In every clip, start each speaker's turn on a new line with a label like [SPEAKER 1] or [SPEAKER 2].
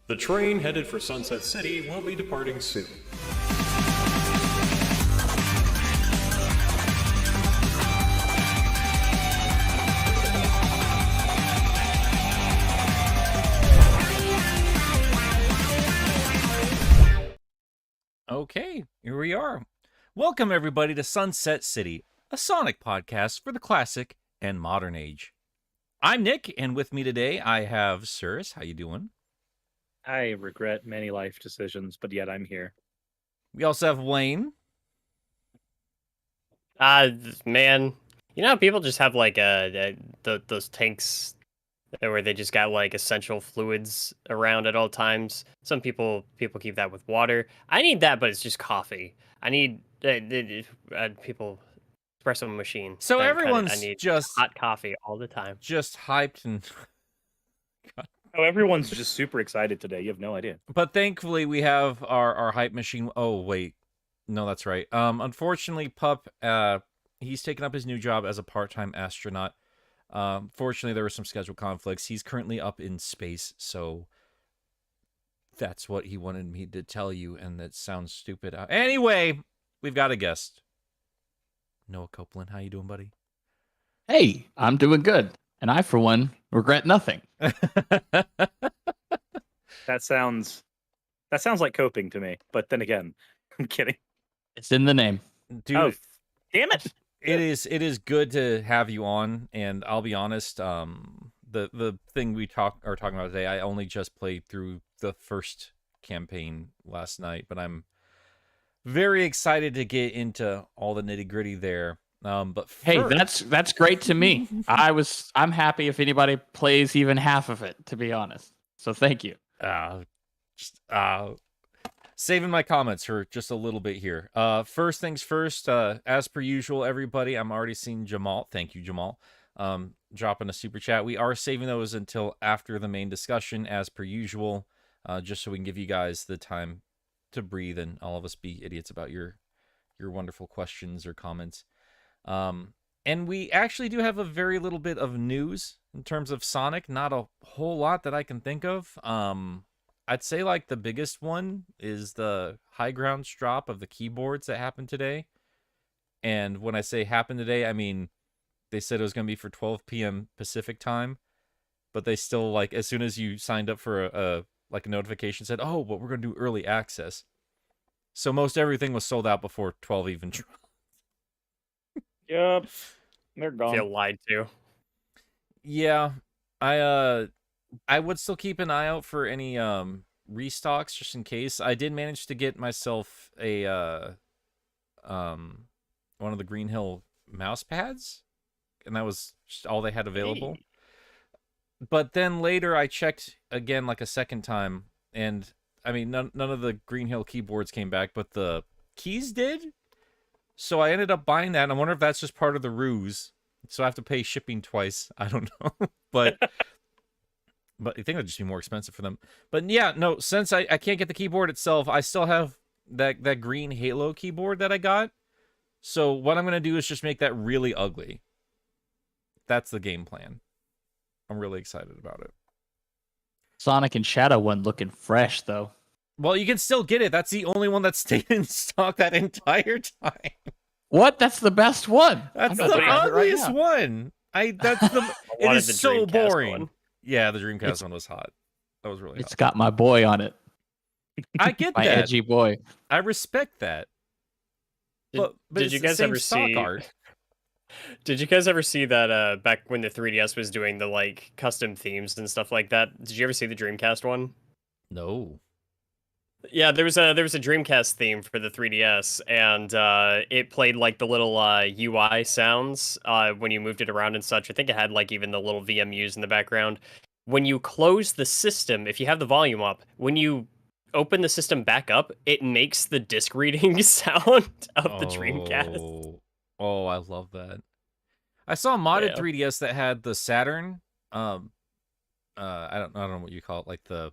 [SPEAKER 1] The train headed for Sunset City will be departing soon.
[SPEAKER 2] Okay, here we are. Welcome everybody to Sunset City, a Sonic podcast for the classic and modern age. I'm Nick, and with me today I have Suris. How you doing?
[SPEAKER 3] I regret many life decisions, but yet I'm here.
[SPEAKER 2] We also have Wayne.
[SPEAKER 4] Man, you know how people just have like those tanks where they just got like essential fluids around at all times. Some people keep that with water. I need that, but it's just coffee. I need people espresso machine.
[SPEAKER 2] So
[SPEAKER 4] I
[SPEAKER 2] everyone's
[SPEAKER 4] need
[SPEAKER 2] just
[SPEAKER 4] hot coffee all the time.
[SPEAKER 2] just hyped and
[SPEAKER 3] Oh, everyone's just super excited today. You have no idea.
[SPEAKER 2] but thankfully we have our hype machine. Oh wait. No, that's right. Unfortunately, Pup he's taken up his new job as a part-time astronaut. Fortunately, there were some schedule conflicts. He's currently up in space, so that's what he wanted me to tell you, and that sounds stupid. Anyway, we've got a guest. Noah Copeland, how you doing, buddy?
[SPEAKER 5] Hey, I'm doing good. And I, for one, regret nothing.
[SPEAKER 3] That sounds like coping to me. But then again, I'm kidding.
[SPEAKER 5] It's in the name.
[SPEAKER 2] Dude,
[SPEAKER 3] Oh, damn it!
[SPEAKER 2] it is good to have you on, and I'll be honest, the thing we are talking about today, I only just played through the first campaign last night, but I'm very excited to get into all the nitty-gritty there. But
[SPEAKER 5] Hey,
[SPEAKER 2] first...
[SPEAKER 5] that's great to me. I'm happy if anybody plays even half of it, to be honest. So thank you.
[SPEAKER 2] Saving my comments for just a little bit here. First things first, as per usual, everybody, I'm already seeing Jamal. Thank you, Jamal. Dropping a super chat. We are saving those until after the main discussion, as per usual, just so we can give you guys the time to breathe and all of us be idiots about your wonderful questions or comments. And we actually do have a very little bit of news in terms of Sonic. Not a whole lot that I can think of. I'd say like the biggest one is the high grounds drop of the keyboards that happened today. And when I say happened today, I mean they said it was going to be for 12 p.m. Pacific time, but they still, like, as soon as you signed up for a notification said, oh, but we're going to do early access. So most everything was sold out before 12 even dropped.
[SPEAKER 3] Yep, they're gone.
[SPEAKER 4] Feel lied to.
[SPEAKER 2] Yeah, I would still keep an eye out for any restocks just in case. I did manage to get myself a one of the Green Hill mouse pads, and that was just all they had available.
[SPEAKER 4] Hey.
[SPEAKER 2] But then later I checked again like a second time, and I mean none of the Green Hill keyboards came back, but the keys did. So I ended up buying that, and I wonder if that's just part of the ruse. So I have to pay shipping twice. I don't know. But I think it'd just be more expensive for them. But yeah, no, since I can't get the keyboard itself, I still have that green Halo keyboard that I got. So what I'm going to do is just make that really ugly. That's the game plan. I'm really excited about it.
[SPEAKER 5] Sonic and Shadow one looking fresh, though.
[SPEAKER 2] Well, you can still get it. That's the only one that stayed in stock that entire time.
[SPEAKER 5] What? That's the best one.
[SPEAKER 2] That's
[SPEAKER 5] I'm
[SPEAKER 2] the
[SPEAKER 5] looking at it right
[SPEAKER 2] ugliest
[SPEAKER 5] now.
[SPEAKER 2] one. That's the. It
[SPEAKER 4] wanted
[SPEAKER 2] is
[SPEAKER 4] the
[SPEAKER 2] so
[SPEAKER 4] Dreamcast
[SPEAKER 2] boring.
[SPEAKER 4] one.
[SPEAKER 2] Yeah, the Dreamcast one was hot. That was really
[SPEAKER 5] It's
[SPEAKER 2] hot.
[SPEAKER 5] got my boy on it.
[SPEAKER 2] I get
[SPEAKER 5] My
[SPEAKER 2] that.
[SPEAKER 5] edgy boy.
[SPEAKER 2] I respect that. But
[SPEAKER 4] Did
[SPEAKER 2] it's
[SPEAKER 4] you
[SPEAKER 2] the
[SPEAKER 4] guys
[SPEAKER 2] same
[SPEAKER 4] ever
[SPEAKER 2] stock
[SPEAKER 4] see?
[SPEAKER 2] art.
[SPEAKER 4] Did you guys ever see that back when the 3DS was doing the like custom themes and stuff like that? Did you ever see the Dreamcast one?
[SPEAKER 2] No.
[SPEAKER 4] Yeah, there was a Dreamcast theme for the 3DS, and it played like the little UI sounds when you moved it around and such. I think it had like even the little VMUs in the background. When you close the system, if you have the volume up, when you open the system back up, it makes the disc reading sound of the Dreamcast.
[SPEAKER 2] Oh, I love that. I saw a modded
[SPEAKER 4] Yeah.
[SPEAKER 2] 3DS that had the Saturn. I don't know what you call it, like the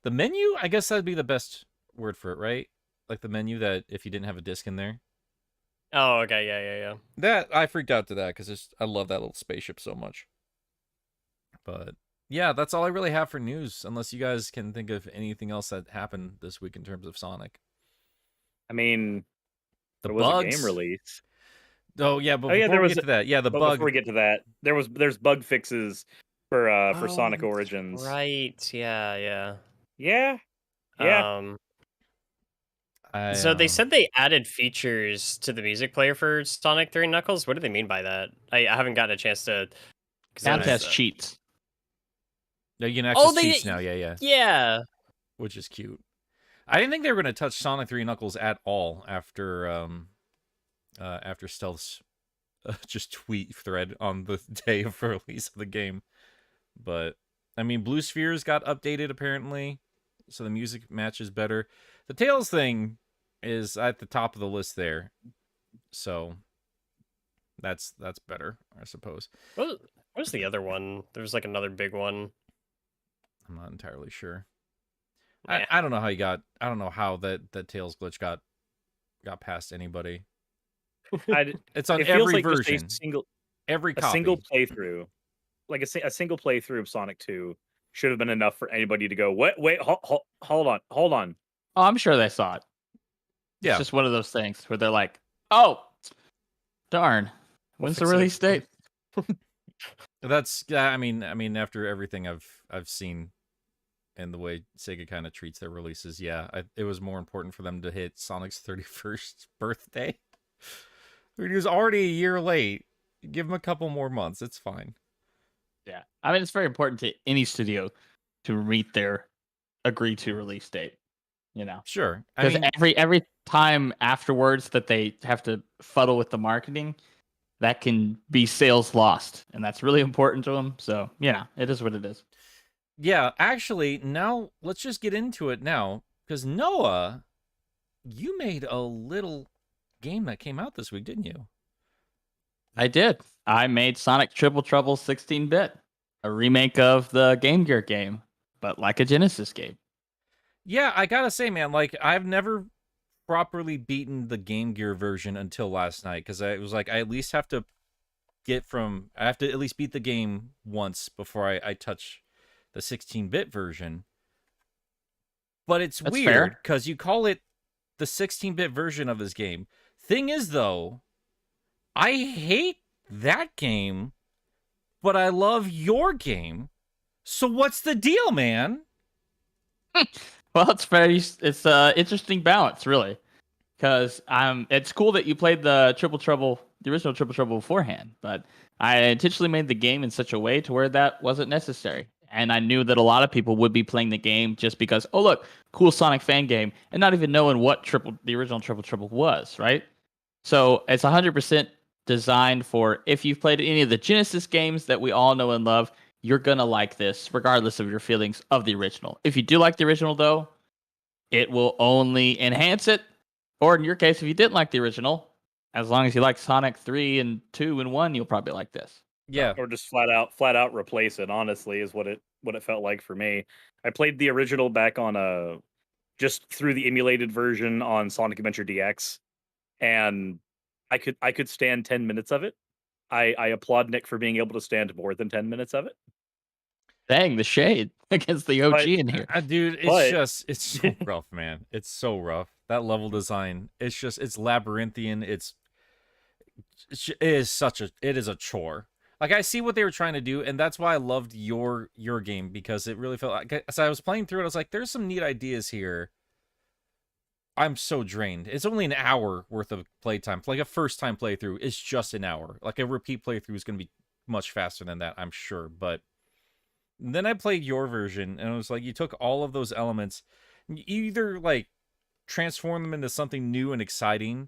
[SPEAKER 2] menu. I guess that'd be the best word for it, right? Like the menu that if you didn't have a disc in there.
[SPEAKER 4] Oh, okay, yeah.
[SPEAKER 2] That I freaked out to that because I love that little spaceship so much. But yeah, that's all I really have for news. Unless you guys can think of anything else that happened this week in terms of Sonic.
[SPEAKER 3] I mean,
[SPEAKER 2] The
[SPEAKER 3] there was a
[SPEAKER 2] bugs.
[SPEAKER 3] game release.
[SPEAKER 2] Oh yeah, but
[SPEAKER 3] Oh yeah,
[SPEAKER 2] before
[SPEAKER 3] there
[SPEAKER 2] we
[SPEAKER 3] was.
[SPEAKER 2] get to that, yeah, the
[SPEAKER 3] But
[SPEAKER 2] bug.
[SPEAKER 3] before we get to that, there's bug fixes for Sonic
[SPEAKER 4] Oh,
[SPEAKER 3] Origins.
[SPEAKER 4] Right. Yeah.
[SPEAKER 3] Yeah. Yeah.
[SPEAKER 4] So they said they added features to the music player for Sonic 3 Knuckles. What do they mean by that? I haven't gotten a chance to. 'Cause I
[SPEAKER 5] Sound
[SPEAKER 4] was,
[SPEAKER 5] has cheats.
[SPEAKER 2] No, you can access
[SPEAKER 4] they-
[SPEAKER 2] cheats now. Yeah,
[SPEAKER 4] Yeah.
[SPEAKER 2] which is cute. I didn't think they were going to touch Sonic 3 Knuckles at all after Stealth's just tweet thread on the day of release of the game. But I mean, Blue Spheres got updated apparently, so the music matches better. The Tails thing is at the top of the list there, so that's better, I suppose.
[SPEAKER 4] What was the other one? There was like another big one.
[SPEAKER 2] I'm not entirely sure.
[SPEAKER 4] Yeah.
[SPEAKER 2] I don't know how you got. I don't know how that Tails glitch got past anybody. It's on
[SPEAKER 3] It feels
[SPEAKER 2] every
[SPEAKER 3] like just
[SPEAKER 2] version, every copy.
[SPEAKER 3] a single playthrough, like a single playthrough of Sonic 2 should have been enough for anybody to go, wait, hold on.
[SPEAKER 5] Oh, I'm sure they saw it.
[SPEAKER 2] Yeah.
[SPEAKER 5] It's just one of those things where they're like, "Oh, darn, when's the
[SPEAKER 2] fix it."
[SPEAKER 5] release date?"
[SPEAKER 2] That's I mean after everything I've seen and the way Sega kind of treats their releases, yeah, it was more important for them to hit Sonic's 31st birthday. He was already a year late. Give him a couple more months. It's fine.
[SPEAKER 5] Yeah, I mean, it's very important to any studio to meet their agreed to release date. You know,
[SPEAKER 2] Sure. I
[SPEAKER 5] because
[SPEAKER 2] mean,
[SPEAKER 5] every time afterwards that they have to fuddle with the marketing, that can be sales lost, and that's really important to them. So, it is what it is.
[SPEAKER 2] yeah, actually, now let's just get into it now. Because Noah, you made a little game that came out this week, didn't you?
[SPEAKER 5] I did. I made Sonic Triple Trouble 16-bit, a remake of the Game Gear game, but like a Genesis game.
[SPEAKER 2] Yeah, I gotta say, man, like, I've never properly beaten the Game Gear version until last night, because I was like, I at least have to I have to at least beat the game once before I touch the 16-bit version. But it's
[SPEAKER 5] That's
[SPEAKER 2] weird,
[SPEAKER 5] fair.
[SPEAKER 2] because you call it the 16-bit version of this game. Thing is, though, I hate that game, but I love your game. So what's the deal, man?
[SPEAKER 5] Well, it's interesting balance, really, because it's cool that you played the original Triple Trouble beforehand, but I intentionally made the game in such a way to where that wasn't necessary, and I knew that a lot of people would be playing the game just because, oh look, cool Sonic fan game, and not even knowing what the original Triple Trouble was, right? So it's 100% designed for if you've played any of the Genesis games that we all know and love. You're going to like this, regardless of your feelings of the original. If you do like the original, though, it will only enhance it. Or in your case, if you didn't like the original, as long as you like Sonic 3 and 2 and 1, you'll probably like this.
[SPEAKER 2] Yeah.
[SPEAKER 3] Or just flat out replace it, honestly, is what it felt like for me. I played the original back on just through the emulated version on Sonic Adventure DX, and I could stand 10 minutes of it. I applaud Nick for being able to stand more than 10 minutes of it.
[SPEAKER 5] Dang, the shade against the OG in here.
[SPEAKER 2] Dude, it's so rough, man. It's so rough. That level design, it's labyrinthian. It is a chore. Like, I see what they were trying to do, and that's why I loved your game, because it really felt like, as I was playing through it, I was like, there's some neat ideas here. I'm so drained. It's only an hour worth of playtime. Like, a first-time playthrough is just an hour. Like, a repeat playthrough is going to be much faster than that, I'm sure. But then I played your version, and it was like, you took all of those elements, you either, like, transform them into something new and exciting,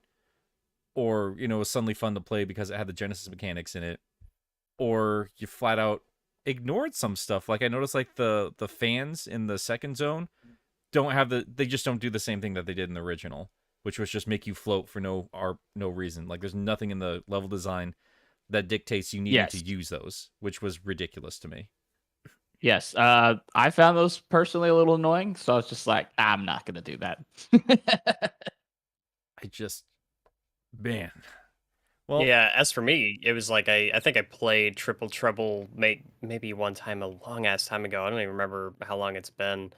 [SPEAKER 2] or, it was suddenly fun to play because it had the Genesis mechanics in it, or you flat out ignored some stuff. Like, I noticed, like, the fans in the second zone they just don't do the same thing that they did in the original, which was just make you float for no reason. Like, there's nothing in the level design that dictates you need to use those, which was ridiculous to me.
[SPEAKER 5] Yes, I found those personally a little annoying, so I was just like, I'm not going to do that.
[SPEAKER 2] Man. Well,
[SPEAKER 4] Yeah, as for me, it was like I think I played Triple Trouble maybe one time a long ass time ago. I don't even remember how long it's been.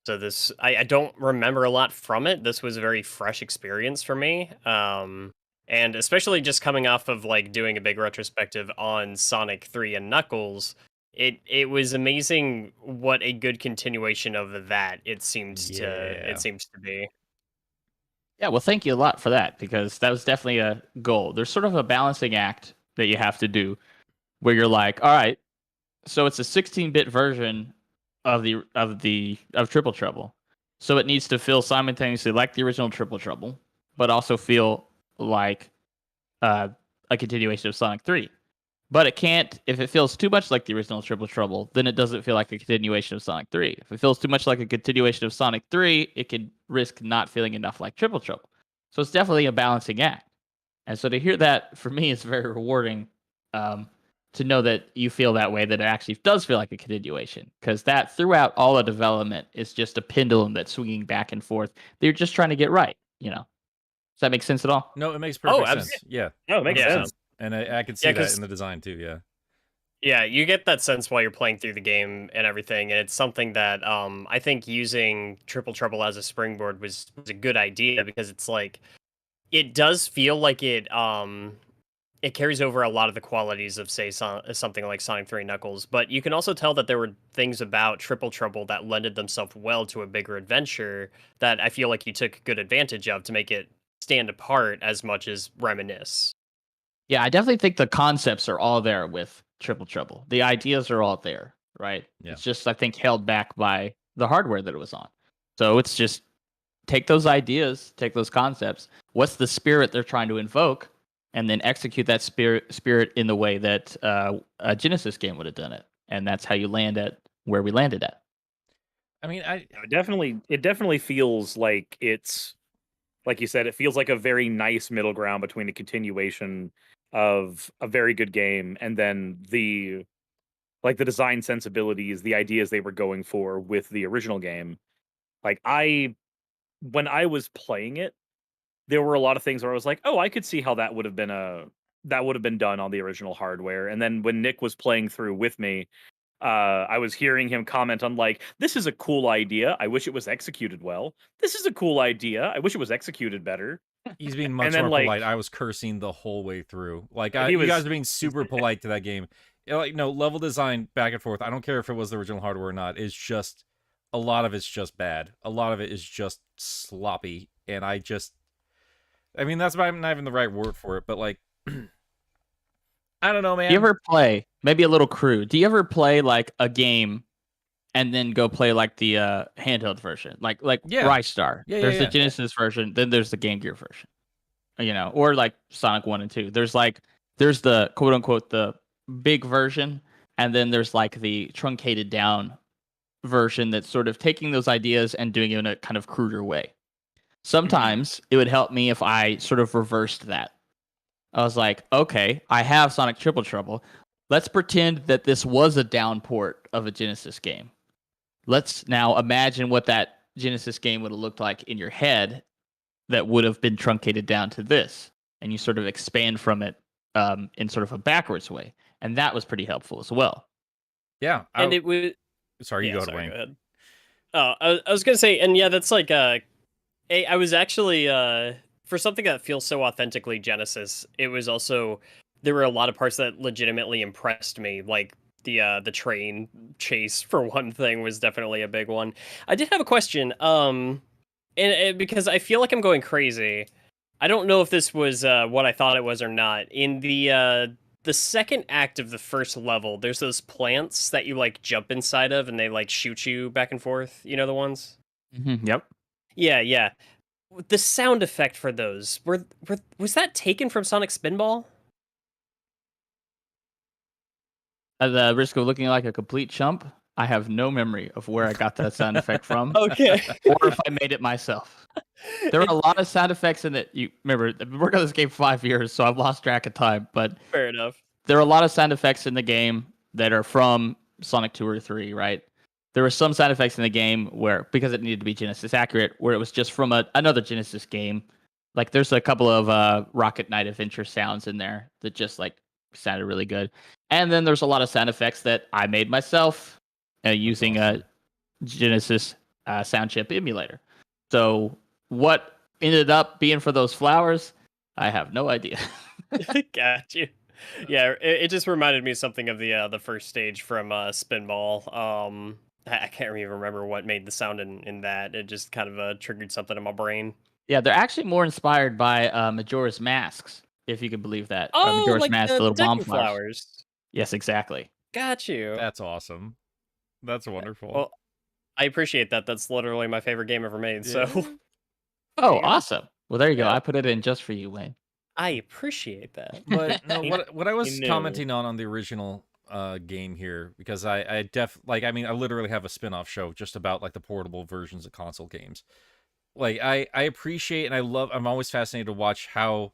[SPEAKER 4] So this I don't remember a lot from it. This was a very fresh experience for me. And especially just coming off of like doing a big retrospective on Sonic 3 and Knuckles, it was amazing what a good continuation of that it seems to be.
[SPEAKER 5] Yeah, well, thank you a lot for that because that was definitely a goal. There's sort of a balancing act that you have to do where you're like, all right, so it's a 16-bit version of Triple Trouble. So it needs to feel simultaneously like the original Triple Trouble, but also feel like a continuation of Sonic 3. But it can't, if it feels too much like the original Triple Trouble, then it doesn't feel like a continuation of Sonic 3. If it feels too much like a continuation of Sonic 3, it could risk not feeling enough like Triple Trouble. So it's definitely a balancing act. And so to hear that, for me, is very rewarding to know that you feel that way, that it actually does feel like a continuation. Because that throughout all the development is just a pendulum that's swinging back and forth. They're just trying to get right, you know? Does that make sense at all?
[SPEAKER 2] no, it makes perfect sense. Yeah.
[SPEAKER 3] No, it makes
[SPEAKER 4] Yeah.
[SPEAKER 3] sense.
[SPEAKER 2] And I could see that in the design too, yeah.
[SPEAKER 4] Yeah, you get that sense while you're playing through the game and everything, and it's something that I think using Triple Trouble as a springboard was a good idea because it's like it does feel like it carries over a lot of the qualities of say something like Sonic 3 Knuckles, but you can also tell that there were things about Triple Trouble that lended themselves well to a bigger adventure that I feel like you took good advantage of to make it stand apart as much as reminisce.
[SPEAKER 5] Yeah, I definitely think the concepts are all there with Triple Trouble. The ideas are all there, right?
[SPEAKER 2] Yeah.
[SPEAKER 5] It's just, I think, held back by the hardware that it was on. So it's just take those ideas, take those concepts. What's the spirit they're trying to invoke? And then execute that spirit in the way that a Genesis game would have done it. And that's how you land at where we landed at.
[SPEAKER 2] I mean,
[SPEAKER 3] It definitely feels like it's, like you said, it feels like a very nice middle ground between a continuation of a very good game and then the design sensibilities, the ideas they were going for with the original game. Like when I was playing it, there were a lot of things where I was like, oh, I could see how that would have been done on the original hardware. And then when Nick was playing through with me, I was hearing him comment on like, this is a cool idea. I wish it was executed well. This is a cool idea. I wish it was executed better.
[SPEAKER 2] he's being much
[SPEAKER 3] And then,
[SPEAKER 2] more
[SPEAKER 3] like-
[SPEAKER 2] polite. I was cursing the whole way through. Like,
[SPEAKER 3] He
[SPEAKER 2] you
[SPEAKER 3] was-
[SPEAKER 2] guys are being super polite to that game. Like, no, level design back and forth. I don't care if it was the original hardware or not. It's just, a lot of it's just bad. A lot of it is just sloppy. And I mean, that's not even the right word for it, but like, I don't know, man.
[SPEAKER 5] Do you ever play, maybe a little crude, do you ever play like a game and then go play like the handheld version? Like
[SPEAKER 2] Yeah.
[SPEAKER 5] Rystar.
[SPEAKER 2] Yeah,
[SPEAKER 5] There's
[SPEAKER 2] yeah.
[SPEAKER 5] the Genesis version, then there's the Game Gear version. You know, or like Sonic 1 and 2. There's the quote unquote the big version, and then there's like the truncated down version that's sort of taking those ideas and doing it in a kind of cruder way. Sometimes it would help me if I sort of reversed that. I was like, okay, I have Sonic Triple Trouble. Let's pretend that this was a down port of a Genesis game. Let's now imagine what that Genesis game would have looked like in your head that would have been truncated down to this. And you sort of expand from it in sort of a backwards way. And that was pretty helpful as well.
[SPEAKER 2] Yeah.
[SPEAKER 4] And it was
[SPEAKER 2] Sorry, you go ahead,
[SPEAKER 4] sorry,
[SPEAKER 2] Wayne.
[SPEAKER 4] go ahead. Oh, I was gonna say, and yeah, that's like I was actually for something that feels so authentically Genesis. It was also there were a lot of parts that legitimately impressed me, like the train chase for one thing was definitely a big one. I did have a question, and because I feel like I'm going crazy. I don't know if this was what I thought it was or not. In the second act of the first level, there's those plants that you like jump inside of and they like shoot you back and forth. You know the ones?
[SPEAKER 5] Yep.
[SPEAKER 4] Yeah. The sound effect for those was that taken from Sonic Spinball?
[SPEAKER 5] At the risk of looking like a complete chump, I have no memory of where I got that sound effect from,
[SPEAKER 4] Okay.
[SPEAKER 5] or if I made it myself. There are a lot of sound effects in it. You remember, I've been working on this game for 5 years, so I've lost track of time. But
[SPEAKER 4] Fair enough.
[SPEAKER 5] there are a lot of sound effects in the game that are from Sonic 2 or 3, right? There were some sound effects in the game where, because it needed to be Genesis accurate, where it was just from another Genesis game, Like there's a couple of Rocket Knight Adventure sounds in there that just like sounded really good. And then there's a lot of sound effects that I made myself using
[SPEAKER 2] awesome.
[SPEAKER 5] a Genesis sound chip emulator. So what ended up being for those flowers, I have no idea.
[SPEAKER 4] Got you. Yeah, it just reminded me something of the first stage from Spinball. I can't even remember what made the sound in that. It just kind of triggered something in my brain.
[SPEAKER 5] Yeah, they're actually more inspired by Majora's Masks, if you can believe that.
[SPEAKER 4] Oh,
[SPEAKER 5] Majora's
[SPEAKER 4] like
[SPEAKER 5] Mask,
[SPEAKER 4] the
[SPEAKER 5] the little bomb
[SPEAKER 4] decking
[SPEAKER 5] flowers.
[SPEAKER 4] flowers.
[SPEAKER 5] Yes, exactly.
[SPEAKER 4] Got you.
[SPEAKER 2] That's awesome. That's wonderful.
[SPEAKER 4] Well, I appreciate that. That's literally my favorite game ever made. So
[SPEAKER 5] Oh,
[SPEAKER 4] you go.
[SPEAKER 5] awesome. Well, there you go.
[SPEAKER 4] Yeah.
[SPEAKER 5] I put it in just for you, Wayne.
[SPEAKER 4] I appreciate that.
[SPEAKER 2] But no, what I was
[SPEAKER 3] No.
[SPEAKER 2] commenting on the original game here, because I literally have a spin-off show just about like the portable versions of console games. Like I appreciate and I'm always fascinated to watch how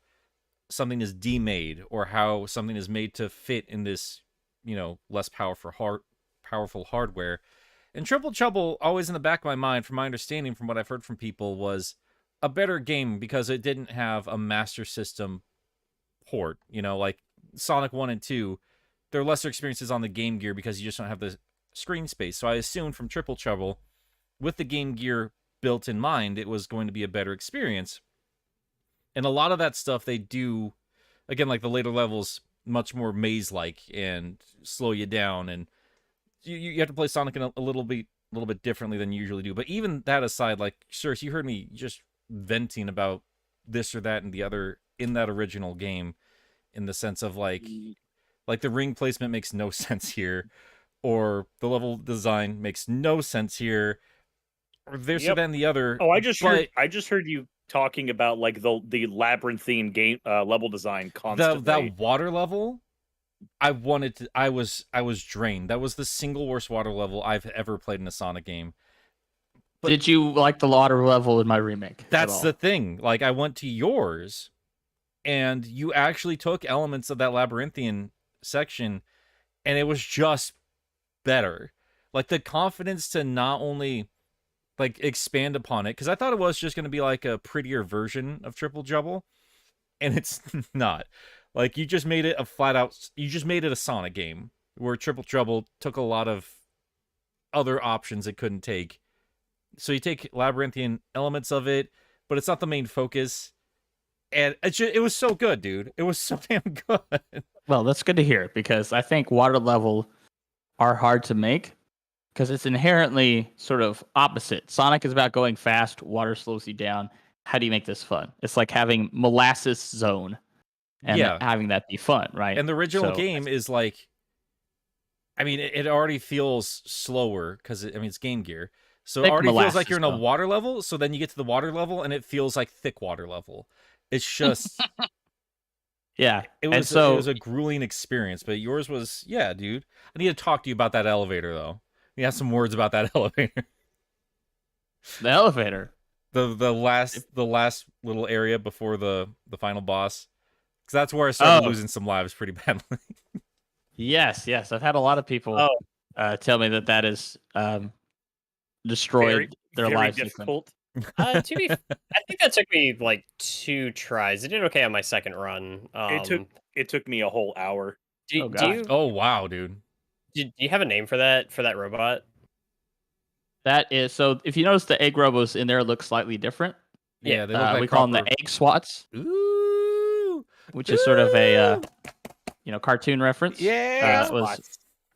[SPEAKER 2] something is demade or how something is made to fit in this, less powerful hardware. And Triple Trouble, always in the back of my mind, from my understanding, from what I've heard from people, was a better game because it didn't have a Master System port. Like Sonic 1 and 2, they're lesser experiences on the Game Gear because you just don't have the screen space. So I assumed from Triple Trouble, with the Game Gear built in mind, it was going to be a better experience. And a lot of that stuff they do, again, like the later levels, much more maze-like and slow you down, and you have to play Sonic in a little bit differently than you usually do. But even that aside, like, Suris, you heard me just venting about this or that and the other in that original game, in the sense of like the ring placement makes no sense here, or the level design makes no sense here, or this or that and the other.
[SPEAKER 3] Oh, I just heard you talking about like the labyrinthine game level design constantly.
[SPEAKER 2] That water level, I was drained. That was the single worst water level I've ever played in a Sonic game. But
[SPEAKER 5] did you like the water level in my remake?
[SPEAKER 2] That's the thing. Like, I went to yours, and you actually took elements of that labyrinthian section, and it was just better. Like, the confidence to not only like expand upon it, because I thought it was just going to be like a prettier version of Triple Trouble, and it's not. Like, you just made it a Sonic game, where Triple Trouble took a lot of other options it couldn't take. So you take labyrinthian elements of it, but it's not the main focus. And it was so good, dude. It was so damn good.
[SPEAKER 5] Well, that's good to hear, because I think water level are hard to make because it's inherently sort of opposite. Sonic is about going fast, water slows you down. How do you make this fun? It's like having molasses zone and having that be fun, right?
[SPEAKER 2] And the original game is like, I mean, it already feels slower because it's Game Gear. So it already feels like you're in a water level. So then you get to the water level and it feels like thick water level. It's just,
[SPEAKER 5] yeah.
[SPEAKER 2] It was a grueling experience, but yours was, yeah, dude. I need to talk to you about that elevator though. You have some words about that elevator.
[SPEAKER 5] The elevator.
[SPEAKER 2] The last little area before the final boss. Because that's where I started losing some lives pretty badly.
[SPEAKER 5] Yes. I've had a lot of people tell me that is destroyed their
[SPEAKER 3] very
[SPEAKER 5] lives.
[SPEAKER 3] Difficult.
[SPEAKER 4] I think that took me like 2 tries. I did okay on my second run.
[SPEAKER 3] It took me a whole hour.
[SPEAKER 2] Oh wow, dude.
[SPEAKER 4] Do you have a name for that robot?
[SPEAKER 5] That is, so if you notice the egg robos in there look slightly different.
[SPEAKER 2] Yeah, they look like
[SPEAKER 5] we call them the egg swats.
[SPEAKER 2] Ooh,
[SPEAKER 5] which is sort of a cartoon reference.
[SPEAKER 2] Yeah,
[SPEAKER 5] it was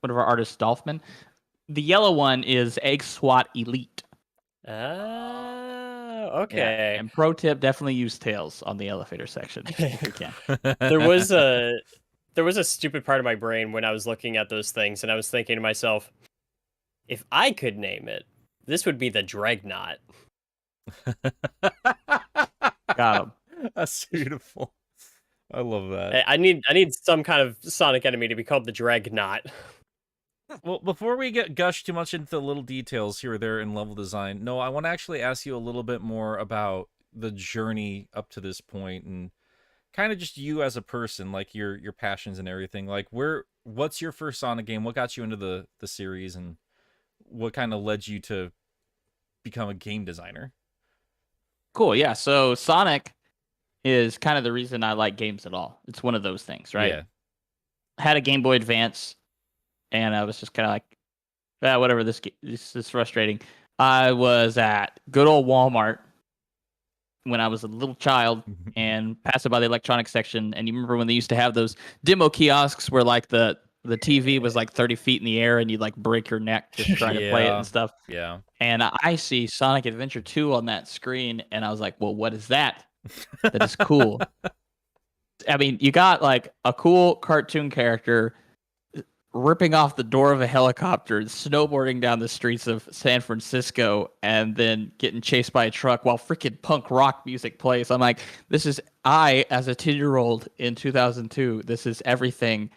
[SPEAKER 5] one of our artists, Dolphman. The yellow one is Egg SWAT Elite.
[SPEAKER 4] Okay.
[SPEAKER 5] Yeah. And pro tip: definitely use tails on the elevator section if you can.
[SPEAKER 4] There was a stupid part of my brain when I was looking at those things, and I was thinking to myself, if I could name it, this would be the Dreadnought.
[SPEAKER 5] Got him.
[SPEAKER 2] That's beautiful. I love that.
[SPEAKER 4] I need some kind of Sonic enemy to be called the Dreadnought.
[SPEAKER 2] Well, before we gush too much into the little details here or there in level design, no, I want to actually ask you a little bit more about the journey up to this point and kind of just you as a person, like your passions and everything. Like, what's your first Sonic game? What got you into the series, and what kind of led you to become a game designer?
[SPEAKER 5] Cool. Yeah. So Sonic is kind of the reason I like games at all. It's one of those things, right?
[SPEAKER 2] Yeah.
[SPEAKER 5] I had a Game Boy Advance, and I was just kind of like, whatever, this is frustrating. I was at good old Walmart when I was a little child and passed by the electronics section. And you remember when they used to have those demo kiosks where like the TV was like 30 feet in the air and you'd like break your neck just trying to play it and stuff.
[SPEAKER 2] Yeah.
[SPEAKER 5] And I see Sonic Adventure 2 on that screen, and I was like, well, what is that? That is cool. I mean, you got like a cool cartoon character ripping off the door of a helicopter, snowboarding down the streets of San Francisco, and then getting chased by a truck while freaking punk rock music plays. I'm like, this is as a 10-year-old in 2002, this is everything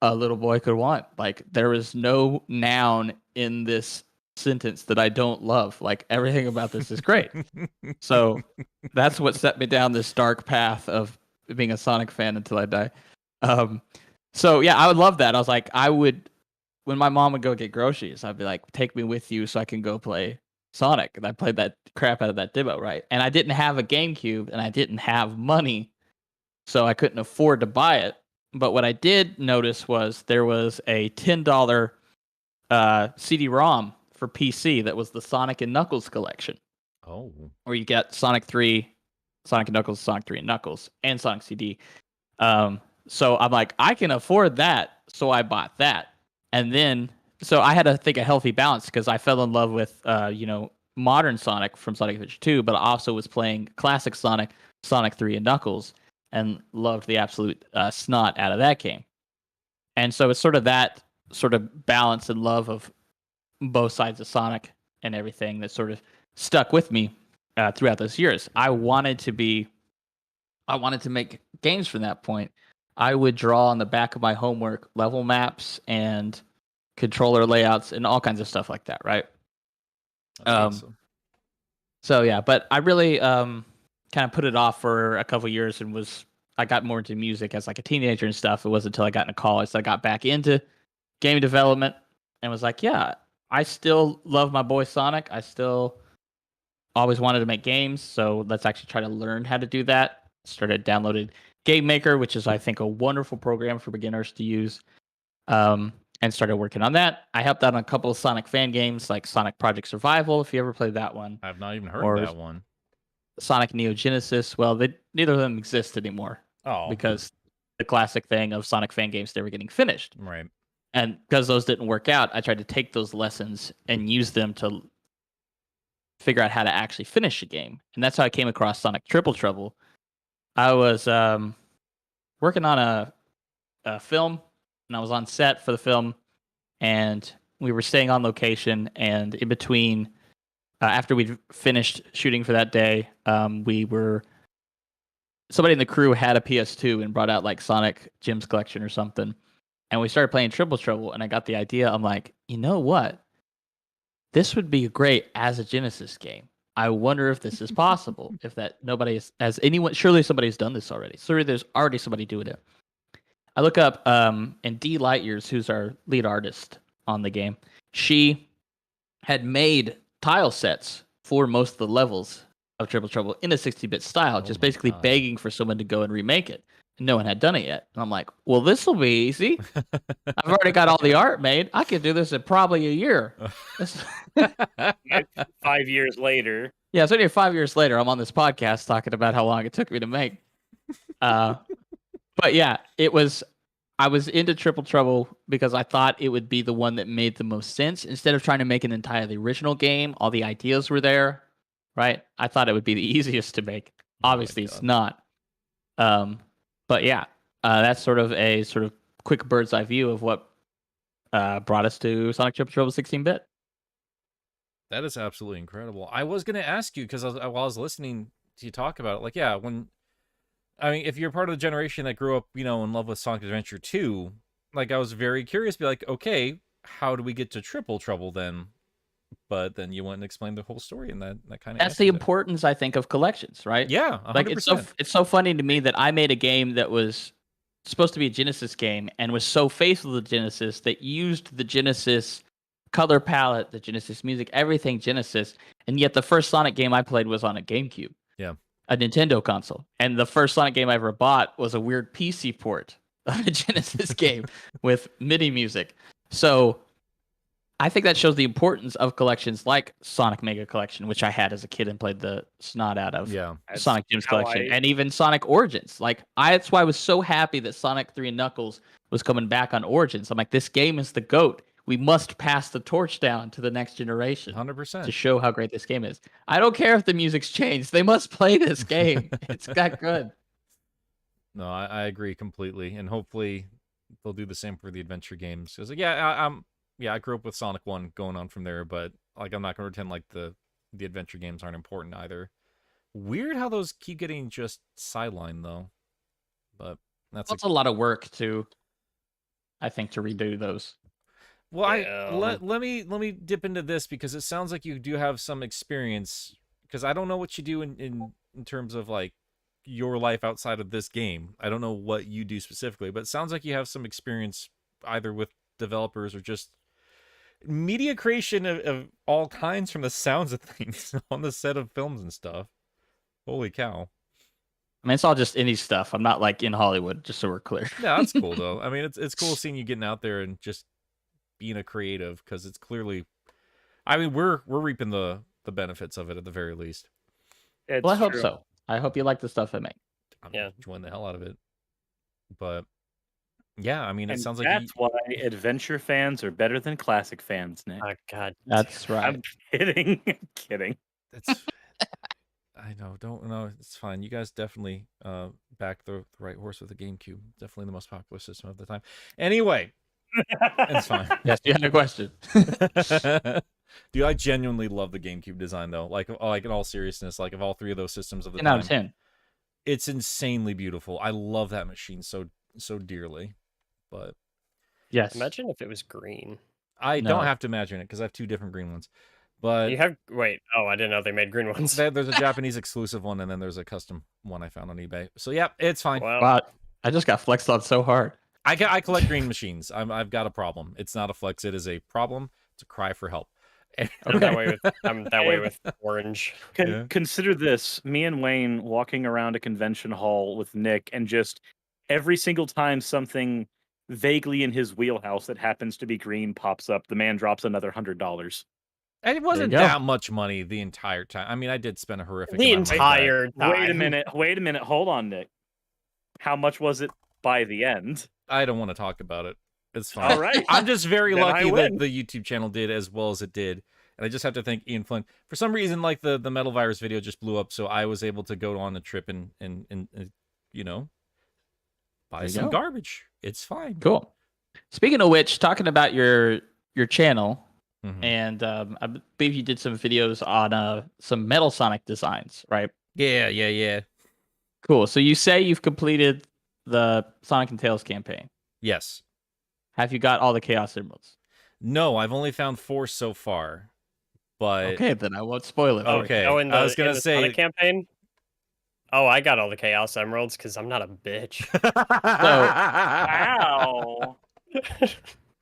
[SPEAKER 5] a little boy could want. Like, there is no noun in this sentence that I don't love. Like, everything about this is great. So that's what set me down this dark path of being a Sonic fan until I die. So yeah, I would love that. I was like, when my mom would go get groceries, I'd be like, take me with you so I can go play Sonic. And I played that crap out of that demo, right? And I didn't have a GameCube and I didn't have money, so I couldn't afford to buy it. But what I did notice was there was a $10 CD-ROM for PC that was the Sonic and Knuckles collection.
[SPEAKER 2] Oh.
[SPEAKER 5] Where you get Sonic 3, Sonic and Knuckles, Sonic 3 and Knuckles, and Sonic CD. So I'm like, I can afford that, so I bought that. And then, so I had to think a healthy balance because I fell in love with, modern Sonic from Sonic Adventure 2, but I also was playing classic Sonic, Sonic 3 and Knuckles, and loved the absolute snot out of that game. And so it's sort of that sort of balance and love of both sides of Sonic and everything that sort of stuck with me throughout those years. I wanted to make games from that point. I would draw on the back of my homework level maps and controller layouts and all kinds of stuff like that, right?
[SPEAKER 2] Awesome.
[SPEAKER 5] So yeah, but I really kind of put it off for a couple years and I got more into music as like a teenager and stuff. It wasn't until I got into college that I got back into game development and was like, yeah, I still love my boy Sonic. I still always wanted to make games, so let's actually try to learn how to do that. Started downloading Game Maker, which is, I think, a wonderful program for beginners to use, and started working on that. I helped out on a couple of Sonic fan games, like Sonic Project Survival, if you ever played that one.
[SPEAKER 2] I've not even heard of that one.
[SPEAKER 5] Sonic Neo Genesis. Well, neither of them exist anymore.
[SPEAKER 2] Oh.
[SPEAKER 5] Because the classic thing of Sonic fan games never getting finished.
[SPEAKER 2] Right.
[SPEAKER 5] And because those didn't work out, I tried to take those lessons and use them to figure out how to actually finish a game. And that's how I came across Sonic Triple Trouble. I was working on a film, and I was on set for the film, and we were staying on location, and in between, after we'd finished shooting for that day, somebody in the crew had a PS2 and brought out like Sonic Gems Collection or something, and we started playing Triple Trouble, and I got the idea. I'm like, you know what? This would be great as a Genesis game. I wonder if this is possible. If that surely somebody's done this already. Surely there's already somebody doing it. I look up, and D Lightyears, who's our lead artist on the game, she had made tile sets for most of the levels of Triple Trouble in a 60-bit style, just basically begging for someone to go and remake it. And no one had done it yet. And I'm like, well, this will be easy. I've already got all the art made. I could do this in probably a year.
[SPEAKER 3] 5 years later.
[SPEAKER 5] Yeah, so 5 years later, I'm on this podcast talking about how long it took me to make. But yeah, I was into Triple Trouble because I thought it would be the one that made the most sense. Instead of trying to make an entirely original game, all the ideas were there, right? I thought it would be the easiest to make. Obviously, it's not. But yeah, that's sort of a quick bird's eye view of what brought us to Sonic Triple Trouble 16-bit.
[SPEAKER 2] That is absolutely incredible. I was going to ask you, because while I was listening to you talk about it, like, yeah, if you're part of the generation that grew up, in love with Sonic Adventure 2, like, I was very curious to be like, okay, how do we get to Triple Trouble then? But then you went and explained the whole story, and that kind of...
[SPEAKER 5] That's the importance, I think, of collections, right?
[SPEAKER 2] Yeah, 100%.
[SPEAKER 5] Like, it's so funny to me that I made a game that was supposed to be a Genesis game and was so faithful to Genesis that used the Genesis color palette, the Genesis music, everything Genesis, and yet the first Sonic game I played was on a GameCube.
[SPEAKER 2] Yeah.
[SPEAKER 5] a Nintendo console. And the first Sonic game I ever bought was a weird PC port of a Genesis game with MIDI music. So I think that shows the importance of collections like Sonic Mega Collection, which I had as a kid and played the snot out of.
[SPEAKER 2] Yeah.
[SPEAKER 3] That's
[SPEAKER 5] Sonic Gems
[SPEAKER 3] how
[SPEAKER 5] Collection,
[SPEAKER 3] I-
[SPEAKER 5] and even Sonic Origins. That's why I was so happy that Sonic 3 and Knuckles was coming back on Origins. I'm like, this game is the GOAT. We must pass the torch down to the next generation
[SPEAKER 2] 100%.
[SPEAKER 5] to show how great this game is. I don't care if the music's changed. They must play this game. It's that good.
[SPEAKER 2] No, I agree completely, and hopefully they'll do the same for the adventure games. Because I grew up with Sonic 1 going on from there, but like I'm not gonna pretend like the adventure games aren't important either. Weird how those keep getting just sidelined though. But that's
[SPEAKER 5] That's a lot of work to redo those.
[SPEAKER 2] well,
[SPEAKER 4] Yeah.
[SPEAKER 2] let me dip into this because it sounds like you do have some experience. Because I don't know what you do in terms of like your life outside of this game. I don't know what you do specifically, but it sounds like you have some experience either with developers or just media creation of all kinds from the sounds of things on the set of films and stuff. Holy cow.
[SPEAKER 5] I mean, it's all just indie stuff. I'm not like in Hollywood, just so we're clear.
[SPEAKER 2] Yeah, that's cool though. I mean, it's cool seeing you getting out there and just being a creative because it's clearly, I mean, we're reaping the benefits of it at the very least.
[SPEAKER 3] It's
[SPEAKER 5] Well, I hope
[SPEAKER 3] true.
[SPEAKER 5] so. I hope you like the stuff I make.
[SPEAKER 2] I'm
[SPEAKER 4] Yeah.
[SPEAKER 2] enjoying the hell out of it. But yeah, I mean, it
[SPEAKER 3] And
[SPEAKER 2] sounds like
[SPEAKER 3] that's why adventure fans are better than classic fans, Nick.
[SPEAKER 4] Oh God.
[SPEAKER 5] That's right.
[SPEAKER 3] I'm kidding. I'm kidding.
[SPEAKER 2] that's. I know, don't know. It's fine. You guys definitely backed the right horse with the GameCube. Definitely the most popular system of the time. Anyway, it's fine.
[SPEAKER 5] Yes, you had a question.
[SPEAKER 2] Dude, I genuinely love the GameCube design though. Like in all seriousness, like of all three of those systems of the
[SPEAKER 5] 10 out of
[SPEAKER 2] time,
[SPEAKER 5] 10.
[SPEAKER 2] it's insanely beautiful. I love that machine so dearly. But
[SPEAKER 5] Yes.
[SPEAKER 4] Imagine if it was green.
[SPEAKER 2] I
[SPEAKER 5] No.
[SPEAKER 2] don't have to imagine it because I have two different green ones. But
[SPEAKER 4] You have wait. Oh, I didn't know they made green ones.
[SPEAKER 2] there's a Japanese exclusive one, and then there's a custom one I found on eBay. So yeah, it's fine.
[SPEAKER 4] Wow.
[SPEAKER 5] Wow. I just got flexed on so hard.
[SPEAKER 2] I collect green machines. I've got a problem. It's not a flex. It is a problem. It's a cry for help.
[SPEAKER 4] I'm that way with orange.
[SPEAKER 2] Yeah.
[SPEAKER 3] Consider this: me and Wayne walking around a convention hall with Nick, and just every single time something vaguely in his wheelhouse that happens to be green pops up, the man drops another $100.
[SPEAKER 2] And it wasn't
[SPEAKER 5] you go.
[SPEAKER 2] that much money the entire time. I mean, I did spend a horrific
[SPEAKER 4] The
[SPEAKER 2] amount of money.
[SPEAKER 4] entire time.
[SPEAKER 3] Wait a minute. Hold on, Nick. How much was it by the end?
[SPEAKER 2] I don't want to talk about it. It's fine.
[SPEAKER 3] All right.
[SPEAKER 2] I'm just very
[SPEAKER 3] Then I
[SPEAKER 2] lucky that
[SPEAKER 3] win.
[SPEAKER 2] the YouTube channel did as well as it did. And I just have to thank Ian Flynn. For some reason, like the Metal Virus video just blew up, so I was able to go on a trip and you know, buy
[SPEAKER 5] There you
[SPEAKER 2] some
[SPEAKER 5] go.
[SPEAKER 2] garbage. It's fine.
[SPEAKER 5] Cool. Speaking of which, talking about your channel,
[SPEAKER 2] Mhm.
[SPEAKER 5] and I believe you did some videos on some Metal Sonic designs, right?
[SPEAKER 2] Yeah.
[SPEAKER 5] Cool. So you say you've completed the Sonic and Tails campaign.
[SPEAKER 2] Yes.
[SPEAKER 5] Have you got all the Chaos Emeralds?
[SPEAKER 2] No, I've only found 4 so far. But
[SPEAKER 5] Okay, then I won't spoil it. For you.
[SPEAKER 2] Okay.
[SPEAKER 4] Oh, in
[SPEAKER 2] I was gonna
[SPEAKER 4] in the
[SPEAKER 2] say-
[SPEAKER 4] Sonic campaign. Oh, I got all the Chaos Emeralds because I'm not a bitch.
[SPEAKER 3] Wow.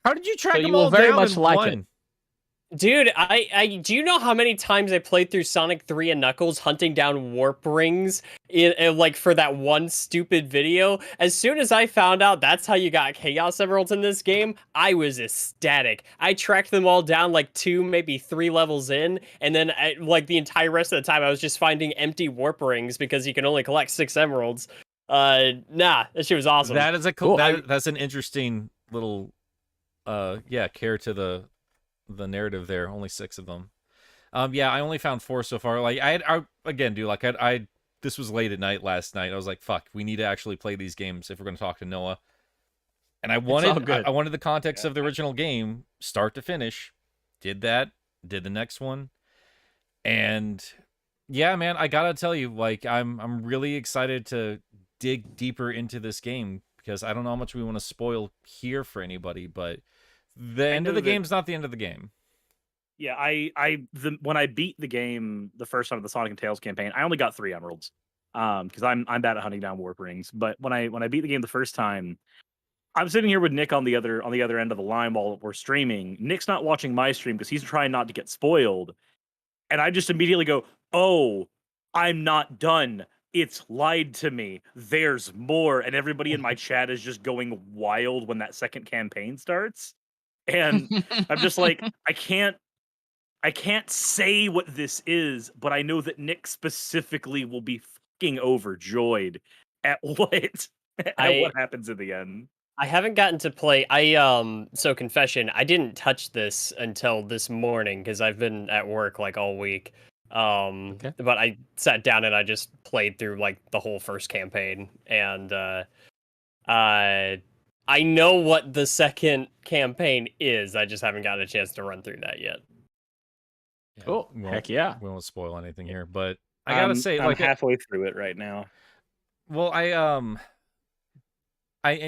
[SPEAKER 2] How did you track
[SPEAKER 5] So
[SPEAKER 2] them
[SPEAKER 5] you will
[SPEAKER 2] all
[SPEAKER 5] very
[SPEAKER 2] down
[SPEAKER 5] much
[SPEAKER 2] in
[SPEAKER 5] like
[SPEAKER 2] one?
[SPEAKER 5] it.
[SPEAKER 4] Dude, I do you know how many times I played through Sonic 3 and Knuckles hunting down warp rings in like for that one stupid video? As soon as I found out that's how you got Chaos Emeralds in this game, I was ecstatic. I tracked them all down like 2, maybe 3 levels in, and then like the entire rest of the time I was just finding empty warp rings because you can only collect 6 emeralds. That shit was awesome.
[SPEAKER 2] That is a
[SPEAKER 5] Cool.
[SPEAKER 2] that's an interesting little care to the narrative there. Only 6 of them. I only found 4 so far. Like I again, dude, like I this was late at night last night. I was like, fuck, we need to actually play these games if we're going to talk to Noah. And I
[SPEAKER 5] all
[SPEAKER 2] wanted
[SPEAKER 5] good.
[SPEAKER 2] I wanted the context of the original game, start to finish. Did that, did the next one. And yeah, man, I got to tell you, like I'm really excited to dig deeper into this game because I don't know how much we want to spoil here for anybody, but the end of
[SPEAKER 3] know
[SPEAKER 2] the
[SPEAKER 3] that-
[SPEAKER 2] game's not the end of the game.
[SPEAKER 3] Yeah, when I beat the game the first time of the Sonic and Tails campaign, I only got 3 emeralds. Because I'm bad at hunting down warp rings. But when I beat the game the first time, I'm sitting here with Nick on the other end of the line while we're streaming. Nick's not watching my stream because he's trying not to get spoiled. And I just immediately go, "Oh, I'm not done. It's lied to me. There's more. And everybody in my chat is just going wild when that second campaign starts. And I'm just like, I can't say what this is, but I know that Nick specifically will be fucking overjoyed at what happens in the end.
[SPEAKER 4] I haven't gotten to play. So confession, I didn't touch this until this morning because I've been at work like all week.
[SPEAKER 5] Okay.
[SPEAKER 4] But I sat down and I just played through like the whole first campaign, and I know what the second campaign is. I just haven't gotten a chance to run through that yet.
[SPEAKER 2] Yeah,
[SPEAKER 5] Cool.
[SPEAKER 2] we won't-
[SPEAKER 5] Heck yeah.
[SPEAKER 2] We won't spoil anything here, but I gotta say,
[SPEAKER 3] I'm
[SPEAKER 2] like,
[SPEAKER 3] halfway through it right now.
[SPEAKER 2] well, and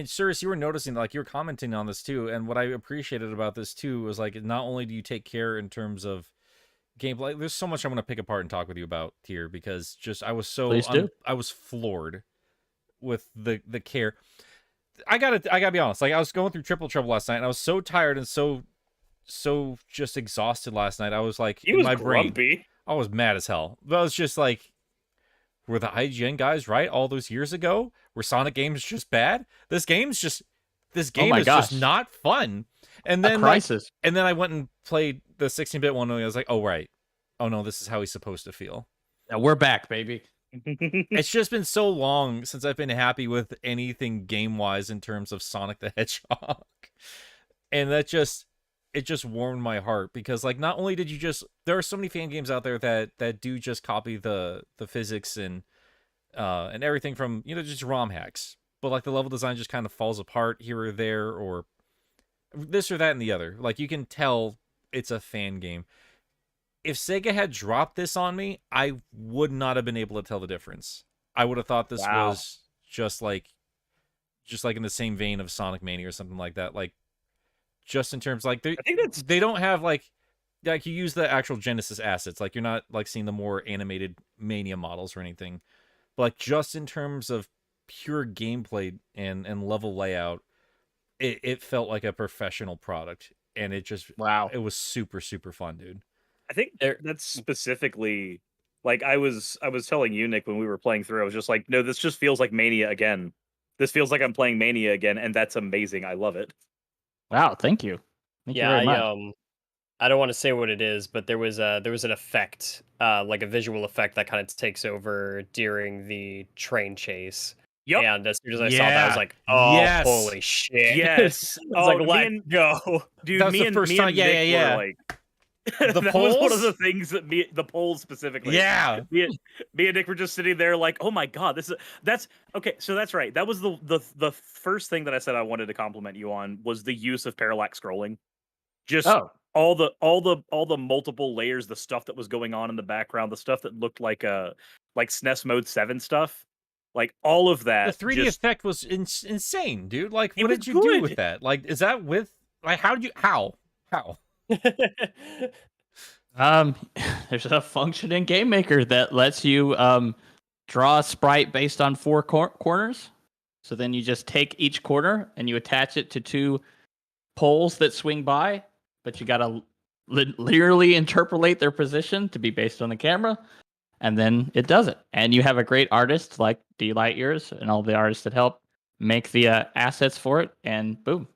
[SPEAKER 2] Suris, you were noticing, like, you were commenting on this too, and what I appreciated about this too was like, not only do you take care in terms of gameplay, there's so much I want to pick apart and talk with you about here because just I was so
[SPEAKER 5] Please do.
[SPEAKER 2] I was floored with the care. I gotta be honest, like I was going through Triple Trouble last night, and I was so tired and so just exhausted last night. I was like,
[SPEAKER 3] He
[SPEAKER 2] in
[SPEAKER 3] was
[SPEAKER 2] my brain,
[SPEAKER 3] grumpy.
[SPEAKER 2] I was mad as hell. But I was just like, were the IGN guys right all those years ago? Were Sonic games just bad? This game is just not fun. And then
[SPEAKER 5] Crisis.
[SPEAKER 2] and then I went and played the 16-bit one, and I was like, oh right, oh no, this is how he's supposed to feel.
[SPEAKER 5] Now we're back, baby.
[SPEAKER 2] It's just been so long since I've been happy with anything game-wise in terms of Sonic the Hedgehog, and it just warmed my heart because, like, not only did you just, there are so many fan games out there that do just copy the physics and everything from, you know, just ROM hacks, but like the level design just kind of falls apart here or there, or this or that and the other. Like, you can tell it's a fan game. If Sega had dropped this on me, I would not have been able to tell the difference. I would have thought this was just like in the same vein of Sonic Mania or something like that. Like, just in terms, like, they don't have like you use the actual Genesis assets. Like, you're not like seeing the more animated Mania models or anything. But like, just in terms of pure gameplay and level layout, it felt like a professional product, and it just it was super fun, dude.
[SPEAKER 3] I think that's specifically, like, I was telling you, Nick, when we were playing through, I was just like, no, this just feels like Mania again. This feels like I'm playing Mania again, and that's amazing. I love it.
[SPEAKER 5] Wow, thank you. Thank you very much.
[SPEAKER 4] I don't want to say what it is, but there was an effect, like a visual effect that kind of takes over during the train chase.
[SPEAKER 3] Yep.
[SPEAKER 4] And as soon as I saw that, I was like, "Oh, holy shit!"
[SPEAKER 3] Yes.
[SPEAKER 4] I was like, "Let's go,
[SPEAKER 3] dude."
[SPEAKER 2] That was the first time. Yeah.
[SPEAKER 3] Were like,
[SPEAKER 2] The
[SPEAKER 3] that
[SPEAKER 2] polls?
[SPEAKER 3] was one of the things that the polls specifically.
[SPEAKER 2] Yeah.
[SPEAKER 3] Me and Nick were just sitting there like, oh my god, that's okay. So that's right. That was the first thing that I said I wanted to compliment you on was the use of parallax scrolling. Just all the multiple layers, the stuff that was going on in the background, the stuff that looked like SNES Mode 7 stuff. Like, all of that.
[SPEAKER 2] The 3D effect was insane, dude. Like,
[SPEAKER 3] It
[SPEAKER 2] what
[SPEAKER 3] was
[SPEAKER 2] did you do
[SPEAKER 3] good.
[SPEAKER 2] with that? Like, is that with, like, how?
[SPEAKER 5] There's a function in Game Maker that lets you draw a sprite based on 4 corners. So then you just take each corner and you attach it to 2 poles that swing by, but you gotta literally interpolate their position to be based on the camera, and then it does it. And you have a great artist like D Light-Years and all the artists that help make the assets for it, and boom,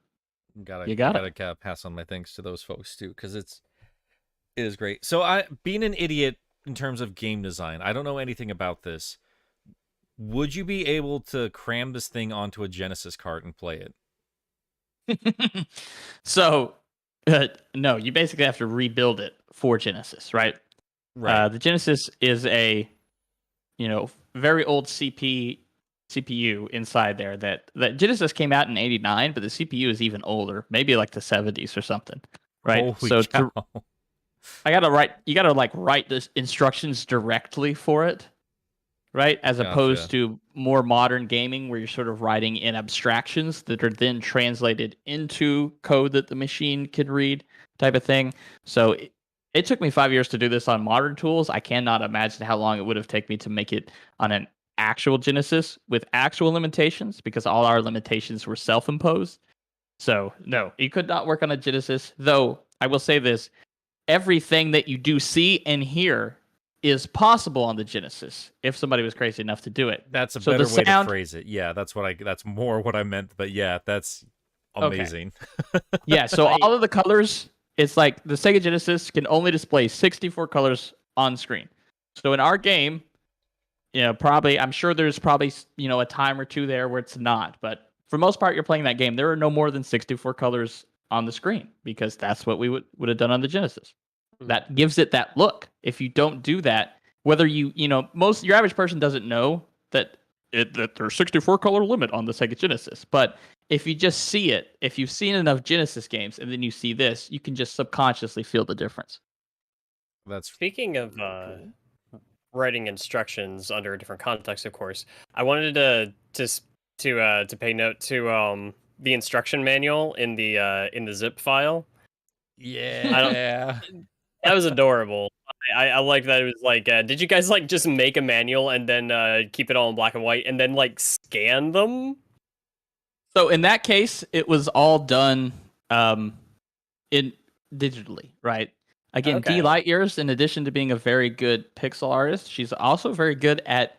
[SPEAKER 5] you gotta
[SPEAKER 2] pass on my thanks to those folks too, because it is great. So being an idiot in terms of game design, I don't know anything about this. Would you be able to cram this thing onto a Genesis cart and play it?
[SPEAKER 5] So, no, you basically have to rebuild it for Genesis, right?
[SPEAKER 2] Right.
[SPEAKER 5] The Genesis is a, very old CPU inside there. That Genesis came out in '89, but the CPU is even older, maybe like the '70s or something, right?
[SPEAKER 2] Holy cow.
[SPEAKER 5] You gotta write the instructions directly for it, right? As opposed to more modern gaming where you're sort of writing in abstractions that are then translated into code that the machine can read, type of thing. So it took me 5 years to do this on modern tools. I cannot imagine how long it would have taken me to make it on an actual Genesis with actual limitations, because all our limitations were self-imposed. So no, you could not work on a Genesis, though I will say this. Everything that you do see and hear is possible on the Genesis if somebody was crazy enough to do it.
[SPEAKER 2] That's a
[SPEAKER 5] So
[SPEAKER 2] better
[SPEAKER 5] the
[SPEAKER 2] way to
[SPEAKER 5] sound-
[SPEAKER 2] phrase it. Yeah, that's more what I meant. But yeah, that's amazing.
[SPEAKER 5] Yeah, so
[SPEAKER 4] I-
[SPEAKER 5] all of the colors, it's like the Sega Genesis can only display 64 colors on screen. So in our game, I'm sure there's probably, a time or two there where it's not. But for most part, you're playing that game. There are no more than 64 colors on the screen because that's what we would have done on the Genesis. That gives it that look. If you don't do that, whether your average person doesn't know that there's 64 color limit on the Sega Genesis. But if you just see it, if you've seen enough Genesis games and then you see this, you can just subconsciously feel the difference.
[SPEAKER 2] That's
[SPEAKER 4] Speaking of writing instructions under a different context, of course, I wanted to pay note to the instruction manual in the zip file.
[SPEAKER 2] yeah.
[SPEAKER 4] That was adorable. I like that it was like, did you guys like just make a manual and then keep it all in black and white and then like scan them?
[SPEAKER 5] So in that case, it was all done in digitally, right? Again,
[SPEAKER 4] Okay.
[SPEAKER 5] D Lightyears, in addition to being a very good pixel artist, she's also very good at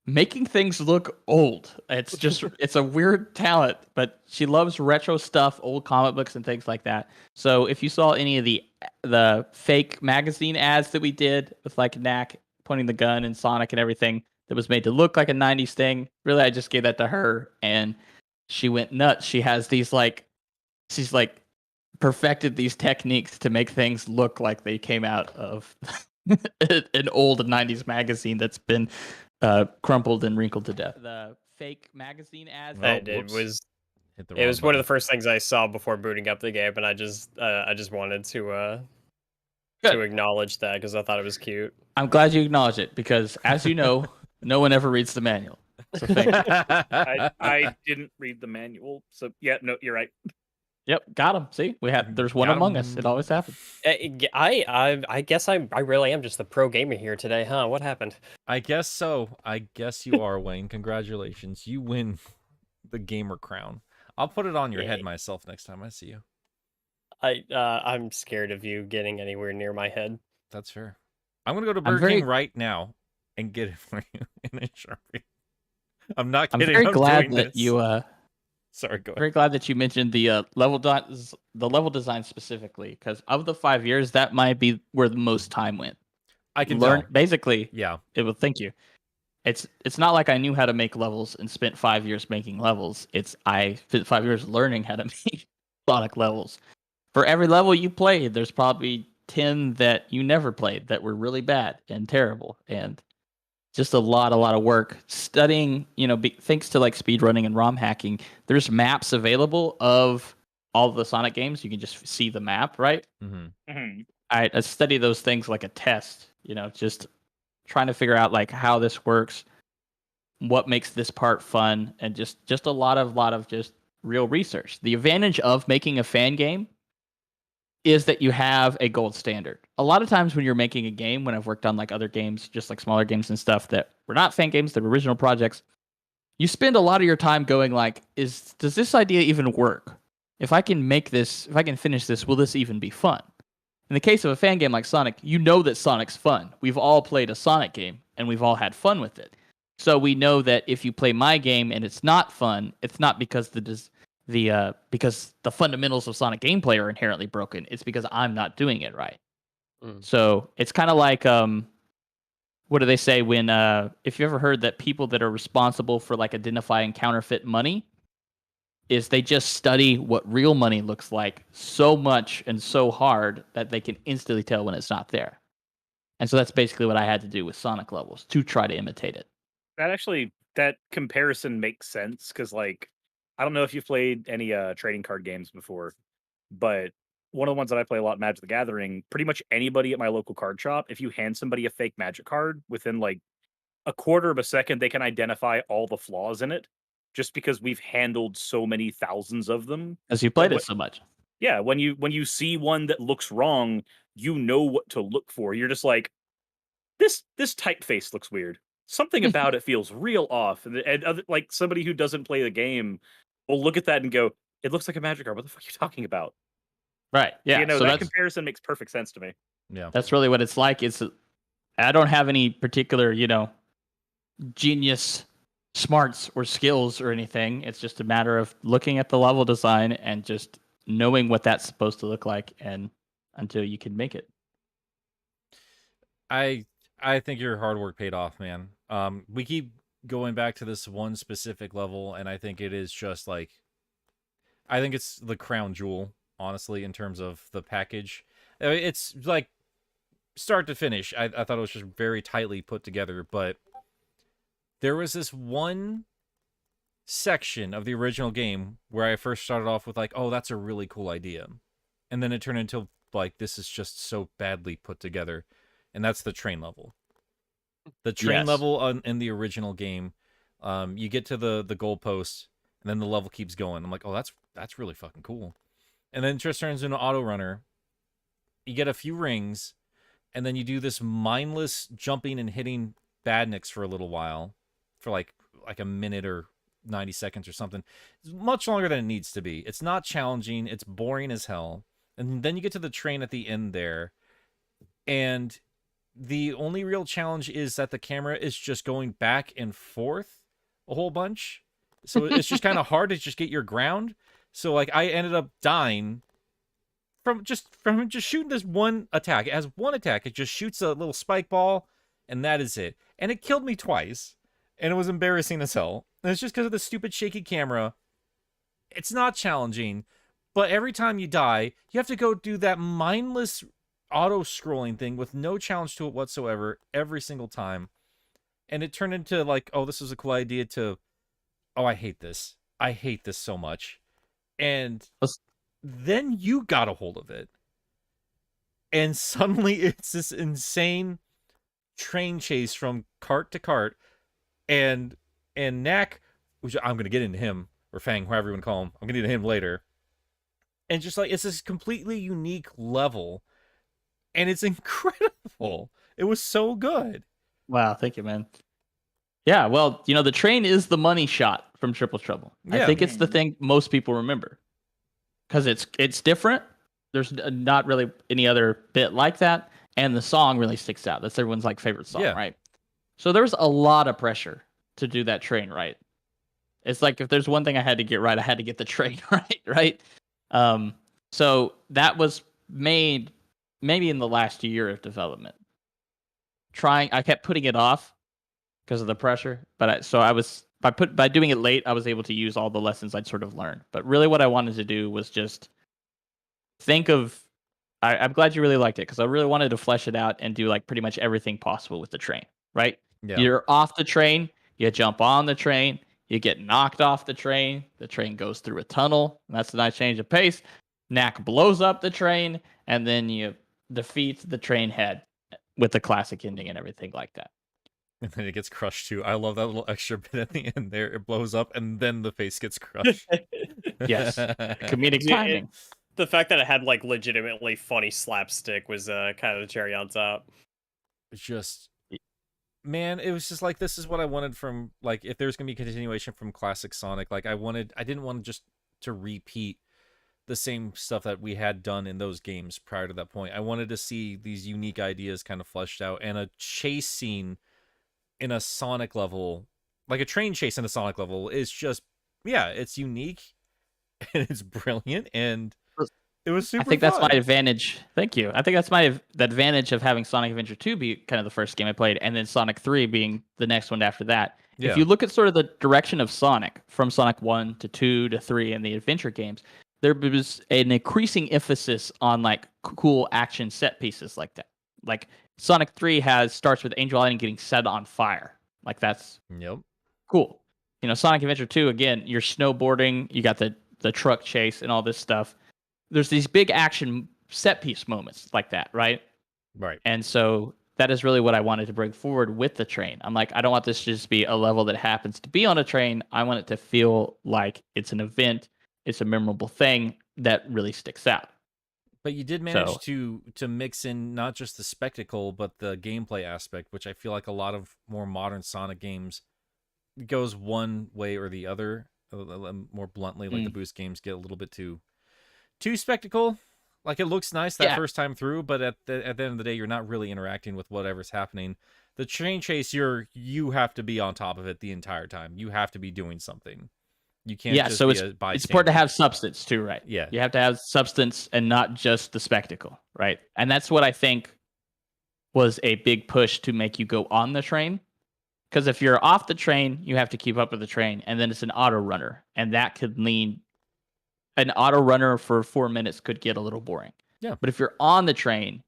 [SPEAKER 5] making things look old. It's just it's a weird talent, but she loves retro stuff, old comic books and things like that. So if you saw any of the fake magazine ads that we did with like Knack pointing the gun and Sonic and everything that was made to look like a 90s thing, really I just gave that to her and she went nuts. She has these she's perfected these techniques to make things look like they came out of an old 90s magazine that's been crumpled and wrinkled to death. The fake magazine ads.
[SPEAKER 4] It was one of the first things I saw before booting up the game, and I just wanted to acknowledge that because I thought it was cute.
[SPEAKER 5] I'm glad you acknowledge it because, as you know, no one ever reads the manual. So thank you.
[SPEAKER 3] I didn't read the manual, so yeah, no, you're right.
[SPEAKER 5] Yep, got him. See, there's one
[SPEAKER 2] Got 'em.
[SPEAKER 5] among us. It always happens.
[SPEAKER 4] I guess I really am just the pro gamer here today, huh? What happened?
[SPEAKER 2] I guess so. I guess you are, Wayne. Congratulations. You win the gamer crown. I'll put it on your head
[SPEAKER 4] Yay.
[SPEAKER 2] myself next time I see you.
[SPEAKER 4] I'm scared of you getting anywhere near my head.
[SPEAKER 2] That's fair. I'm gonna go to Burger King right now and get it for you in a Sharpie. I'm not
[SPEAKER 5] I'm
[SPEAKER 2] kidding.
[SPEAKER 5] very
[SPEAKER 2] I'm
[SPEAKER 5] glad
[SPEAKER 2] doing
[SPEAKER 5] that
[SPEAKER 2] this.
[SPEAKER 5] you
[SPEAKER 2] Sorry, go ahead.
[SPEAKER 5] very glad that you mentioned the level design specifically because of the 5 years, that might be where the most time went.
[SPEAKER 2] I can
[SPEAKER 5] learn
[SPEAKER 2] tell.
[SPEAKER 5] basically.
[SPEAKER 2] Yeah.
[SPEAKER 5] It will thank you. It's not like I knew how to make levels and spent 5 years making levels. I spent 5 years learning how to make Sonic levels. For every level you played, there's probably 10 that you never played that were really bad and terrible and just a lot of work studying, thanks to like speedrunning and ROM hacking, there's maps available of all the Sonic games. You can just see the map, right?
[SPEAKER 2] Mm-hmm.
[SPEAKER 5] I study those things like a test, just trying to figure out like how this works, what makes this part fun, and just a lot of just real research. The advantage of making a fan game is that you have a gold standard. A lot of times when you're making a game, when I've worked on like other games, just like smaller games and stuff that were not fan games, that were original projects, you spend a lot of your time going like, does this idea even work? If I can finish this, will this even be fun? In the case of a fan game like Sonic, you know that Sonic's fun. We've all played a Sonic game and we've all had fun with it. So we know that if you play my game and it's not fun, it's not because because the fundamentals of Sonic gameplay are inherently broken. It's because I'm not doing it right. So it's kind of like what do they say when if you ever heard that people that are responsible for like identifying counterfeit money is they just study what real money looks like so much and so hard that they can instantly tell when it's not there. And so that's basically what I had to do with Sonic levels to try to imitate it.
[SPEAKER 3] That comparison makes sense because like I don't know if you've played any trading card games before, but one of the ones that I play a lot, Magic the Gathering, pretty much anybody at my local card shop, if you hand somebody a fake Magic card, within like a quarter of a second, they can identify all the flaws in it just because we've handled so many thousands of them.
[SPEAKER 5] As you played it so much.
[SPEAKER 3] Yeah, when you see one that looks wrong, you know what to look for. You're just like, this typeface looks weird. Something about it feels real off. And other, like somebody who doesn't play the game will look at that and go, it looks like a Magic card. What the fuck are you talking about?
[SPEAKER 5] Right. Yeah.
[SPEAKER 3] So
[SPEAKER 5] that
[SPEAKER 3] comparison makes perfect sense to me.
[SPEAKER 2] Yeah.
[SPEAKER 5] That's really what it's like. It's I don't have any particular, genius smarts or skills or anything. It's just a matter of looking at the level design and just knowing what that's supposed to look like, and until you can make it.
[SPEAKER 2] I think your hard work paid off, man. We keep going back to this one specific level, and I think it is just like, I think it's the crown jewel, honestly, in terms of the package. It's like start to finish. I thought it was just very tightly put together, but there was this one section of the original game where I first started off with like, oh, that's a really cool idea. And then it turned into like, this is just so badly put together. And that's the train level. The train level in the original game, you get to the goalpost, and then the level keeps going. I'm like, oh, that's really fucking cool. And then it just turns into an auto runner. You get a few rings, and then you do this mindless jumping and hitting badniks for a little while, for like a minute or 90 seconds or something. It's much longer than it needs to be. It's not challenging. It's boring as hell. And then you get to the train at the end there, and the only real challenge is that the camera is just going back and forth a whole bunch. So it's just kind of hard to just get your ground. So like I ended up dying from just shooting this one attack. It has one attack. It just shoots a little spike ball, and that is it. And it killed me twice. And it was embarrassing as hell. And it's just because of the stupid shaky camera. It's not challenging, but every time you die, you have to go do that mindless auto-scrolling thing with no challenge to it whatsoever every single time. And it turned into like, oh, this is a cool idea, to, oh, I hate this. I hate this so much. And then you got a hold of it. And suddenly it's this insane train chase from cart to cart. And Knack, which I'm going to get into him, or Fang, however you want to call him. I'm going to get into him later. And just like, it's this completely unique level. And it's incredible. It was so good.
[SPEAKER 5] Wow, thank you, man. Yeah, well, the train is the money shot from Triple Trouble.
[SPEAKER 2] Yeah.
[SPEAKER 5] I think it's the thing most people remember. Because it's different. There's not really any other bit like that. And the song really sticks out. That's everyone's like favorite song, right? So there was a lot of pressure to do that train right. It's like, if there's one thing I had to get right, I had to get the train right? So that was made maybe in the last year of development. I kept putting it off because of the pressure, but by doing it late, I was able to use all the lessons I'd sort of learned. But really what I wanted to do was just think of, I'm glad you really liked it, because I really wanted to flesh it out and do like pretty much everything possible with the train, right?
[SPEAKER 2] Yeah.
[SPEAKER 5] You're off the train, you jump on the train, you get knocked off the train goes through a tunnel, and that's a nice change of pace. Knack blows up the train, and then you defeat the train head with the classic ending and everything like that.
[SPEAKER 2] And then it gets crushed too. I love that little extra bit at the end there. It blows up, and then the face gets crushed.
[SPEAKER 5] Yes. Comedic timing.
[SPEAKER 4] The fact that it had like legitimately funny slapstick was kind of the cherry on top.
[SPEAKER 2] Just, man, it was just like, this is what I wanted from, like, if there's gonna be a continuation from classic Sonic, like I didn't want just to repeat the same stuff that we had done in those games prior to that point. I wanted to see these unique ideas kind of fleshed out, and a chase scene in a Sonic level, like a train chase in a Sonic level, is just, yeah, it's unique and it's brilliant, and it was super
[SPEAKER 5] I think that's
[SPEAKER 2] fun.
[SPEAKER 5] my advantage. Thank you. I think that's the advantage of having Sonic Adventure 2 be kind of the first game I played, and then Sonic 3 being the next one after that.
[SPEAKER 2] Yeah.
[SPEAKER 5] If you look at sort of the direction of Sonic from Sonic 1 to 2 to 3 and the adventure games, there was an increasing emphasis on like cool action set pieces like that. Like Sonic 3 starts with Angel Island getting set on fire. Like that's cool. Sonic Adventure 2, again, you're snowboarding, you got the truck chase and all this stuff. There's these big action set piece moments like that, right?
[SPEAKER 2] Right.
[SPEAKER 5] And so that is really what I wanted to bring forward with the train. I'm like, I don't want this to just be a level that happens to be on a train. I want it to feel like it's an event. It's a memorable thing that really sticks out.
[SPEAKER 2] But you did manage to mix in not just the spectacle, but the gameplay aspect, which I feel like a lot of more modern Sonic games goes one way or the other. More bluntly, like the Boost games get a little bit too spectacle. Like, it looks nice that
[SPEAKER 5] Yeah.
[SPEAKER 2] first time through, but at the end of the day, you're not really interacting with whatever's happening. The train chase, you have to be on top of it the entire time. You have to be doing something. You can't just
[SPEAKER 5] so
[SPEAKER 2] be
[SPEAKER 5] it's
[SPEAKER 2] a bystander.
[SPEAKER 5] it's important to have substance too, right?
[SPEAKER 2] Yeah.
[SPEAKER 5] You have to have substance and not just the spectacle, right? And that's what I think was a big push to make you go on the train. Because if you're off the train, you have to keep up with the train, and then it's an auto runner, and that could lean. An auto runner for 4 minutes could get a little boring.
[SPEAKER 2] Yeah.
[SPEAKER 5] But if you're on the train,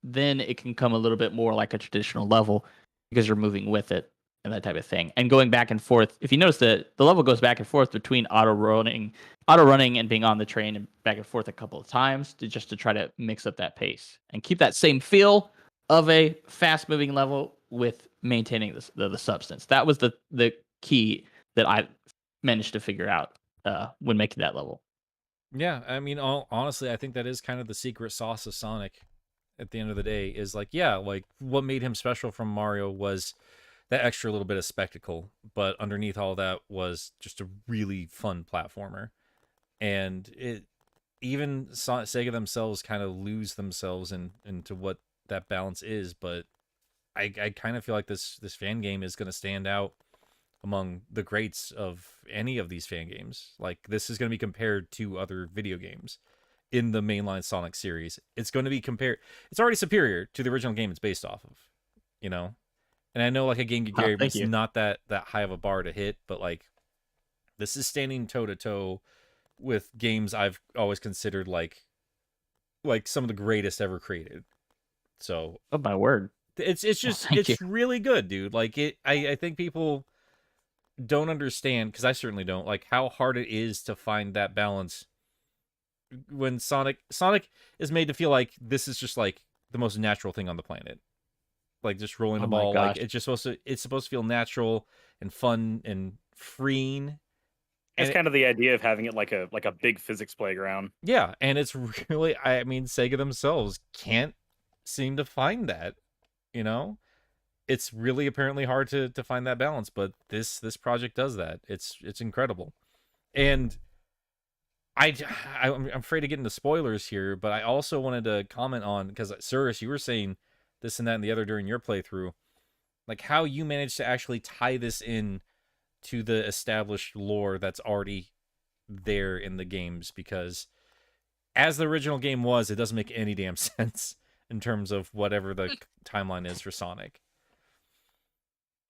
[SPEAKER 5] then it can come a little bit more like a traditional level because you're moving with it and that type of thing. And going back and forth, if you notice that the level goes back and forth between auto running and being on the train and back and forth a couple of times to try to mix up that pace and keep that same feel of a fast moving level with maintaining the substance. That was the key that I managed to figure out when making that level.
[SPEAKER 2] Yeah, I mean, honestly, I think that is kind of the secret sauce of Sonic at the end of the day is like, yeah, like what made him special from Mario was that extra little bit of spectacle, but underneath all that was just a really fun platformer. And even Sega themselves kind of lose themselves into what that balance is, but I kind of feel like this fan game is going to stand out among the greats of any of these fan games. Like, this is going to be compared to other video games in the mainline Sonic series. It's going to be compared. It's already superior to the original game it's based off of, you know? And I know, like, a Game Gear game is not that high of a bar to hit, but, like, this is standing toe-to-toe with games I've always considered, like some of the greatest ever created. So...
[SPEAKER 5] Oh, my word.
[SPEAKER 2] It's just, it's really good, dude. Like, I think people don't understand, because I certainly don't, like how hard it is to find that balance when Sonic is made to feel like this is just like the most natural thing on the planet, like just rolling a ball. Like, it's supposed to feel natural and fun and freeing.
[SPEAKER 3] It's kind of the idea of having it like a big physics playground.
[SPEAKER 2] Yeah, and it's really, I mean, Sega themselves can't seem to find that, you know? It's really apparently hard to find that balance, but this project does that. It's incredible. And I'm afraid to get into spoilers here, but I also wanted to comment on, because Suris, you were saying this and that and the other during your playthrough, like how you managed to actually tie this in to the established lore that's already there in the games, because as the original game was, it doesn't make any damn sense in terms of whatever the timeline is for Sonic.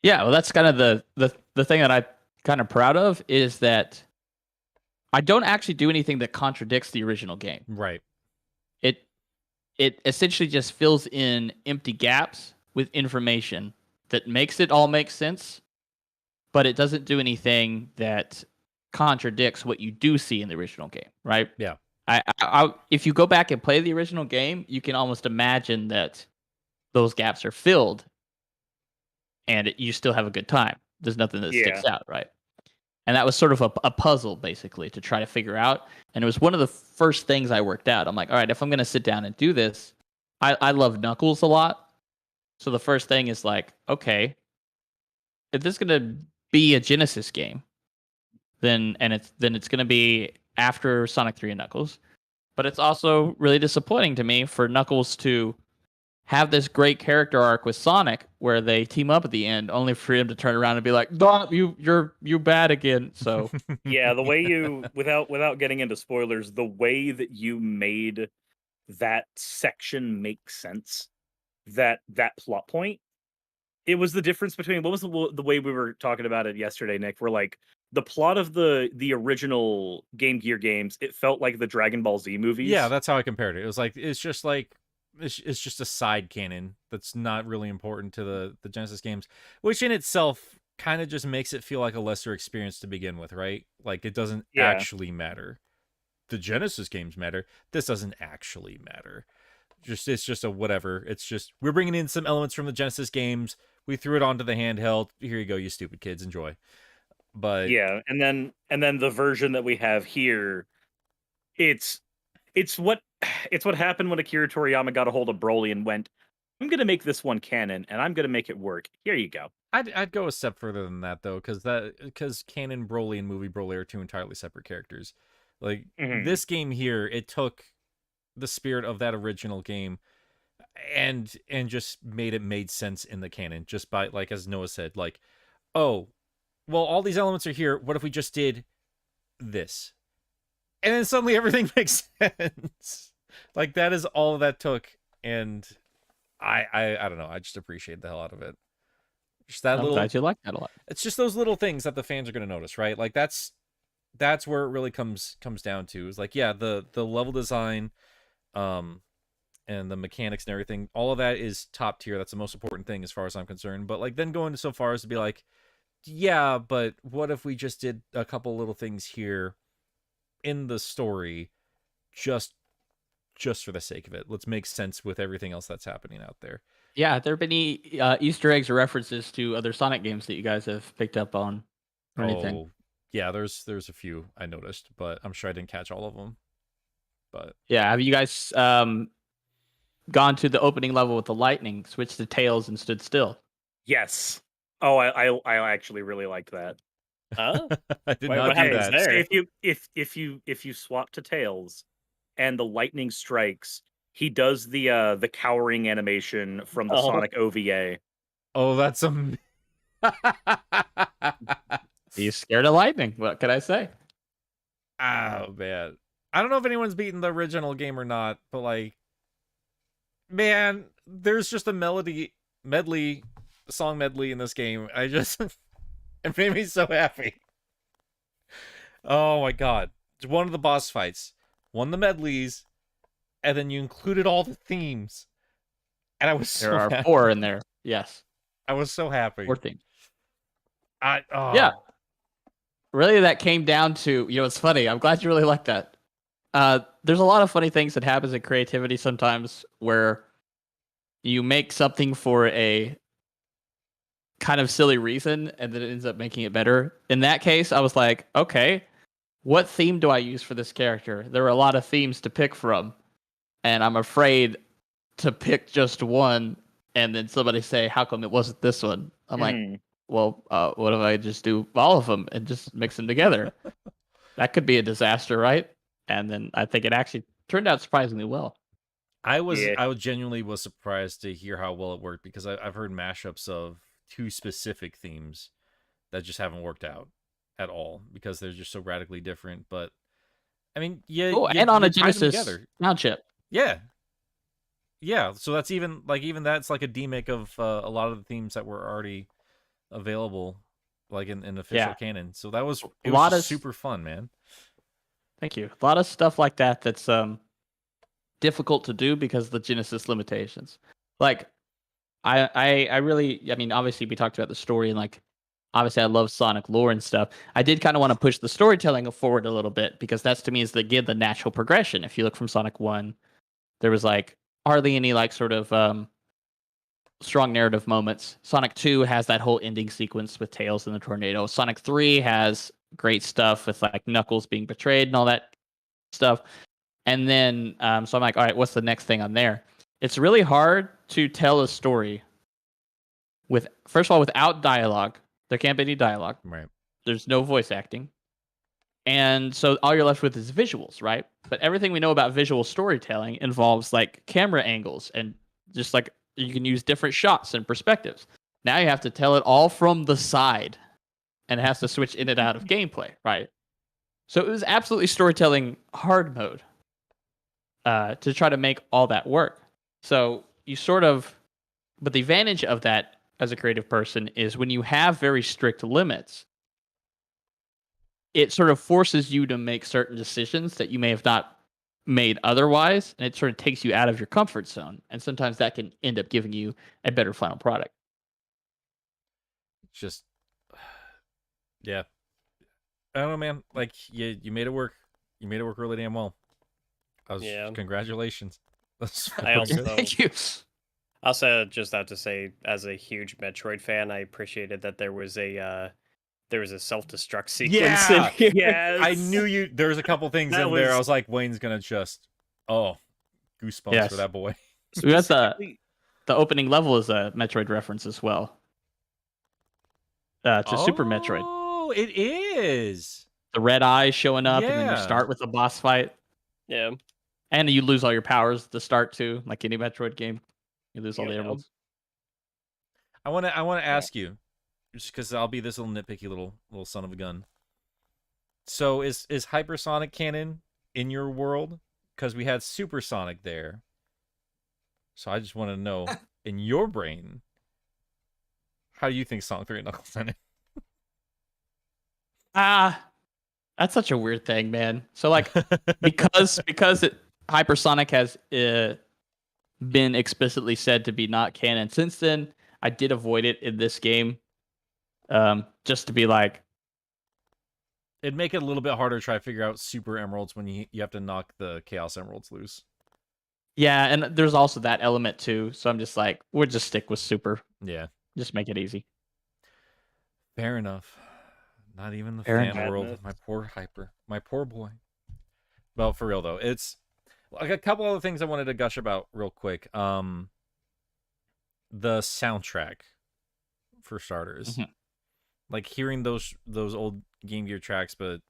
[SPEAKER 5] Yeah, well, that's kind of the thing that I'm kind of proud of is that I don't actually do anything that contradicts the original game.
[SPEAKER 2] Right.
[SPEAKER 5] It essentially just fills in empty gaps with information that makes it all make sense, but it doesn't do anything that contradicts what you do see in the original game, right?
[SPEAKER 2] Yeah.
[SPEAKER 5] I if you go back and play the original game, you can almost imagine that those gaps are filled and you still have a good time. There's nothing that sticks out, right? And that was sort of a puzzle, basically, to try to figure out. And it was one of the first things I worked out. I'm like, all right, if I'm going to sit down and do this, I love Knuckles a lot. So the first thing is like, okay, if this is going to be a Genesis game, then it's going to be after Sonic 3 and Knuckles. But it's also really disappointing to me for Knuckles to have this great character arc with Sonic where they team up at the end, only for him to turn around and be like, "Don't you're bad again." So
[SPEAKER 3] yeah, the way you without getting into spoilers, the way that you made that section make sense, that plot point, it was the difference between what was the way we were talking about it yesterday, Nick. We're like, the plot of the original Game Gear games, it felt like the Dragon Ball Z movies.
[SPEAKER 2] Yeah, that's how I compared it. It was like, it's just a side canon that's not really important to the Genesis games, which in itself kind of just makes it feel like a lesser experience to begin with, right? Like, it doesn't actually matter. The Genesis games matter. This doesn't actually matter. It's just a whatever. It's just, we're bringing in some elements from the Genesis games. We threw it onto the handheld. Here you go, you stupid kids, enjoy. But
[SPEAKER 3] yeah, and then the version that we have here, it's what happened when Akira Toriyama got a hold of Broly and went, I'm gonna make this one canon and I'm gonna make it work. Here you go.
[SPEAKER 2] I'd go a step further than that though, because canon Broly and movie Broly are two entirely separate characters. Like, this game here, it took the spirit of that original game, and just made sense in the canon, just by, like, as Noah said, like, oh, well, all these elements are here. What if we just did this? And then suddenly everything makes sense. Like, that is all that took. And I don't know. I just appreciate the hell out of it. Just that
[SPEAKER 5] I'm glad you like that a lot.
[SPEAKER 2] It's just those little things that the fans are going to notice, right? Like, that's where it really comes down to. Is like, yeah, the level design, and the mechanics and everything, all of that is top tier. That's the most important thing as far as I'm concerned. But, like, then going so far as to be like, yeah, but what if we just did a couple little things here in the story, just for the sake of it? Let's make sense with everything else that's happening out there.
[SPEAKER 5] Yeah, have there been any Easter eggs or references to other Sonic games that you guys have picked up on or anything?
[SPEAKER 2] Oh, yeah, there's a few I noticed, but I'm sure I didn't catch all of them. But
[SPEAKER 5] Yeah, have you guys gone to the opening level with the lightning, switched to Tails, and stood still?
[SPEAKER 3] Yes. Oh, I actually really liked that.
[SPEAKER 4] Huh?
[SPEAKER 2] I did
[SPEAKER 4] Wait,
[SPEAKER 2] not
[SPEAKER 4] what
[SPEAKER 2] do
[SPEAKER 4] happens
[SPEAKER 2] that.
[SPEAKER 4] there?
[SPEAKER 3] So if you swap to Tails and the lightning strikes, he does the cowering animation from the
[SPEAKER 4] Oh.
[SPEAKER 3] Sonic OVA.
[SPEAKER 2] Oh, that's
[SPEAKER 5] He's scared of lightning. What can I say?
[SPEAKER 2] oh man, I don't know if anyone's beaten the original game or not, but, like, man, there's just a song medley in this game. I just it made me so happy. Oh my god, one of the boss fights, one of the medleys, and then you included all the themes, and I was so
[SPEAKER 5] There are
[SPEAKER 2] happy.
[SPEAKER 5] 4 in there. Yes,
[SPEAKER 2] I was so happy.
[SPEAKER 5] 4 themes.
[SPEAKER 2] Oh.
[SPEAKER 5] Yeah. Really, that came down to, it's funny. I'm glad you really like that. There's a lot of funny things that happens in creativity sometimes where you make something for a kind of silly reason and then it ends up making it better. In that case, I was like, okay, what theme do I use for this character? There are a lot of themes to pick from, and I'm afraid to pick just one and then somebody say, how come it wasn't this one? I'm like, well, what if I just do all of them and just mix them together? That could be a disaster, right? And then I think it actually turned out surprisingly well.
[SPEAKER 2] I genuinely was surprised to hear how well it worked, because I've heard mashups of 2 specific themes that just haven't worked out at all because they're just so radically different. But I mean, yeah,
[SPEAKER 5] and on a
[SPEAKER 2] tie them
[SPEAKER 5] Genesis
[SPEAKER 2] together.
[SPEAKER 5] sound chip.
[SPEAKER 2] Yeah. So that's even that's like a demake of a lot of the themes that were already available, like in official canon. So that was super fun, man.
[SPEAKER 5] Thank you. A lot of stuff like that that's difficult to do because of the Genesis limitations. Like, I really, I mean, obviously we talked about the story, and, like, obviously I love Sonic lore and stuff. I did kind of want to push the storytelling forward a little bit, because that's, to me, is the natural progression. If you look from Sonic 1, there was, like, hardly any, like, sort of strong narrative moments. Sonic 2 has that whole ending sequence with Tails in the tornado. Sonic 3 has great stuff with, like, Knuckles being betrayed and all that stuff. And then, so I'm like, all right, what's the next thing on there? It's really hard to tell a story first of all, without dialogue. There can't be any dialogue.
[SPEAKER 2] Right.
[SPEAKER 5] There's no voice acting. And so all you're left with is visuals, right? But everything we know about visual storytelling involves, like, camera angles, and just, like, you can use different shots and perspectives. Now you have to tell it all from the side, and it has to switch in and out of gameplay, right? So it was absolutely storytelling hard mode to try to make all that work. So but the advantage of that as a creative person is when you have very strict limits, it sort of forces you to make certain decisions that you may have not made otherwise, and it sort of takes you out of your comfort zone. And sometimes that can end up giving you a better final product.
[SPEAKER 2] Just, yeah. I don't know, man. Like, you made it work. You made it work really damn well. Congratulations.
[SPEAKER 4] I also
[SPEAKER 5] Thank you.
[SPEAKER 4] Also just have to say, as a huge Metroid fan, I appreciated that there was a self-destruct sequence in here.
[SPEAKER 3] Yes.
[SPEAKER 2] I knew there's a couple things
[SPEAKER 3] That
[SPEAKER 2] in there. I
[SPEAKER 3] was-
[SPEAKER 2] was like, Wayne's gonna just, goosebumps
[SPEAKER 5] Yes.
[SPEAKER 2] for that boy.
[SPEAKER 5] We got the
[SPEAKER 3] Specifically-
[SPEAKER 5] opening level is a Metroid reference as well. To Super Metroid.
[SPEAKER 2] Oh, it is.
[SPEAKER 5] The red eyes showing up, and then you
[SPEAKER 2] Yeah.
[SPEAKER 5] start with the boss fight.
[SPEAKER 4] Yeah.
[SPEAKER 5] And you lose all your powers at the start too, like any Metroid game. You lose all the
[SPEAKER 3] Yeah.
[SPEAKER 5] emeralds.
[SPEAKER 2] I want to ask you, just because I'll be this little nitpicky little son of a gun. So is hypersonic canon in your world? Because we had supersonic there. So I just want to know, in your brain, how do you think Sonic 3 and Knuckles ended?
[SPEAKER 5] That's such a weird thing, man. So like, because hypersonic has been explicitly said to be not canon. Since then, I did avoid it in this game, just to be like,
[SPEAKER 2] It'd make it a little bit harder to try to figure out super emeralds when you have to knock the chaos emeralds loose.
[SPEAKER 5] yeah. And there's also that element too. So I'm just like, we'll just stick with super.
[SPEAKER 2] Yeah,
[SPEAKER 5] Just make it easy.
[SPEAKER 2] fair enough. Not even the
[SPEAKER 5] Fair
[SPEAKER 2] fan
[SPEAKER 3] enough.
[SPEAKER 2] world. My poor hyper. My poor boy. Well, for real though, it's like a couple other things I wanted to gush about real quick. The soundtrack, for starters.
[SPEAKER 5] Mhm.
[SPEAKER 2] Like hearing those old Game Gear tracks, but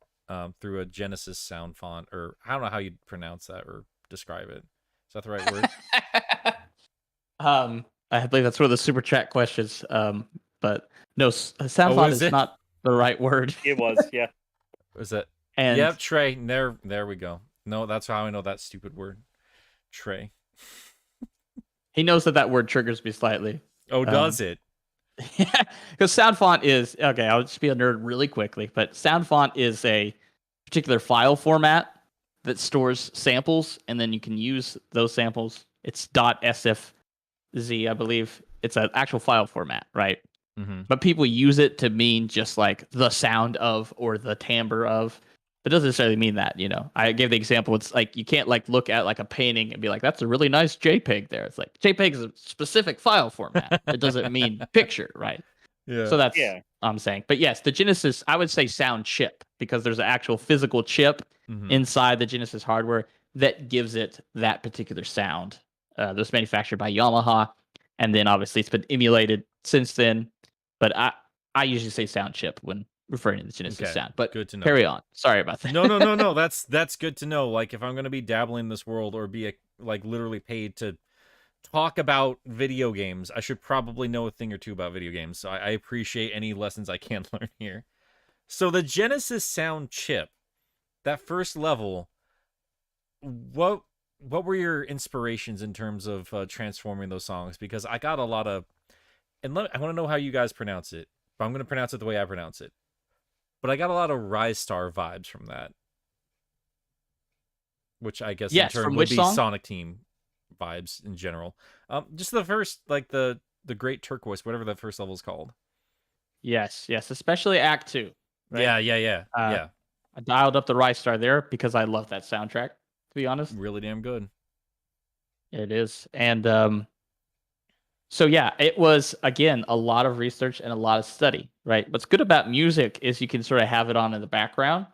[SPEAKER 2] through a Genesis sound font, or I don't know how you'd pronounce that or describe it. Is that the right word?
[SPEAKER 5] I believe that's one of the super chat questions. But no, sound font
[SPEAKER 2] is
[SPEAKER 5] is
[SPEAKER 2] it?
[SPEAKER 5] not the right word.
[SPEAKER 3] It was, yeah.
[SPEAKER 2] Is that?
[SPEAKER 5] And
[SPEAKER 2] Yep, Trey. There we go. No, that's how I know that stupid word. Trey.
[SPEAKER 5] he knows that word triggers me slightly.
[SPEAKER 2] Oh, does it?
[SPEAKER 5] Yeah, because sound font is okay. I'll just be a nerd really quickly, but sound font is a particular file format that stores samples, and then you can use those samples. It's .sfz, I believe. It's an actual file format, right?
[SPEAKER 2] Mm-hmm.
[SPEAKER 5] But people use it to mean just like the sound of or the timbre of. It doesn't necessarily mean that, you know. I gave the example. It's like you can't like look at like a painting and be like, "That's a really nice JPEG." There, it's like JPEG is a specific file format. It doesn't mean picture, right?
[SPEAKER 2] Yeah.
[SPEAKER 5] So that's
[SPEAKER 3] Yeah.
[SPEAKER 5] I'm saying. But yes, the Genesis, I would say sound chip because there's an actual physical chip
[SPEAKER 2] Mhm.
[SPEAKER 5] inside the Genesis hardware that gives it that particular sound. That was manufactured by Yamaha, and then obviously it's been emulated since then. But I usually say sound chip when referring to the Genesis
[SPEAKER 2] Okay,
[SPEAKER 5] sound. But
[SPEAKER 2] good to know.
[SPEAKER 5] carry on. Sorry about that.
[SPEAKER 2] No. That's good to know. Like if I'm gonna be dabbling in this world or be like literally paid to talk about video games, I should probably know a thing or two about video games. So I appreciate any lessons I can learn here. So the Genesis sound chip, that first level, what were your inspirations in terms of transforming those songs? Because I got a lot of, and I want to know how you guys pronounce it, but I'm going to pronounce it the way I pronounce it. But I got a lot of Rise Star vibes from that, which I guess
[SPEAKER 5] Yes,
[SPEAKER 2] in turn
[SPEAKER 5] from
[SPEAKER 2] would
[SPEAKER 5] which
[SPEAKER 2] be
[SPEAKER 5] song?
[SPEAKER 2] Sonic Team vibes in general. Just the first, like the Great Turquoise, whatever that first level is called.
[SPEAKER 5] Yes, especially Act 2. Right?
[SPEAKER 2] Yeah.
[SPEAKER 5] I dialed up the Rise Star there because I love that soundtrack, to be honest.
[SPEAKER 2] Really damn good.
[SPEAKER 5] It is. And so yeah, it was again a lot of research and a lot of study, right? What's good about music is you can sort of have it on in the background.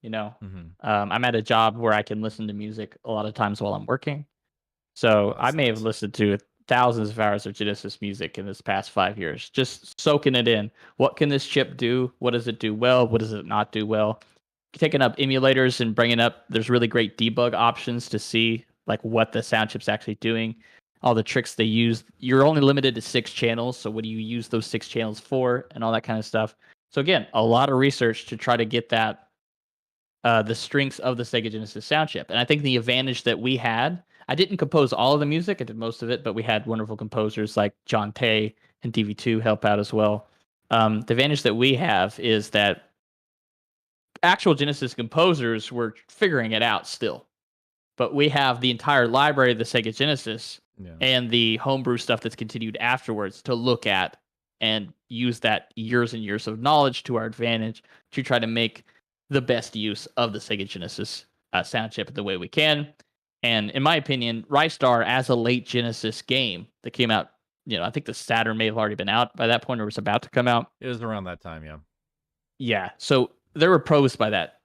[SPEAKER 5] You know,
[SPEAKER 2] Mm-hmm.
[SPEAKER 5] I'm at a job where I can listen to music a lot of times while I'm working. So
[SPEAKER 2] that's
[SPEAKER 5] I may have
[SPEAKER 2] nice.
[SPEAKER 5] listened to thousands of hours of Genesis music in this past 5 years, just soaking it in. What can this chip do? What does it do well? What does it not do well? Taking up emulators and bringing up, there's really great debug options to see like what the sound chip's actually doing. All the tricks they use. You're only limited to 6 channels, so what do you use those 6 channels for, and all that kind of stuff. So again, a lot of research to try to get that the strengths of the Sega Genesis sound chip. And I think the advantage that we had, I didn't compose all of the music, I did most of it, but we had wonderful composers like John Tay and DV2 help out as well. The advantage that we have is that actual Genesis composers were figuring it out still. But we have the entire library of the Sega Genesis
[SPEAKER 2] Yeah.
[SPEAKER 5] and the homebrew stuff that's continued afterwards to look at and use that years and years of knowledge to our advantage to try to make the best use of the Sega Genesis sound chip the way we can. And in my opinion, Rise Star as a late Genesis game that came out, I think the Saturn may have already been out by that point or was about to come out.
[SPEAKER 2] It was around that time, yeah.
[SPEAKER 5] Yeah, so there were pros by that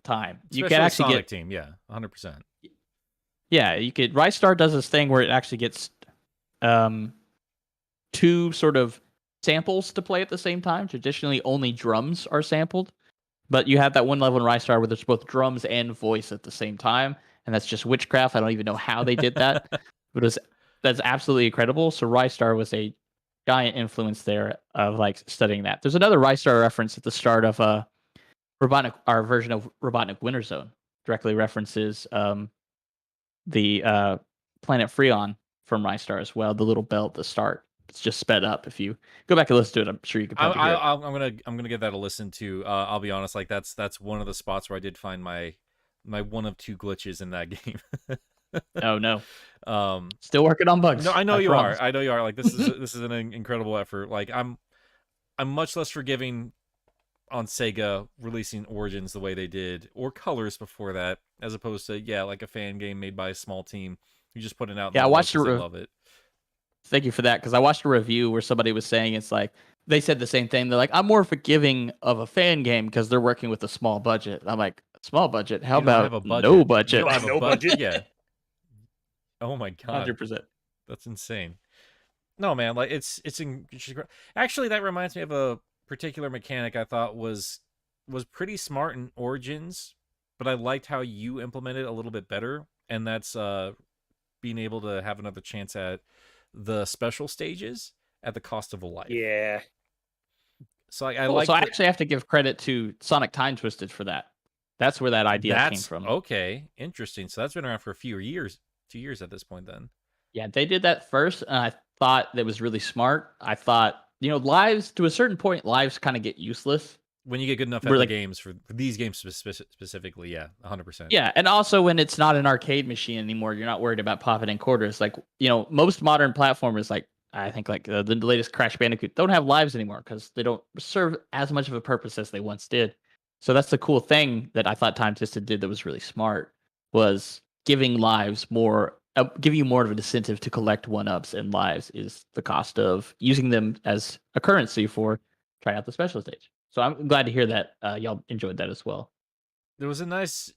[SPEAKER 5] time.
[SPEAKER 2] Especially
[SPEAKER 5] You can actually
[SPEAKER 2] Sonic
[SPEAKER 5] get
[SPEAKER 2] Team, yeah, 100%.
[SPEAKER 5] Yeah, you could. Rise Star does this thing where it actually gets 2 sort of samples to play at the same time. Traditionally, only drums are sampled, but you have that one level in Rise Star where there's both drums and voice at the same time, and that's just witchcraft. I don't even know how they did that, but that's absolutely incredible. So Rystar was a giant influence there of like studying that. There's another Rystar reference at the start of Robotnik, our version of Robotnik Winter Zone, directly references the planet Freon from Rystar as well. The little bell at the start. It's just sped up. If you go back and listen to it, I'm sure you can probably hear it.
[SPEAKER 2] I'm gonna give that a listen to. I'll be honest, like that's one of the spots where I did find my one of two glitches in that game.
[SPEAKER 5] Oh no. Still working on bugs.
[SPEAKER 2] No, I know you
[SPEAKER 5] promise.
[SPEAKER 2] are. I know you are. Like this is an incredible effort. Like I'm much less forgiving on Sega releasing Origins the way they did, or Colors before that, as opposed to like a fan game made by a small team. You just put it out.
[SPEAKER 5] Yeah, I watched
[SPEAKER 2] it. Love it.
[SPEAKER 5] Thank you for that, because I watched a review where somebody was saying it's like they said the same thing. They're like, I'm more forgiving of a fan game because they're working with a small budget. I'm like, small budget? How about no budget?
[SPEAKER 3] You don't have no budget?
[SPEAKER 2] Yeah. Oh my god.
[SPEAKER 5] 100%.
[SPEAKER 2] That's insane. No, man, like it's actually, that reminds me of a particular mechanic I thought was pretty smart in Origins, but I liked how you implemented it a little bit better, and that's being able to have another chance at the special stages at the cost of a life.
[SPEAKER 3] Yeah.
[SPEAKER 2] So I
[SPEAKER 5] actually have to give credit to Sonic Time Twisted for that. That's where that idea came from.
[SPEAKER 2] Okay, interesting. So that's been around for a few years, 2 years at this point then.
[SPEAKER 5] Yeah, they did that first, and I thought that was really smart. I thought, lives, to a certain point, lives kind of get useless.
[SPEAKER 2] When you get good enough at the games, for these games specifically, 100%.
[SPEAKER 5] Yeah, and also when it's not an arcade machine anymore, you're not worried about popping in quarters. Like, most modern platformers, like I think like the latest Crash Bandicoot, don't have lives anymore because they don't serve as much of a purpose as they once did. So that's the cool thing that I thought Time Twisted did that was really smart, was giving lives more, give you more of an incentive to collect 1-ups, and lives is the cost of using them as a currency for try out the special stage. So I'm glad to hear that y'all enjoyed that as well.
[SPEAKER 2] It was a nice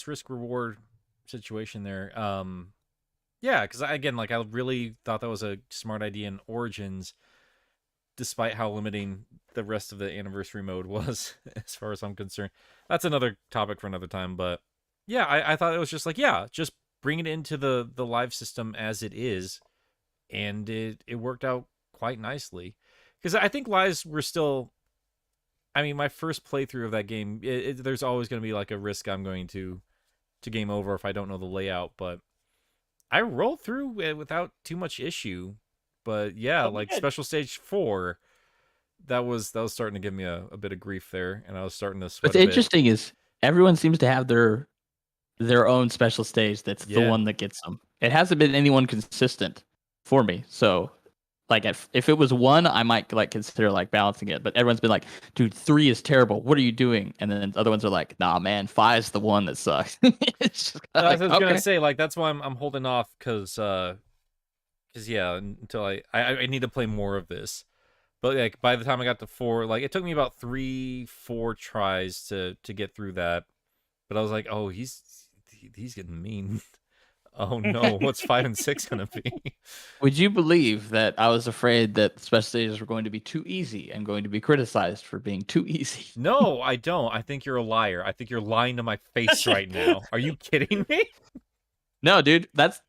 [SPEAKER 2] risk reward situation there. Because I really thought that was a smart idea in Origins, despite how limiting the rest of the anniversary mode was, as far as I'm concerned. That's another topic for another time, but yeah, I thought it was just like, just bring it into the live system as it is, and it worked out quite nicely. Because I think lives were still, I mean, my first playthrough of that game, there's always going to be like a risk I'm going to game over if I don't know the layout, but I rolled through it without too much issue. But yeah, Special Stage 4, that was starting to give me a bit of grief there, and I was starting to sweat.
[SPEAKER 5] What's interesting is everyone seems to have their own special stage that's the one that gets them. It hasn't been anyone consistent for me, so if it was 1, I might consider balancing it. But everyone's been like, dude, 3 is terrible. What are you doing? And then the other ones are like, nah, man, 5 is the one that sucks. It's just
[SPEAKER 2] I was gonna say, that's why I'm holding off, because until I need to play more of this. But by the time I got to 4, it took me about 3-4 tries to get through that. But I was like, oh, he's getting mean. Oh no, what's 5 and 6 gonna be?
[SPEAKER 5] Would you believe that I was afraid that special stages were going to be too easy and going to be criticized for being too easy?
[SPEAKER 2] No, I don't. I think you're a liar. I think you're lying to my face right now. Are you kidding me?
[SPEAKER 5] No, dude, that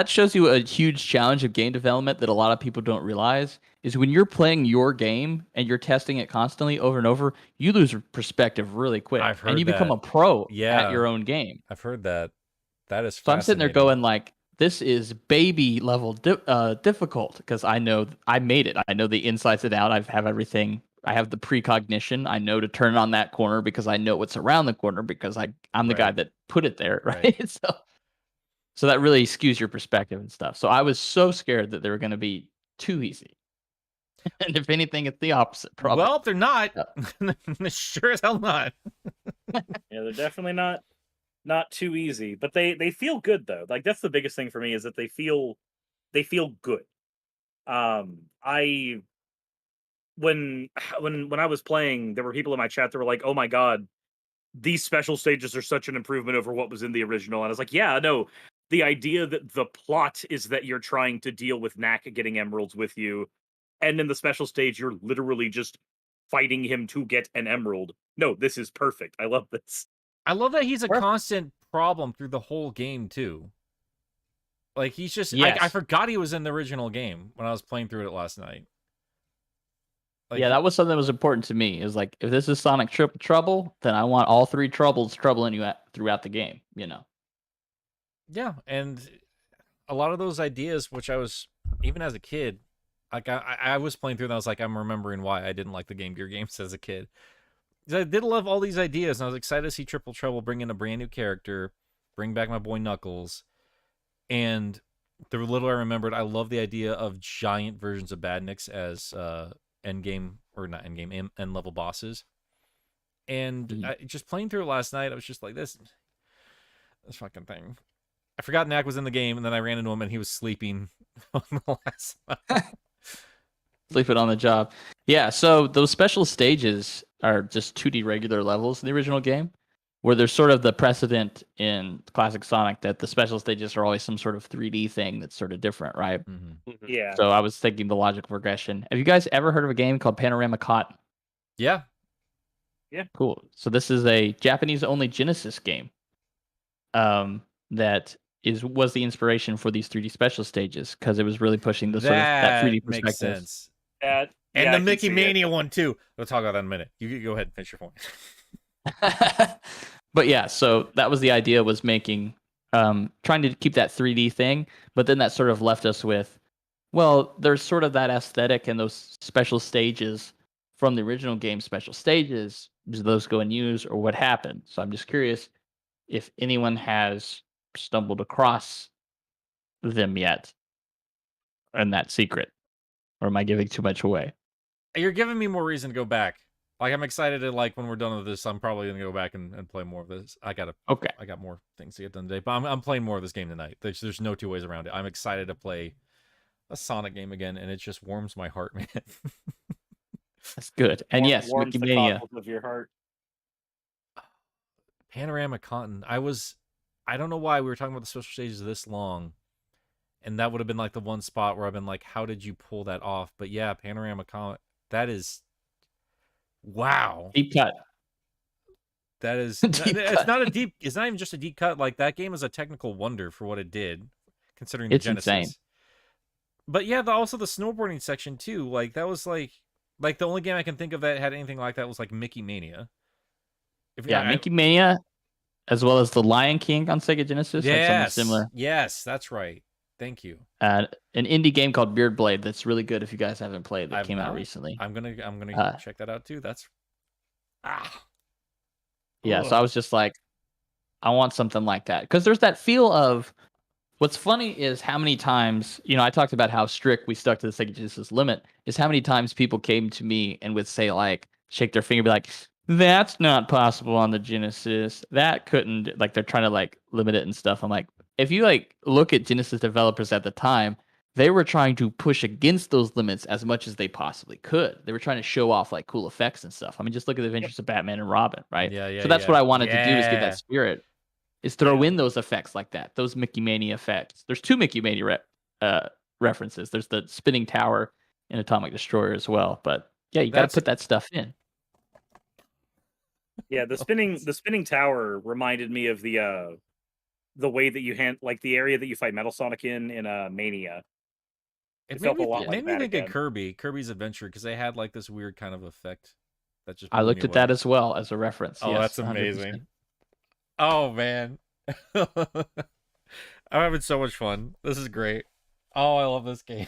[SPEAKER 5] shows you a huge challenge of game development that a lot of people don't realize, is when you're playing your game and you're testing it constantly over and over, you lose perspective really quick.
[SPEAKER 2] I've heard
[SPEAKER 5] and you
[SPEAKER 2] that.
[SPEAKER 5] become a pro at your own game.
[SPEAKER 2] I've heard that. That is
[SPEAKER 5] so I'm sitting there going this is baby level difficult, because I know I made it. I know the insides and out. I have everything. I have the precognition. I know to turn on that corner because I know what's around the corner, because I'm the guy that put it there, right? So that really skews your perspective and stuff. So I was so scared that they were going to be too easy. And if anything, it's the opposite, probably.
[SPEAKER 2] Well, they're not. Sure as hell not.
[SPEAKER 3] Yeah, they're definitely not too easy, but they feel good though. That's the biggest thing for me, is that they feel good. When I was playing, there were people in my chat that were like, "Oh my god, these special stages are such an improvement over what was in the original." And I was like, "Yeah, no. The idea that the plot is that you're trying to deal with Knack getting emeralds with you, and in the special stage you're literally just fighting him to get an emerald. No, this is perfect. I love this."
[SPEAKER 2] I love that he's a constant problem through the whole game too. Like he's just
[SPEAKER 5] Yes.
[SPEAKER 2] I forgot he was in the original game when I was playing through it last night. Like,
[SPEAKER 5] yeah, that was something that was important to me. Is like, if this is Sonic Triple Trouble, then I want all three troubles troubling you throughout the game. You know.
[SPEAKER 2] yeah, and a lot of those ideas, which I was even as a kid, like I was playing through and I was like, I'm remembering why I didn't like the Game Gear games as a kid. 'Cause I did love all these ideas, and I was excited to see Triple Trouble bring in a brand new character, bring back my boy Knuckles, and the little I remembered, I love the idea of giant versions of Badniks as end level bosses. And just playing through it last night, I was just like, this fucking thing. I forgot Knack was in the game, and then I ran into him, and he was sleeping on the last level.
[SPEAKER 5] Sleeping on the job. Yeah, so those special stages are just 2D regular levels in the original game, where there's sort of the precedent in classic Sonic that the special stages are always some sort of 3D thing that's sort of different, right?
[SPEAKER 2] Mm-hmm.
[SPEAKER 3] Yeah.
[SPEAKER 5] So I was thinking the logical progression. Have you guys ever heard of a game called Panorama Cotton?
[SPEAKER 2] Yeah.
[SPEAKER 5] Cool. So this is a Japanese-only Genesis game that was the inspiration for these 3D special stages, because it was really pushing the sort of that 3D
[SPEAKER 2] makes
[SPEAKER 5] perspective.
[SPEAKER 2] sense.
[SPEAKER 3] That,
[SPEAKER 2] And
[SPEAKER 3] yeah, I
[SPEAKER 2] the
[SPEAKER 3] can
[SPEAKER 2] Mickey
[SPEAKER 3] see it.
[SPEAKER 2] Mania one too. We'll talk about that in a minute. You go ahead and finish your point.
[SPEAKER 5] But yeah, so that was the idea, was making trying to keep that 3D thing, but then that sort of left us with, well, there's sort of that aesthetic and those special stages from the original game special stages. Do those go unused, or what happened? So I'm just curious if anyone has stumbled across them yet, and that secret, or am I giving too much away?
[SPEAKER 2] You're giving me more reason to go back. Like, I'm excited to, like, when we're done with this, I'm probably gonna go back and play more of this. I got more things to get done today, but I'm playing more of this game tonight. There's no two ways around it. I'm excited to play a Sonic game again, and it just warms my heart, man.
[SPEAKER 5] That's good. And yes,
[SPEAKER 3] Warms
[SPEAKER 5] Mickey
[SPEAKER 3] the
[SPEAKER 5] Mania.
[SPEAKER 3] cockles of your heart.
[SPEAKER 2] Panorama Cotton. I don't know why we were talking about the special stages this long, and that would have been like the one spot where I've been like, how did you pull that off? But yeah, Panorama Cotton. That is, wow.
[SPEAKER 5] Deep cut.
[SPEAKER 2] That is,
[SPEAKER 5] Deep
[SPEAKER 2] it's
[SPEAKER 5] cut.
[SPEAKER 2] not a deep. It's not even just a deep cut. Like, that game is a technical wonder for what it did, considering the
[SPEAKER 5] It's
[SPEAKER 2] Genesis.
[SPEAKER 5] insane.
[SPEAKER 2] But yeah, also the snowboarding section too. Like, that was like the only game I can think of that had anything like that was like Mickey Mania.
[SPEAKER 5] Mickey Mania, as well as the Lion King on Sega Genesis. Had something similar.
[SPEAKER 2] Yes, that's right. Thank you.
[SPEAKER 5] An indie game called Beard Blade that's really good if you guys haven't played. That came out recently.
[SPEAKER 2] I'm gonna check that out too. That's
[SPEAKER 5] yeah. So I was just like, I want something like that, because there's that feel of. What's funny is how many times, I talked about how strict we stuck to the Sega Genesis limit, is how many times people came to me and would say, like, shake their finger, be like, that's not possible on the Genesis. That couldn't, like, they're trying to, like, limit it and stuff. I'm like, if you, like, look at Genesis developers at the time, they were trying to push against those limits as much as they possibly could. They were trying to show off, like, cool effects and stuff. I mean, just look at the Adventures of Batman and Robin, right?
[SPEAKER 2] Yeah.
[SPEAKER 5] So that's what I wanted to do, is get
[SPEAKER 2] Yeah.
[SPEAKER 5] that spirit. Is throw in those effects like that, those Mickey Mania effects. There's two Mickey Mania references. There's the spinning tower and Atomic Destroyer as well. But yeah, you got to put that stuff in.
[SPEAKER 3] Yeah, the spinning tower reminded me of the way that you like the area that you fight Metal Sonic in Mania.
[SPEAKER 2] It
[SPEAKER 3] felt
[SPEAKER 2] made
[SPEAKER 3] a lot
[SPEAKER 2] me,
[SPEAKER 3] like
[SPEAKER 2] made me
[SPEAKER 3] that
[SPEAKER 2] think
[SPEAKER 3] again.
[SPEAKER 2] of Kirby's Adventure, because they had like this weird kind of effect that just.
[SPEAKER 5] I looked at that as well as a reference.
[SPEAKER 2] Oh,
[SPEAKER 5] yes,
[SPEAKER 2] that's
[SPEAKER 5] 100%.
[SPEAKER 2] amazing. Oh man, I'm having so much fun. This is great. Oh, I love this game.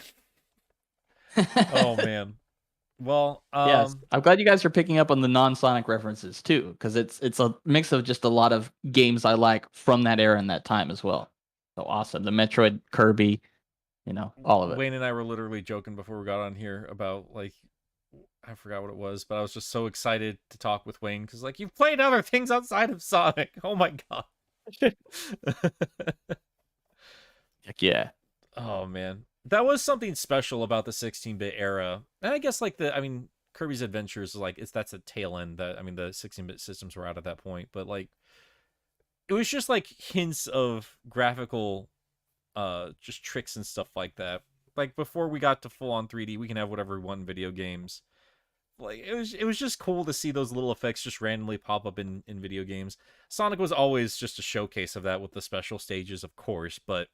[SPEAKER 2] Oh man. Well,
[SPEAKER 5] yes, I'm glad you guys are picking up on the non-Sonic references too, because it's a mix of just a lot of games I like from that era and that time as well. So awesome. The Metroid, Kirby, all of it.
[SPEAKER 2] Wayne and I were literally joking before we got on here about, like, I forgot what it was, but I was just so excited to talk with Wayne because, like, you've played other things outside of Sonic. Oh my god.
[SPEAKER 5] Heck yeah.
[SPEAKER 2] Oh man, that was something special about the 16-bit era, and I guess Kirby's Adventures, like, that's a tail end. That the 16-bit systems were out at that point, but like, it was just like hints of graphical, just tricks and stuff like that. Like, before we got to full on 3D, we can have whatever we want in video games. Like it was just cool to see those little effects just randomly pop up in video games. Sonic was always just a showcase of that with the special stages, of course, but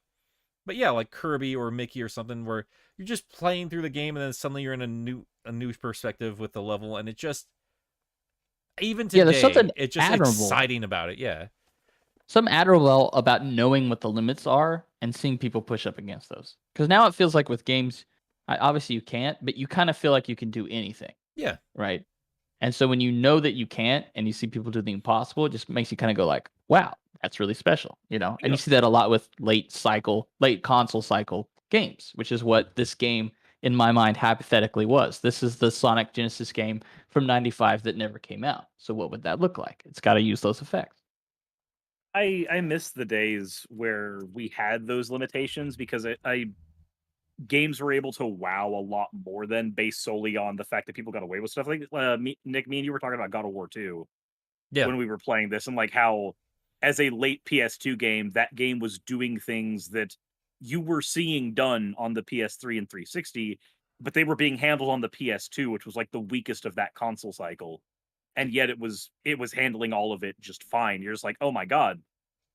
[SPEAKER 2] yeah, like Kirby or Mickey or something where you're just playing through the game and then suddenly you're in a new perspective with the level, and it just even today
[SPEAKER 5] there's something
[SPEAKER 2] it's just
[SPEAKER 5] admirable.
[SPEAKER 2] exciting about it. Yeah.
[SPEAKER 5] Some admirable about knowing what the limits are and seeing people push up against those. Because now it feels like with games, obviously you can't, but you kind of feel like you can do anything.
[SPEAKER 2] Yeah.
[SPEAKER 5] Right. And so when you know that you can't and you see people do the impossible, it just makes you kind of go like, wow, that's really special, you know? And you see that a lot with late console cycle games, which is what this game in my mind hypothetically was. This is the Sonic Genesis game from 95 that never came out. So what would that look like? It's got to use those effects.
[SPEAKER 3] I miss the days where we had those limitations because games were able to wow a lot more than based solely on the fact that people got away with stuff. Like Nick, me and you were talking about God of War 2 when we were playing this, and like how as a late PS2 game, that game was doing things that you were seeing done on the PS3 and 360, but they were being handled on the PS2, which was like the weakest of that console cycle. And yet it was handling all of it just fine. You're just like, oh my god,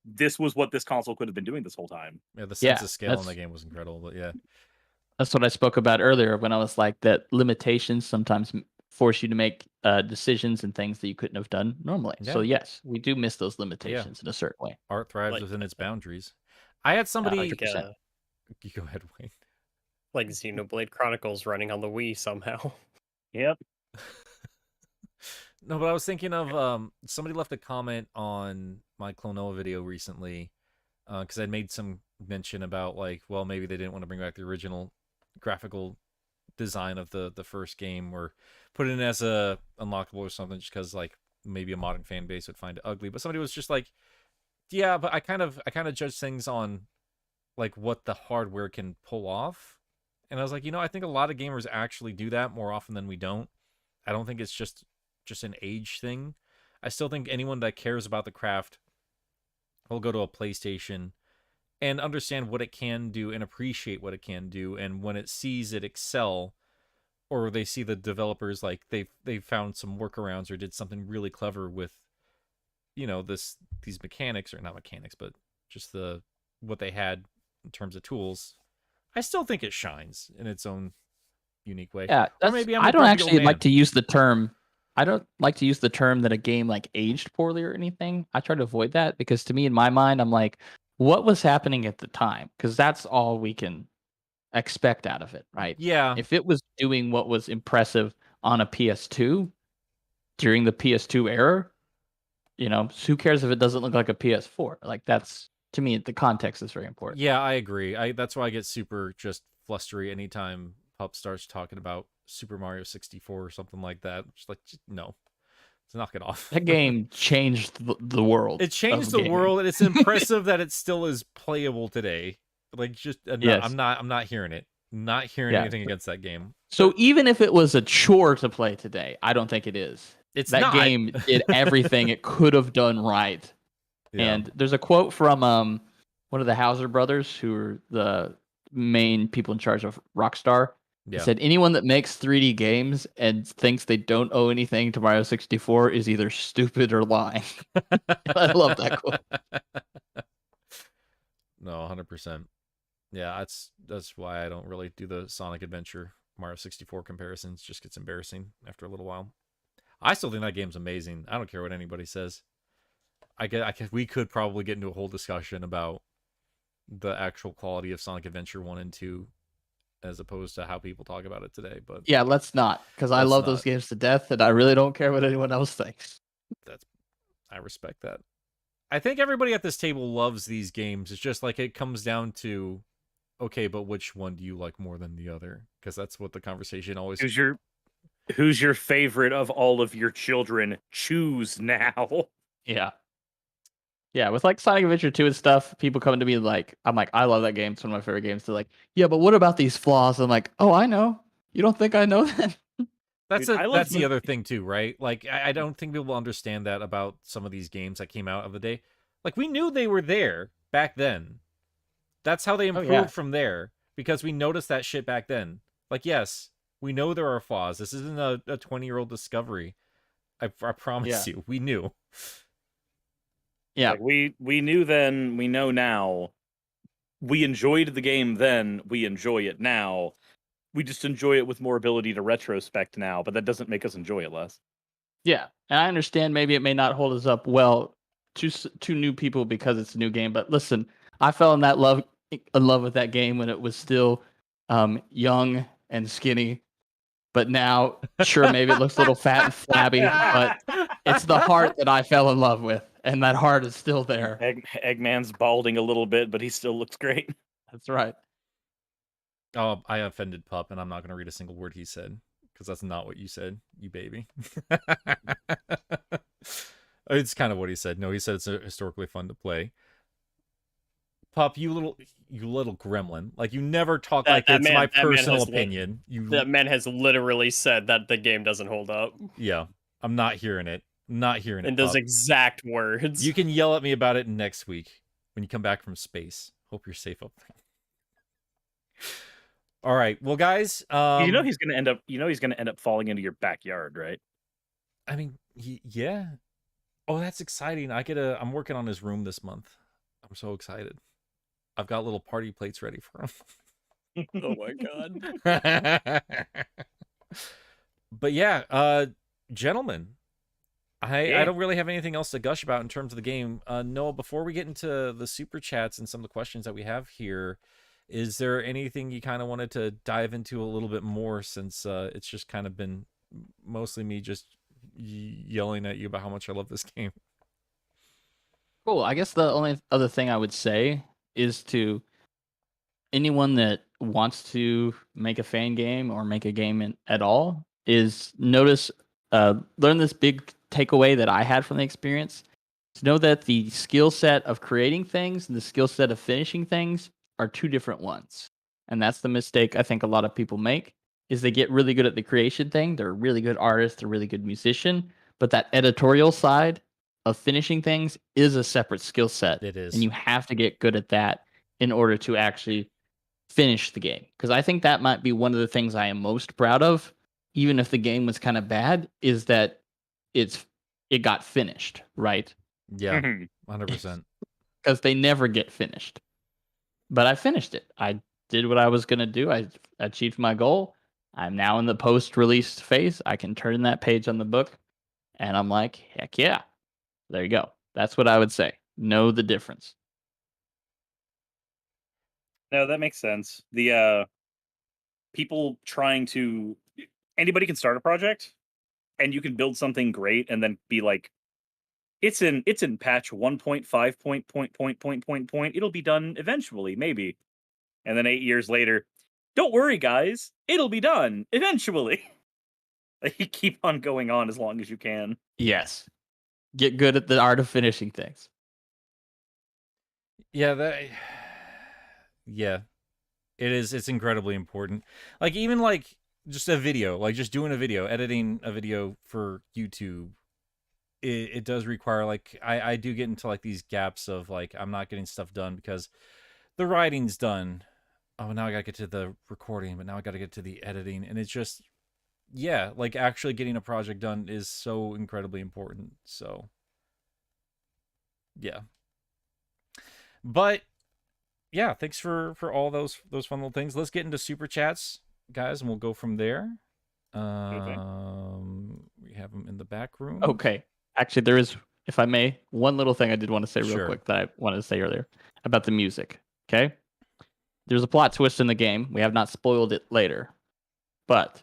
[SPEAKER 3] this was what this console could have been doing this whole time.
[SPEAKER 2] Yeah, the sense of scale in the game was incredible, but yeah.
[SPEAKER 5] That's what I spoke about earlier when I was like that limitations sometimes force you to make decisions and things that you couldn't have done normally.
[SPEAKER 2] Yeah.
[SPEAKER 5] So yes, we do miss those limitations in a certain way.
[SPEAKER 2] Art thrives
[SPEAKER 4] Like-
[SPEAKER 2] within its boundaries. I had somebody...
[SPEAKER 5] 100%.
[SPEAKER 2] You go ahead, Wayne.
[SPEAKER 4] Like Xenoblade Chronicles running on the Wii somehow.
[SPEAKER 3] Yep.
[SPEAKER 2] No, but I was thinking of somebody left a comment on my Klonoa video recently because I'd made some mention about like, well, maybe they didn't want to bring back the original graphical design of the first game or put it in as a unlockable or something just because like maybe a modern fan base would find it ugly. But somebody was just like, yeah, but I kind of judge things on like what the hardware can pull off. And I was like, I think a lot of gamers actually do that more often than we don't. I don't think it's just an age thing. I still think anyone that cares about the craft will go to a PlayStation and understand what it can do and appreciate what it can do. And when it sees it excel, or they see the developers like they found some workarounds or did something really clever with, these mechanics, or not mechanics, but just what they had in terms of tools, I still think it shines in its own unique way.
[SPEAKER 5] Yeah,
[SPEAKER 2] or maybe
[SPEAKER 5] I don't actually like to use the term. I don't like to use the term that a game like aged poorly or anything. I try to avoid that because to me, in my mind, I'm like, what was happening at the time? Because that's all we can expect out of it, right?
[SPEAKER 2] Yeah.
[SPEAKER 5] If it was doing what was impressive on a PS2 during the PS2 era, who cares if it doesn't look like a PS4? Like that's, to me, the context is very important.
[SPEAKER 2] Yeah, I agree. That's why I get super just flustery anytime Pup starts talking about Super Mario 64 or something like that. Just no. Let's knock it off.
[SPEAKER 5] That game changed the world.
[SPEAKER 2] It changed the world, and it's impressive that it still is playable today. Like, just
[SPEAKER 5] Yes.
[SPEAKER 2] I'm not hearing it. Not hearing anything against that game.
[SPEAKER 5] So even if it was a chore to play today, I don't think it is.
[SPEAKER 2] It's
[SPEAKER 5] that
[SPEAKER 2] not.
[SPEAKER 5] game did everything it could have done right.
[SPEAKER 2] Yeah.
[SPEAKER 5] And there's a quote from one of the Hauser brothers, who are the main people in charge of Rockstar. He said, anyone that makes 3D games and thinks they don't owe anything to Mario 64 is either stupid or lying. I love that quote.
[SPEAKER 2] No, 100%. Yeah, that's why I don't really do the Sonic Adventure Mario 64 comparisons. It just gets embarrassing after a little while. I still think that game's amazing. I don't care what anybody says. We could probably get into a whole discussion about the actual quality of Sonic Adventure 1 and 2 as opposed to how people talk about it today. But
[SPEAKER 5] yeah, let's not, because I love those games to death, and I really don't care what anyone else thinks.
[SPEAKER 2] I respect that. I think everybody at this table loves these games. It's just like it comes down to, okay, but which one do you like more than the other? Because that's what the conversation always.
[SPEAKER 3] Who's your favorite of all of your children? Choose now.
[SPEAKER 5] Yeah. Yeah, with like Sonic Adventure 2 and stuff, people coming to me like, I'm like, I love that game. It's one of my favorite games. They're like, yeah, but what about these flaws? I'm like, oh, I know. You don't think I know that?
[SPEAKER 2] That's the other thing too, right? Like, I don't think people understand that about some of these games that came out of the day. Like, we knew they were there back then. That's how they improved from there, because we noticed that shit back then. Like, yes, We know there are flaws. This isn't a 20-year-old discovery. I promise you, we knew.
[SPEAKER 5] Yeah.
[SPEAKER 3] Like we knew then, we know now. We enjoyed the game then, we enjoy it now. We just enjoy it with more ability to retrospect now, but that doesn't make us enjoy it less.
[SPEAKER 5] Yeah, and I understand maybe it may not hold us up well to new people because it's a new game. But listen, I fell in love with that game when it was still young and skinny. But now, sure, maybe it looks a little fat and flabby, but it's the heart that I fell in love with, and that heart is still there.
[SPEAKER 3] Eggman's balding a little bit, but he still looks great.
[SPEAKER 5] That's right.
[SPEAKER 2] Oh, I offended Pup, and I'm not going to read a single word he said, because that's not what you said, you baby. It's kind of what he said. No, he said it's historically fun to play. Pup, you little gremlin. Like, you never talk like it's my personal opinion.
[SPEAKER 4] That man has literally said that the game doesn't hold up.
[SPEAKER 2] Yeah, I'm not hearing it. I'm not hearing it,
[SPEAKER 4] in those
[SPEAKER 2] Pup.
[SPEAKER 4] exact words.
[SPEAKER 2] You can yell at me about it next week when you come back from space. Hope you're safe up there. All right, well, guys,
[SPEAKER 3] you know he's gonna end up falling into your backyard, right?
[SPEAKER 2] I mean, yeah. Oh, that's exciting. I'm working on his room this month. I'm so excited. I've got little party plates ready for him.
[SPEAKER 4] Oh my god.
[SPEAKER 2] But yeah, gentlemen,
[SPEAKER 3] Yeah.
[SPEAKER 2] I don't really have anything else to gush about in terms of the game. Noah, before we get into the super chats and some of the questions that we have here, is there anything you kind of wanted to dive into a little bit more, since it's just kind of been mostly me just yelling at you about how much I love this game?
[SPEAKER 5] Cool. I guess the only other thing I would say is to anyone that wants to make a fan game or make a game at all is learn this big takeaway that I had from the experience. To know that the skill set of creating things and the skill set of finishing things are two different ones. And that's the mistake I think a lot of people make, is they get really good at the creation thing. They're a really good artist, they're a really good musician, but that editorial side of finishing things is a separate skill set.
[SPEAKER 2] It is.
[SPEAKER 5] And you have to get good at that in order to actually finish the game. Because I think that might be one of the things I am most proud of, even if the game was kind of bad, is that it got finished, right?
[SPEAKER 2] Yeah, 100%.
[SPEAKER 5] Because they never get finished. But I finished it. I did what I was going to do. I achieved my goal. I'm now in the post-release phase. I can turn that page on the book, and I'm like, heck yeah. There you go. That's what I would say. Know the difference.
[SPEAKER 3] No, that makes sense. The people trying to anybody can start a project, and you can build something great, and then be like, it's in patch 1.5 point. It'll be done eventually, maybe. And then 8 years later, don't worry, guys, it'll be done eventually. Like, you keep on going on as long as you can.
[SPEAKER 5] Yes. Get good at the art of finishing things.
[SPEAKER 2] Yeah, it is. It's incredibly important. Like, even like just a video, like just doing a video, editing a video for YouTube, it does require, like, I do get into like these gaps of like, I'm not getting stuff done because the writing's done. Oh, now I gotta get to the recording, but now I gotta get to the editing. And it's just, yeah, like actually getting a project done is so incredibly important. So yeah. But yeah, thanks for all those fun little things. Let's get into super chats, guys, and we'll go from there. We have them in the back room.
[SPEAKER 5] Okay. Actually, there is, if I may, one little thing I did want to say real quick that I wanted to say earlier about the music. Okay. There's a plot twist in the game. We have not spoiled it later. But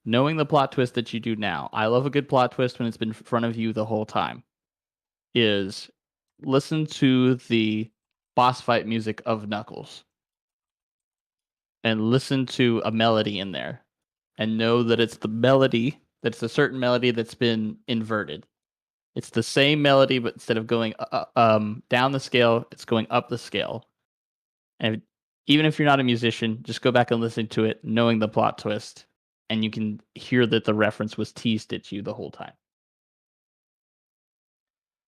[SPEAKER 5] knowing the plot twist that you do now, I love a good plot twist when it's been in front of you the whole time, is listen to the boss fight music of Knuckles and listen to a melody in there and know that it's the melody, that's a certain melody that's been inverted. It's the same melody, but instead of going down the scale, it's going up the scale. And even if you're not a musician, just go back and listen to it, knowing the plot twist, and you can hear that the reference was teased at you the whole time.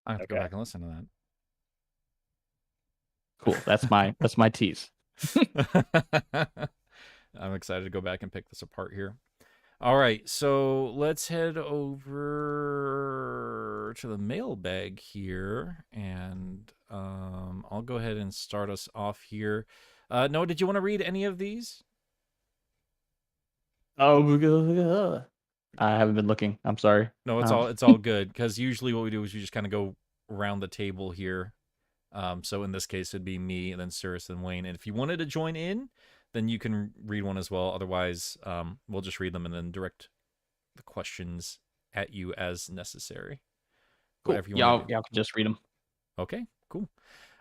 [SPEAKER 2] I have to go back and listen to that.
[SPEAKER 5] Cool. That's my tease.
[SPEAKER 2] I'm excited to go back and pick this apart here. All right, so let's head over to the mailbag here, and I'll go ahead and start us off here. Noah, did you want to read any of these?
[SPEAKER 5] Oh, I haven't been looking. I'm sorry.
[SPEAKER 2] No, it's all good, because usually what we do is we just kind of go around the table here. So in this case, it'd be me, and then Suris and Wayne. And if you wanted to join in, then you can read one as well. Otherwise, we'll just read them and then direct the questions at you as necessary.
[SPEAKER 5] Cool.
[SPEAKER 2] Whatever you
[SPEAKER 5] Y'all
[SPEAKER 2] want to do.
[SPEAKER 5] can just read them.
[SPEAKER 2] Okay, cool.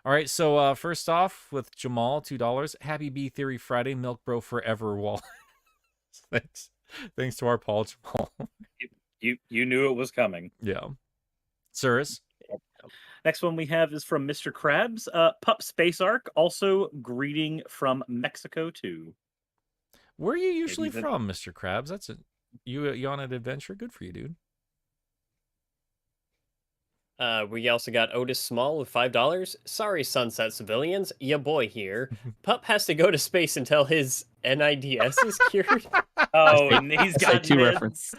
[SPEAKER 2] All right, so first off with Jamal, $2. Happy B Theory Friday, Milk Bro Forever Wall. Thanks to our Paul Jamal.
[SPEAKER 3] You knew it was coming.
[SPEAKER 2] Yeah. Suris.
[SPEAKER 3] Next one we have is from Mr. Krabs. Pup Space Arc, also greeting from Mexico too.
[SPEAKER 2] Where are you usually
[SPEAKER 3] Maybe
[SPEAKER 2] from, Mr. Krabs? That's it. You on an adventure? Good for you, dude.
[SPEAKER 4] We also got Otis Small with $5. Sorry, Sunset Civilians. Ya boy here. Pup has to go to space until his NIDS is cured.
[SPEAKER 3] Oh, and he's got
[SPEAKER 5] SAT
[SPEAKER 3] NIDS.
[SPEAKER 5] reference.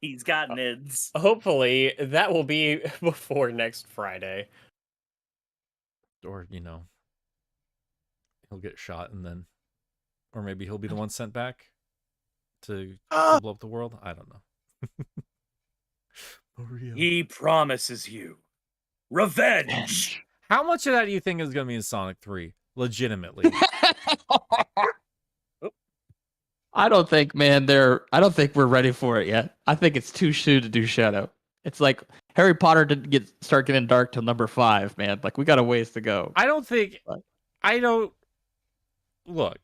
[SPEAKER 3] He's got NIDS.
[SPEAKER 4] Hopefully, that will be before next Friday.
[SPEAKER 2] Or, he'll get shot and then... Or maybe he'll be the one sent back to blow up the world. I don't know. Maria.
[SPEAKER 3] He promises you revenge.
[SPEAKER 2] How much of that do you think is going to be in Sonic 3? Legitimately.
[SPEAKER 5] I don't think we're ready for it yet. I think it's too soon to do Shadow. It's like Harry Potter didn't start getting dark till number 5, man. Like, we got a ways to go.
[SPEAKER 2] Look.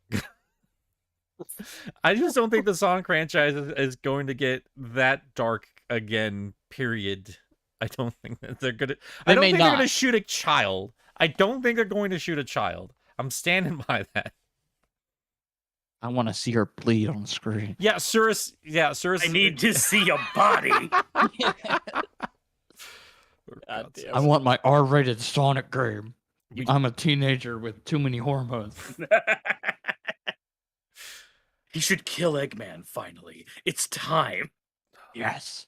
[SPEAKER 2] I just don't think the Sonic franchise is going to get that dark again, period. I don't think that they're gonna. I don't think they're gonna shoot a child. I don't think they're going to shoot a child. I'm standing by that.
[SPEAKER 5] I want to see her bleed on the screen.
[SPEAKER 2] Yeah, Suris. Yeah, Suris.
[SPEAKER 3] I need to see a body.
[SPEAKER 5] I want my R-rated Sonic game. I'm a teenager with too many hormones.
[SPEAKER 3] He should kill Eggman finally. It's time.
[SPEAKER 5] Yes.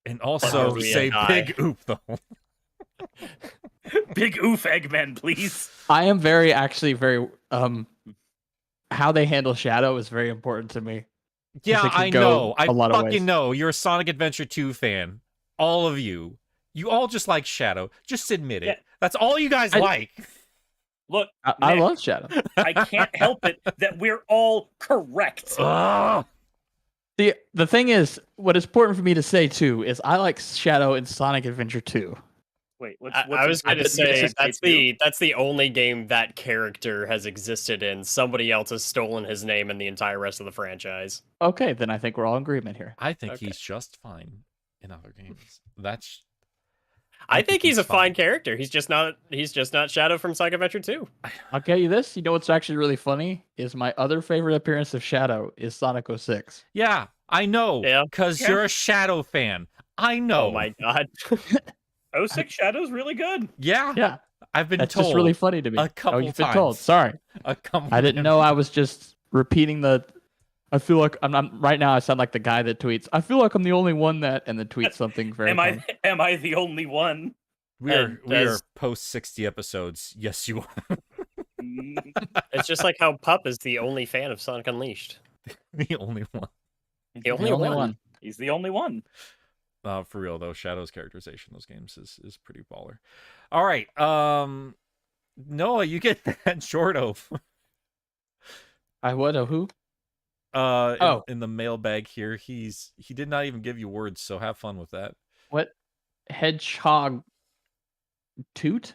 [SPEAKER 2] And also say big oop though.
[SPEAKER 3] Big oof, Eggman, please.
[SPEAKER 5] I am very how they handle Shadow is very important to me.
[SPEAKER 2] Yeah, I know. I fucking know. You're a Sonic Adventure 2 fan. All of you. You all just like Shadow. Just admit it. Yeah. That's all you guys like.
[SPEAKER 3] Look,
[SPEAKER 5] I love Shadow.
[SPEAKER 3] I can't help it that we're all correct.
[SPEAKER 5] The thing is, what is important for me to say too is I like Shadow in Sonic Adventure 2.
[SPEAKER 3] Wait,
[SPEAKER 4] I was going to say that's the only game that character has existed in. Somebody else has stolen his name in the entire rest of the franchise.
[SPEAKER 5] Okay, then I think we're all in agreement here.
[SPEAKER 2] I think he's just fine in other games.
[SPEAKER 4] I think he's a fine character. He's just not Shadow from Sonic Adventure 2.
[SPEAKER 5] I'll tell you this. You know what's actually really funny is my other favorite appearance of Shadow is Sonic 06.
[SPEAKER 2] Yeah, I know. Yeah, because you're a Shadow fan. I know.
[SPEAKER 4] Oh my god.
[SPEAKER 3] 06 Shadow's really good.
[SPEAKER 2] Yeah. I've been told.
[SPEAKER 5] That's just really funny to me.
[SPEAKER 2] A couple
[SPEAKER 5] you've
[SPEAKER 2] times.
[SPEAKER 5] been told. Sorry. I didn't know I was just repeating I feel like I'm right now. I sound like the guy that tweets. I feel like I'm the only one that, and then tweets something very.
[SPEAKER 3] Am I the only one?
[SPEAKER 2] We are post 60 episodes. Yes, you are.
[SPEAKER 4] It's just like how Pup is the only fan of Sonic Unleashed.
[SPEAKER 2] The only one.
[SPEAKER 4] The only one.
[SPEAKER 3] He's the only one.
[SPEAKER 2] For real though, Shadow's characterization in those games is pretty baller. All right, Noah, you get that Jordo.
[SPEAKER 5] I would who?
[SPEAKER 2] In the mailbag here, he did not even give you words, so have fun with that.
[SPEAKER 5] What hedgehog toot?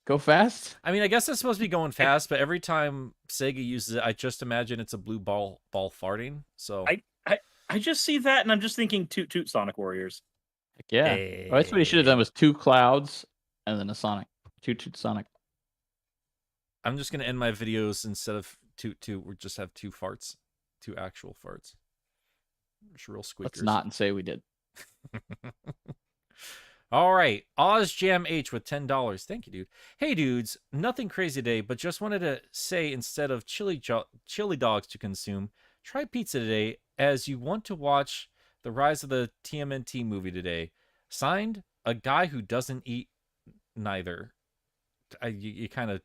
[SPEAKER 5] Go fast?
[SPEAKER 2] I mean, I guess it's supposed to be going fast, but every time Sega uses it, I just imagine it's a blue ball farting. So
[SPEAKER 3] I just see that and I'm just thinking toot toot Sonic Warriors.
[SPEAKER 5] Yeah. Hey. Well, that's what he should have done was 2 clouds and then a Sonic. Toot toot Sonic.
[SPEAKER 2] I'm just gonna end my videos instead of toot toot, we'll just have 2 farts. 2 actual farts. Just real squeakers.
[SPEAKER 5] Let's not and say we did.
[SPEAKER 2] All right. OzJam H with $10. Thank you, dude. Hey, dudes. Nothing crazy today, but just wanted to say instead of chili dogs to consume, try pizza today as you want to watch the Rise of the TMNT movie today. Signed, a guy who doesn't eat neither. You kind of,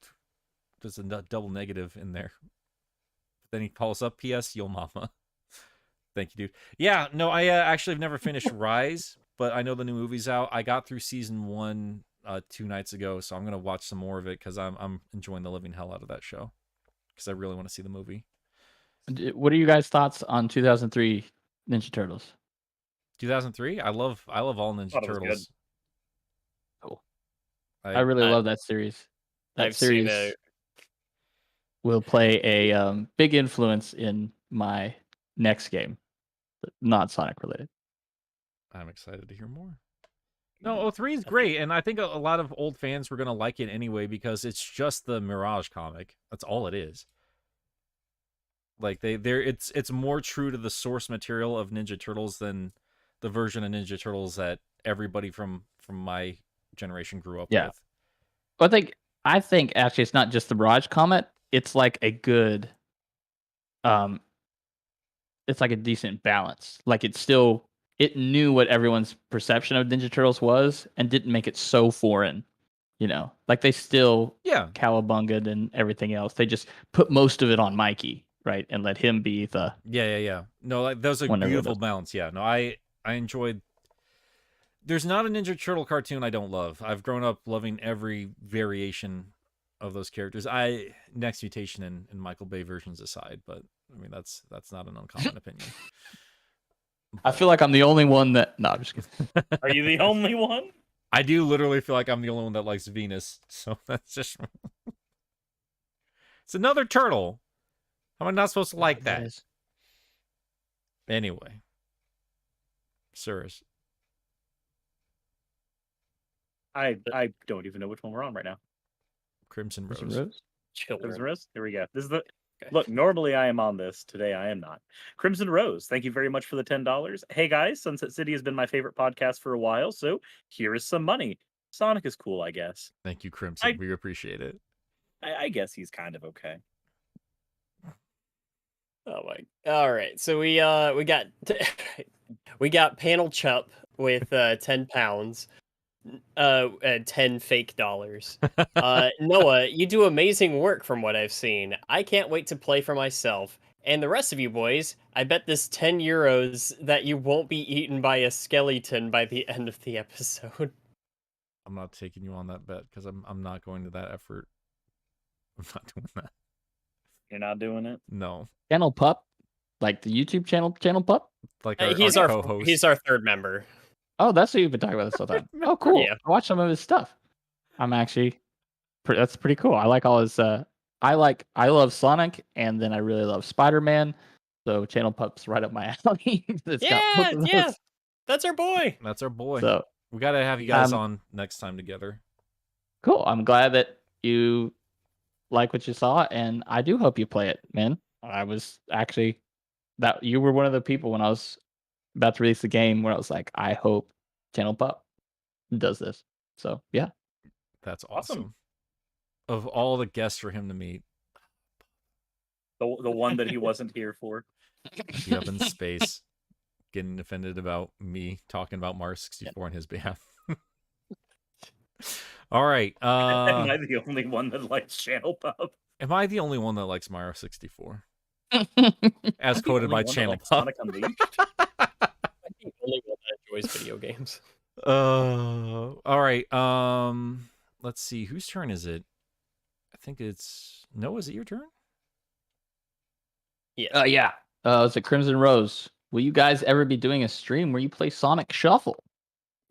[SPEAKER 2] there's a double negative in there. Then he calls up, P.S. Yo mama. Thank you, dude. Yeah, no, I actually have never finished Rise, but I know the new movie's out. I got through season 1 2 nights ago, so I'm going to watch some more of it because I'm enjoying the living hell out of that show because I really want to see the movie.
[SPEAKER 5] What are you guys' thoughts on 2003 Ninja Turtles?
[SPEAKER 2] 2003? I love all Ninja
[SPEAKER 3] Thought it was
[SPEAKER 2] Turtles.
[SPEAKER 5] Cool.
[SPEAKER 2] I
[SPEAKER 5] I really love that series. That
[SPEAKER 4] I've seen
[SPEAKER 5] series
[SPEAKER 4] it.
[SPEAKER 5] will play a big influence in my next game, not Sonic related.
[SPEAKER 2] I'm excited to hear more. No, 03 is great, and I think a lot of old fans were going to like it anyway because it's just the Mirage comic. That's all it is. Like it's more true to the source material of Ninja Turtles than the version of Ninja Turtles that everybody from my generation grew up with.
[SPEAKER 5] I think actually it's not just the Mirage comic. It's like a good, it's like a decent balance. Like it knew what everyone's perception of Ninja Turtles was and didn't make it so foreign. You know, like they still cowabunged and everything else. They just put most of it on Mikey, right, and let him be the
[SPEAKER 2] yeah. No, like that was a beautiful balance. Yeah, no, I enjoyed. There's not a Ninja Turtle cartoon I don't love. I've grown up loving every variation of those characters. Next Mutation and Michael Bay versions aside, but I mean that's not an uncommon opinion.
[SPEAKER 5] I feel like I'm the only one that. No, I'm just kidding.
[SPEAKER 3] Are you the only one?
[SPEAKER 2] I do literally feel like I'm the only one that likes Venus, so that's just. It's another turtle. How am I not supposed to like that? Anyway, Suris.
[SPEAKER 3] I don't even know which one we're on right now.
[SPEAKER 2] Crimson Rose.
[SPEAKER 3] Crimson Rose? Here we go. This is the look. Normally I am on this. Today I am not. Crimson Rose. Thank you very much for the $10. Hey guys, Sunset City has been my favorite podcast for a while, so here is some money. Sonic is cool, I guess.
[SPEAKER 2] Thank you, Crimson. We appreciate it.
[SPEAKER 3] I guess he's kind of okay.
[SPEAKER 4] Oh my! All right, so we got we got Panel Chup with 10 pounds, 10 fake dollars. Noah, you do amazing work from what I've seen. I can't wait to play for myself. And the rest of you boys, I bet this 10 euros that you won't be eaten by a skeleton by the end of the episode.
[SPEAKER 2] I'm not taking you on that bet because I'm not going to that effort. I'm not doing that.
[SPEAKER 3] You're not doing it?
[SPEAKER 2] No.
[SPEAKER 5] Channel Pup, like the YouTube channel Pup.
[SPEAKER 2] Like
[SPEAKER 4] he's
[SPEAKER 2] our
[SPEAKER 4] our
[SPEAKER 2] co-host.
[SPEAKER 4] He's our third member.
[SPEAKER 5] Oh, that's what you've been talking about this whole time. Oh, cool.
[SPEAKER 4] Yeah.
[SPEAKER 5] I watched some of his stuff. I'm actually, that's pretty cool. I like all his. I love Sonic, and then I really love Spider-Man. So Channel Pup's right up my alley.
[SPEAKER 4] Yeah, that's our boy.
[SPEAKER 2] That's our boy.
[SPEAKER 5] So
[SPEAKER 2] we got to have you guys on next time together.
[SPEAKER 5] Cool. I'm glad that you like what you saw, and I do hope you play it, man. I was actually that you were one of the people when I was about to release the game where I was like, I hope Channel Pup does this. So yeah,
[SPEAKER 2] that's awesome. Of all the guests for him to meet,
[SPEAKER 3] the one that he wasn't here for,
[SPEAKER 2] he up in space, getting offended about me talking about Mario 64 on his behalf. All right.
[SPEAKER 3] Am I the only one that likes Channel Pup?
[SPEAKER 2] Am I the only one that likes Mario 64? As quoted by Channel Pup.
[SPEAKER 3] Sonic Unleashed?
[SPEAKER 4] I'm the only one that enjoys video games.
[SPEAKER 2] All right. Let's see. Whose turn is it? I think it's Noah. Is it your turn?
[SPEAKER 4] Yeah.
[SPEAKER 5] Yeah. It's a Crimson Rose. Will you guys ever be doing a stream where you play Sonic Shuffle?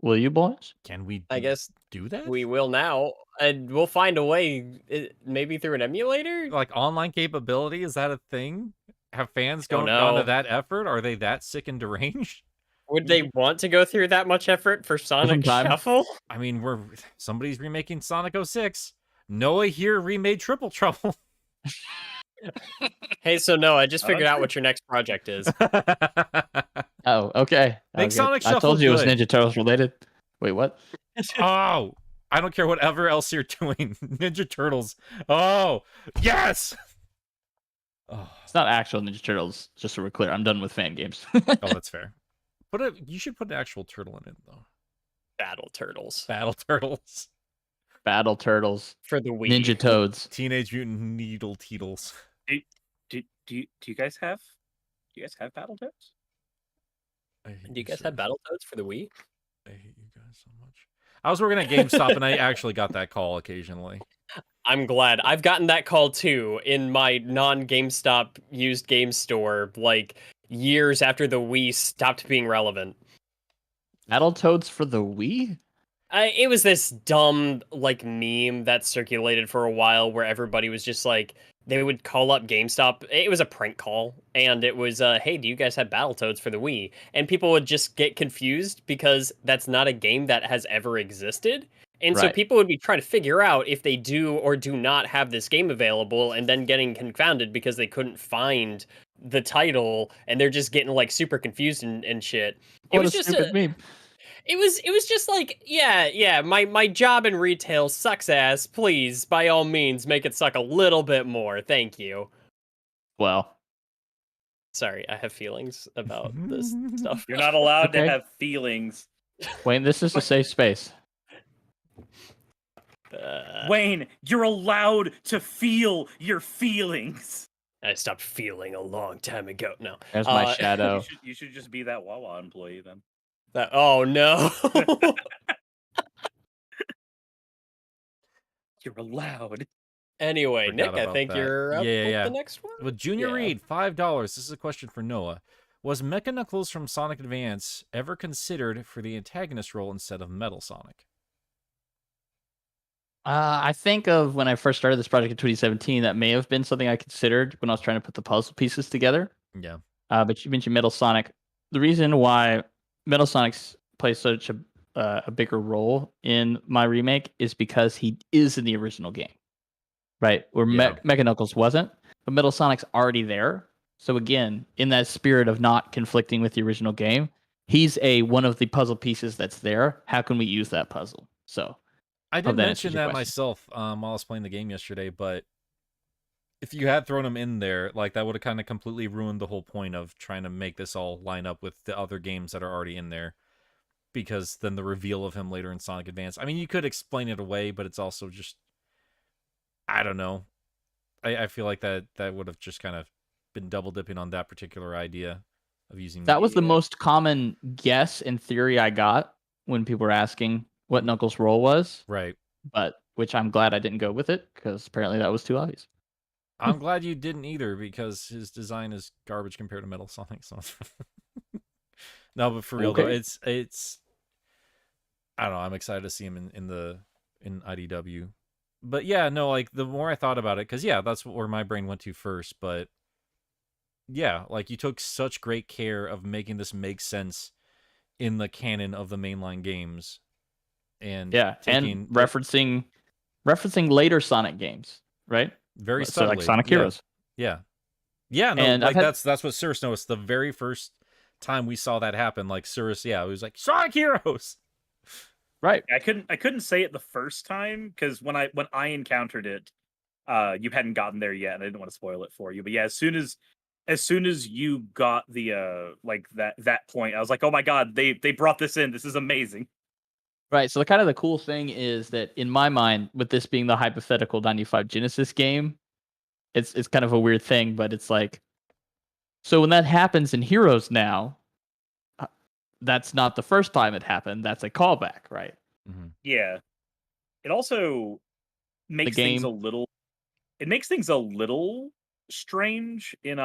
[SPEAKER 5] Will you, boys?
[SPEAKER 2] Can we?
[SPEAKER 4] I guess
[SPEAKER 2] do that.
[SPEAKER 4] We will now, and we'll find a way. Maybe through an emulator.
[SPEAKER 2] Like online capability, is that a thing? Have fans gone to that effort? Are they that sick and deranged?
[SPEAKER 4] Would they want to go through that much effort for Sonic Shuffle?
[SPEAKER 2] I mean, somebody's remaking Sonic 06. Noah here remade Triple Trouble.
[SPEAKER 4] Hey, so Noah, I just figured out what your next project is.
[SPEAKER 5] Oh, okay.
[SPEAKER 2] Make Sonic Shuffle.
[SPEAKER 5] I told you it was Ninja Turtles related. Wait, what?
[SPEAKER 2] Oh, I don't care whatever else you're doing. Ninja Turtles. Oh, yes. Oh,
[SPEAKER 5] It's not actual Ninja Turtles, just so we're clear. I'm done with fan games.
[SPEAKER 2] oh, that's fair. You should put an actual turtle in it though.
[SPEAKER 4] Battle Turtles
[SPEAKER 2] Battle Turtles.
[SPEAKER 5] Battle Turtles,
[SPEAKER 4] for the Wii.
[SPEAKER 5] Ninja Toads.
[SPEAKER 2] Teenage Mutant Needle Teetles.
[SPEAKER 3] Do you guys have Battletoads?
[SPEAKER 4] Do you guys have Battletoads for the Wii?
[SPEAKER 2] I hate you guys so much. I was working at GameStop and I actually got that call occasionally.
[SPEAKER 4] I'm glad. I've gotten that call too in my non-GameStop used game store, like years after the Wii stopped being relevant.
[SPEAKER 5] Battletoads for the Wii?
[SPEAKER 4] It was this dumb like meme that circulated for a while where everybody was just like, they would call up GameStop. It was a prank call, and it was, hey, do you guys have Battletoads for the Wii? And people would just get confused because that's not a game that has ever existed. And so
[SPEAKER 5] Right.
[SPEAKER 4] people would be trying to figure out if they do or do not have this game available, and then getting confounded because they couldn't find the title, and they're just getting like super confused and shit.
[SPEAKER 5] What a stupid meme.
[SPEAKER 4] It was just like, yeah, my job in retail sucks ass. Please, by all means, make it suck a little bit more. Thank you.
[SPEAKER 5] Well,
[SPEAKER 4] Sorry, I have feelings about this stuff.
[SPEAKER 3] You're not allowed
[SPEAKER 5] Okay.
[SPEAKER 3] to have feelings.
[SPEAKER 5] Wayne, this is a safe space.
[SPEAKER 3] Wayne, you're allowed to feel your feelings.
[SPEAKER 4] I stopped feeling a long time ago. No.
[SPEAKER 5] There's my shadow.
[SPEAKER 3] You should just be that Wawa employee then.
[SPEAKER 4] Oh no.
[SPEAKER 3] You're allowed.
[SPEAKER 4] Anyway,
[SPEAKER 2] Forgot
[SPEAKER 4] Nick, I
[SPEAKER 2] about
[SPEAKER 4] think
[SPEAKER 2] that.
[SPEAKER 4] you're up with
[SPEAKER 2] Yeah.
[SPEAKER 4] the next one.
[SPEAKER 2] With Junior
[SPEAKER 4] Yeah.
[SPEAKER 2] Reed, $5. This is a question for Noah. Was Mecha Knuckles from Sonic Advance ever considered for the antagonist role instead of Metal Sonic?
[SPEAKER 5] I think of when I first started this project in 2017, that may have been something I considered when I was trying to put the puzzle pieces together.
[SPEAKER 2] Yeah.
[SPEAKER 5] But you mentioned Metal Sonic. The reason why Metal Sonic plays such a bigger role in my remake is because he is in the original game, right? Where
[SPEAKER 2] Yeah.
[SPEAKER 5] Mecha Knuckles wasn't, but Metal Sonic's already there. So again, in that spirit of not conflicting with the original game, he's one of the puzzle pieces that's there. How can we use that puzzle? So
[SPEAKER 2] I
[SPEAKER 5] Hope
[SPEAKER 2] did
[SPEAKER 5] that answers
[SPEAKER 2] mention
[SPEAKER 5] your
[SPEAKER 2] that
[SPEAKER 5] question.
[SPEAKER 2] myself while I was playing the game yesterday, but if you had thrown him in there, like that would have kind of completely ruined the whole point of trying to make this all line up with the other games that are already in there. Because then the reveal of him later in Sonic Advance. I mean, you could explain it away, but it's also just, I don't know. I feel like that would have just kind of been double dipping on that particular idea of using.
[SPEAKER 5] that was the most common guess and theory I got when people were asking what Knuckles' role was,
[SPEAKER 2] Right.
[SPEAKER 5] but which I'm glad I didn't go with it because apparently that was too obvious.
[SPEAKER 2] I'm glad you didn't either because his design is garbage compared to Metal Sonic. So no, but for real though,
[SPEAKER 5] Okay.
[SPEAKER 2] it's I don't know. I'm excited to see him in IDW. But yeah, no, like the more I thought about it, because yeah, that's where my brain went to first. But yeah, like you took such great care of making this make sense in the canon of the mainline games, and
[SPEAKER 5] Yeah,
[SPEAKER 2] taking
[SPEAKER 5] and referencing later Sonic games, right?
[SPEAKER 2] very
[SPEAKER 5] So like
[SPEAKER 2] subtly,
[SPEAKER 5] Sonic
[SPEAKER 2] yeah.
[SPEAKER 5] Heroes.
[SPEAKER 2] Yeah. No,
[SPEAKER 5] And
[SPEAKER 2] like
[SPEAKER 5] I've had-
[SPEAKER 2] that's what Suris noticed the very first time we saw that happen. Like Suris, yeah, it was like Sonic Heroes.
[SPEAKER 5] Right.
[SPEAKER 3] I couldn't say it the first time because when I encountered it, you hadn't gotten there yet, and I didn't want to spoil it for you. But yeah, as soon as you got the like that point, I was like, oh my god, they brought this in. This is amazing.
[SPEAKER 5] Right. So the cool thing is that in my mind, with this being the hypothetical 95 Genesis game, it's kind of a weird thing, but it's like, so when that happens in Heroes now, that's not the first time it happened. That's a callback, right?
[SPEAKER 2] Mm-hmm.
[SPEAKER 3] Yeah. It also makes things
[SPEAKER 5] game.
[SPEAKER 3] a little. It makes things a little strange in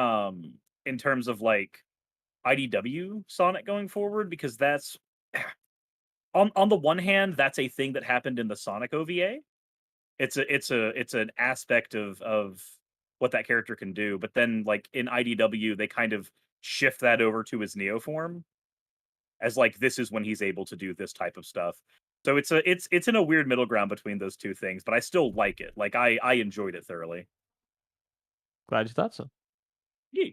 [SPEAKER 3] terms of like IDW Sonic going forward because that's on the one hand that's a thing that happened in the Sonic OVA. It's an aspect of what that character can do, but then like in IDW they kind of shift that over to his Neo form as like this is when he's able to do this type of stuff. So it's in a weird middle ground between those two things, but I still like it. Like I enjoyed it thoroughly.
[SPEAKER 5] Glad you thought so.
[SPEAKER 3] Yeah.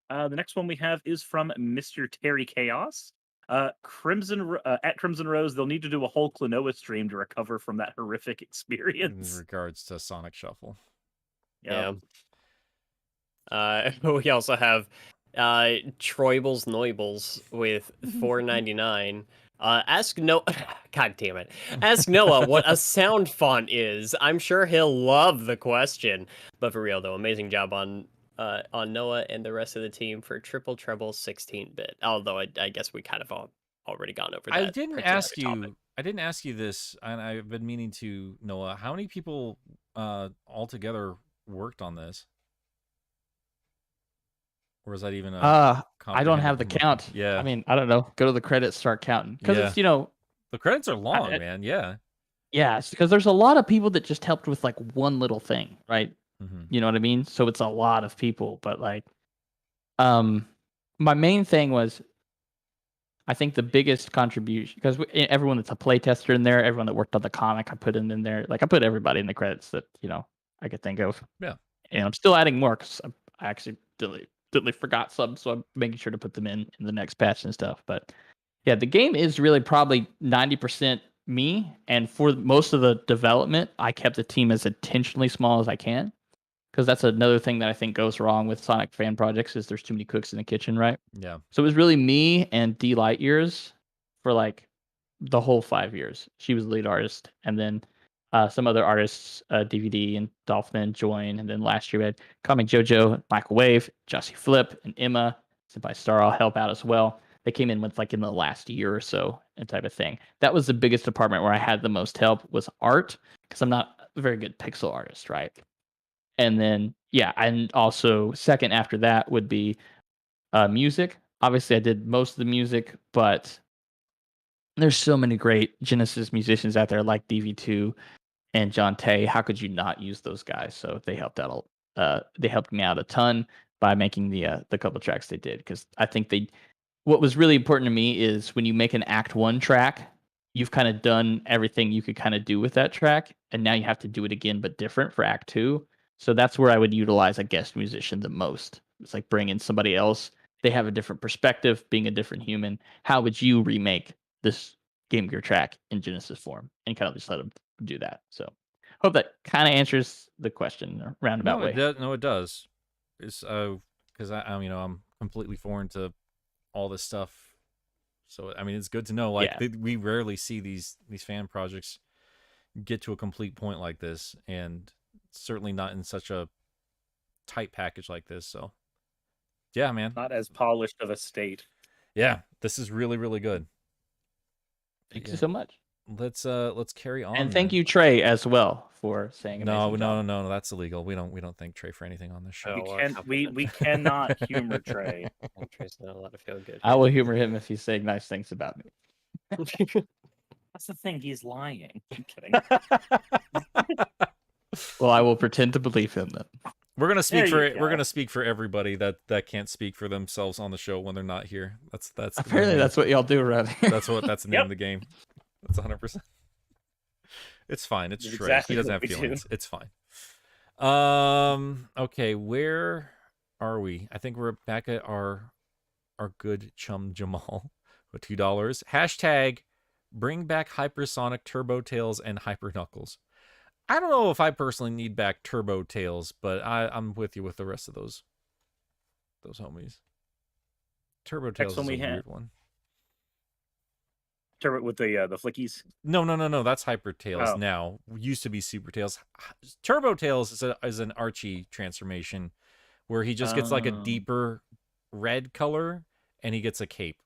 [SPEAKER 3] The next one we have is from Mr. Terry Chaos. At Crimson Rose, they'll need to do a whole Klonoa stream to recover from that horrific
[SPEAKER 2] In
[SPEAKER 3] experience.
[SPEAKER 2] regards to Sonic Shuffle.
[SPEAKER 4] Yeah. We also have Troibles Noibles with $4.99. Ask Noah. God damn it! Ask Noah what a sound font is. I'm sure he'll love the question. But for real though, amazing job on Noah and the rest of the team for triple treble 16-bit. Although I guess we kind of already gone over that.
[SPEAKER 2] I didn't
[SPEAKER 4] particular
[SPEAKER 2] ask
[SPEAKER 4] topic.
[SPEAKER 2] you. I didn't ask you this, and I've been meaning to, Noah. How many people altogether worked on this? Or is that even a
[SPEAKER 5] I don't have the
[SPEAKER 2] comprehensible-
[SPEAKER 5] count.
[SPEAKER 2] Yeah.
[SPEAKER 5] I mean, I don't know. Go to the credits, start counting. Because
[SPEAKER 2] Yeah.
[SPEAKER 5] it's, you know,
[SPEAKER 2] The credits are long,
[SPEAKER 5] I-
[SPEAKER 2] man. Yeah.
[SPEAKER 5] yeah, because there's a lot of people that just helped with like one little thing, right?
[SPEAKER 2] Mm-hmm.
[SPEAKER 5] You know what I mean? So it's a lot of people, but like, my main thing was, I think the biggest contribution, because everyone that's a playtester in there, everyone that worked on the comic, I put in there. Like I put everybody in the credits that I could think of.
[SPEAKER 2] Yeah.
[SPEAKER 5] And I'm still adding more because I actually totally forgot some, so I'm making sure to put them in the next patch and stuff. But yeah, the game is really probably 90% me, and for most of the development, I kept the team as intentionally small as I can, because that's another thing that I think goes wrong with Sonic fan projects is there's too many cooks in the kitchen, right?
[SPEAKER 2] Yeah.
[SPEAKER 5] So it was really me and D Light Years for like the whole 5 years. She was the lead artist, and then some other artists, DVD and Dolphin join, and then last year we had Comic Jojo, Michael Wave, Jossie Flip, and Emma. Senpai Star I'll help out as well. They came in with like in the last year or so and type of thing. That was the biggest department where I had the most help was art, because I'm not a very good pixel artist, right? And then yeah, and also second after that would be music. Obviously, I did most of the music, but there's so many great Genesis musicians out there like DV2 and John Tay. How could you not use those guys? So they helped out. They helped me out a ton by making the couple tracks they did, because I think what was really important to me is when you make an Act 1 track, you've kind of done everything you could kind of do with that track, and now you have to do it again but different for Act 2. So that's where I would utilize a guest musician the most. It's like bring in somebody else. They have a different perspective, being a different human. How would you remake this Game Gear track in Genesis form? And kind of just let them do that. So hope that kind of answers the question in a roundabout way.
[SPEAKER 2] It does. It's because I'm I'm completely foreign to all this stuff. So I mean, it's good to know. Like we rarely see these fan projects get to a complete point like this, and certainly not in such a tight package like this. So yeah, man,
[SPEAKER 3] Not as polished of a state.
[SPEAKER 2] yeah, this is really, really good.
[SPEAKER 5] Thank you so much.
[SPEAKER 2] Let's carry on.
[SPEAKER 5] And thank you, Trey, as well, for saying
[SPEAKER 2] No,
[SPEAKER 5] amazing job.
[SPEAKER 2] no, that's illegal. We don't thank Trey for anything on this show.
[SPEAKER 3] We cannot humor Trey.
[SPEAKER 4] Trey's not allowed to feel good.
[SPEAKER 5] I will humor him if he's saying nice things about me.
[SPEAKER 3] That's the thing. He's lying. I'm kidding.
[SPEAKER 5] Well, I will pretend to believe him then.
[SPEAKER 2] We're gonna speak
[SPEAKER 3] There
[SPEAKER 2] for
[SPEAKER 3] you go.
[SPEAKER 2] we're gonna speak for everybody that can't speak for themselves on the show when they're not here. That's
[SPEAKER 5] Apparently that's what y'all do around here.
[SPEAKER 2] that's the name of the game. That's 100%. It's fine. It's
[SPEAKER 3] That's
[SPEAKER 2] Trey.
[SPEAKER 3] exactly
[SPEAKER 2] He doesn't
[SPEAKER 3] what
[SPEAKER 2] have
[SPEAKER 3] we
[SPEAKER 2] feelings.
[SPEAKER 3] do.
[SPEAKER 2] It's fine. Okay, where are we? I think we're back at our good chum Jamal with $2. Hashtag bring back Hypersonic Turbo Tails and Hyper Knuckles. I don't know if I personally need back Turbo Tails, but I'm with you with the rest of those homies. Turbo Tails is a weird one.
[SPEAKER 3] Turbo with the flickies.
[SPEAKER 2] No. That's Hyper Tails
[SPEAKER 3] Oh.
[SPEAKER 2] now. Used to be Super Tails. Turbo Tails is an Archie transformation where he just gets like a
[SPEAKER 3] Oh.
[SPEAKER 2] deeper red color and he gets a cape.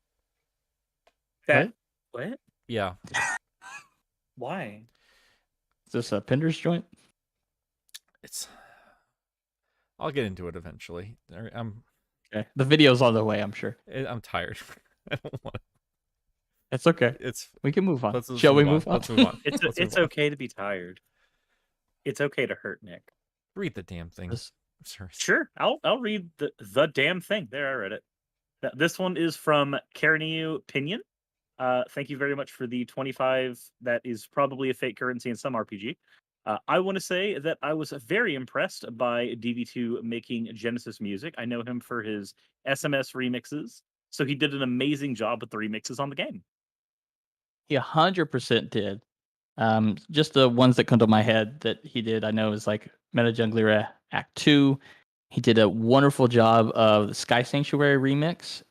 [SPEAKER 3] What?
[SPEAKER 2] Yeah.
[SPEAKER 3] Why?
[SPEAKER 5] Is this a Pinder's joint?
[SPEAKER 2] I'll get into it eventually.
[SPEAKER 5] Okay. The video's on the way, I'm sure.
[SPEAKER 2] I'm tired. I don't want.
[SPEAKER 5] It's okay. We can move on. Shall we move on?
[SPEAKER 2] Let's move on.
[SPEAKER 3] It's okay to be tired. It's okay to hurt Nick.
[SPEAKER 2] Read the damn thing. Sorry.
[SPEAKER 3] Sure, I'll read the damn thing. There, I read it. This one is from Carnew Pinion. Thank you very much for the 25. That is probably a fake currency in some RPG. I want to say that I was very impressed by DV2 making Genesis music. I know him for his SMS remixes, so he did an amazing job with the remixes on the game.
[SPEAKER 5] He 100% did. Just the ones that come to my head that he did, I know is like Meta Jungler Act 2. He did a wonderful job of the Sky Sanctuary remix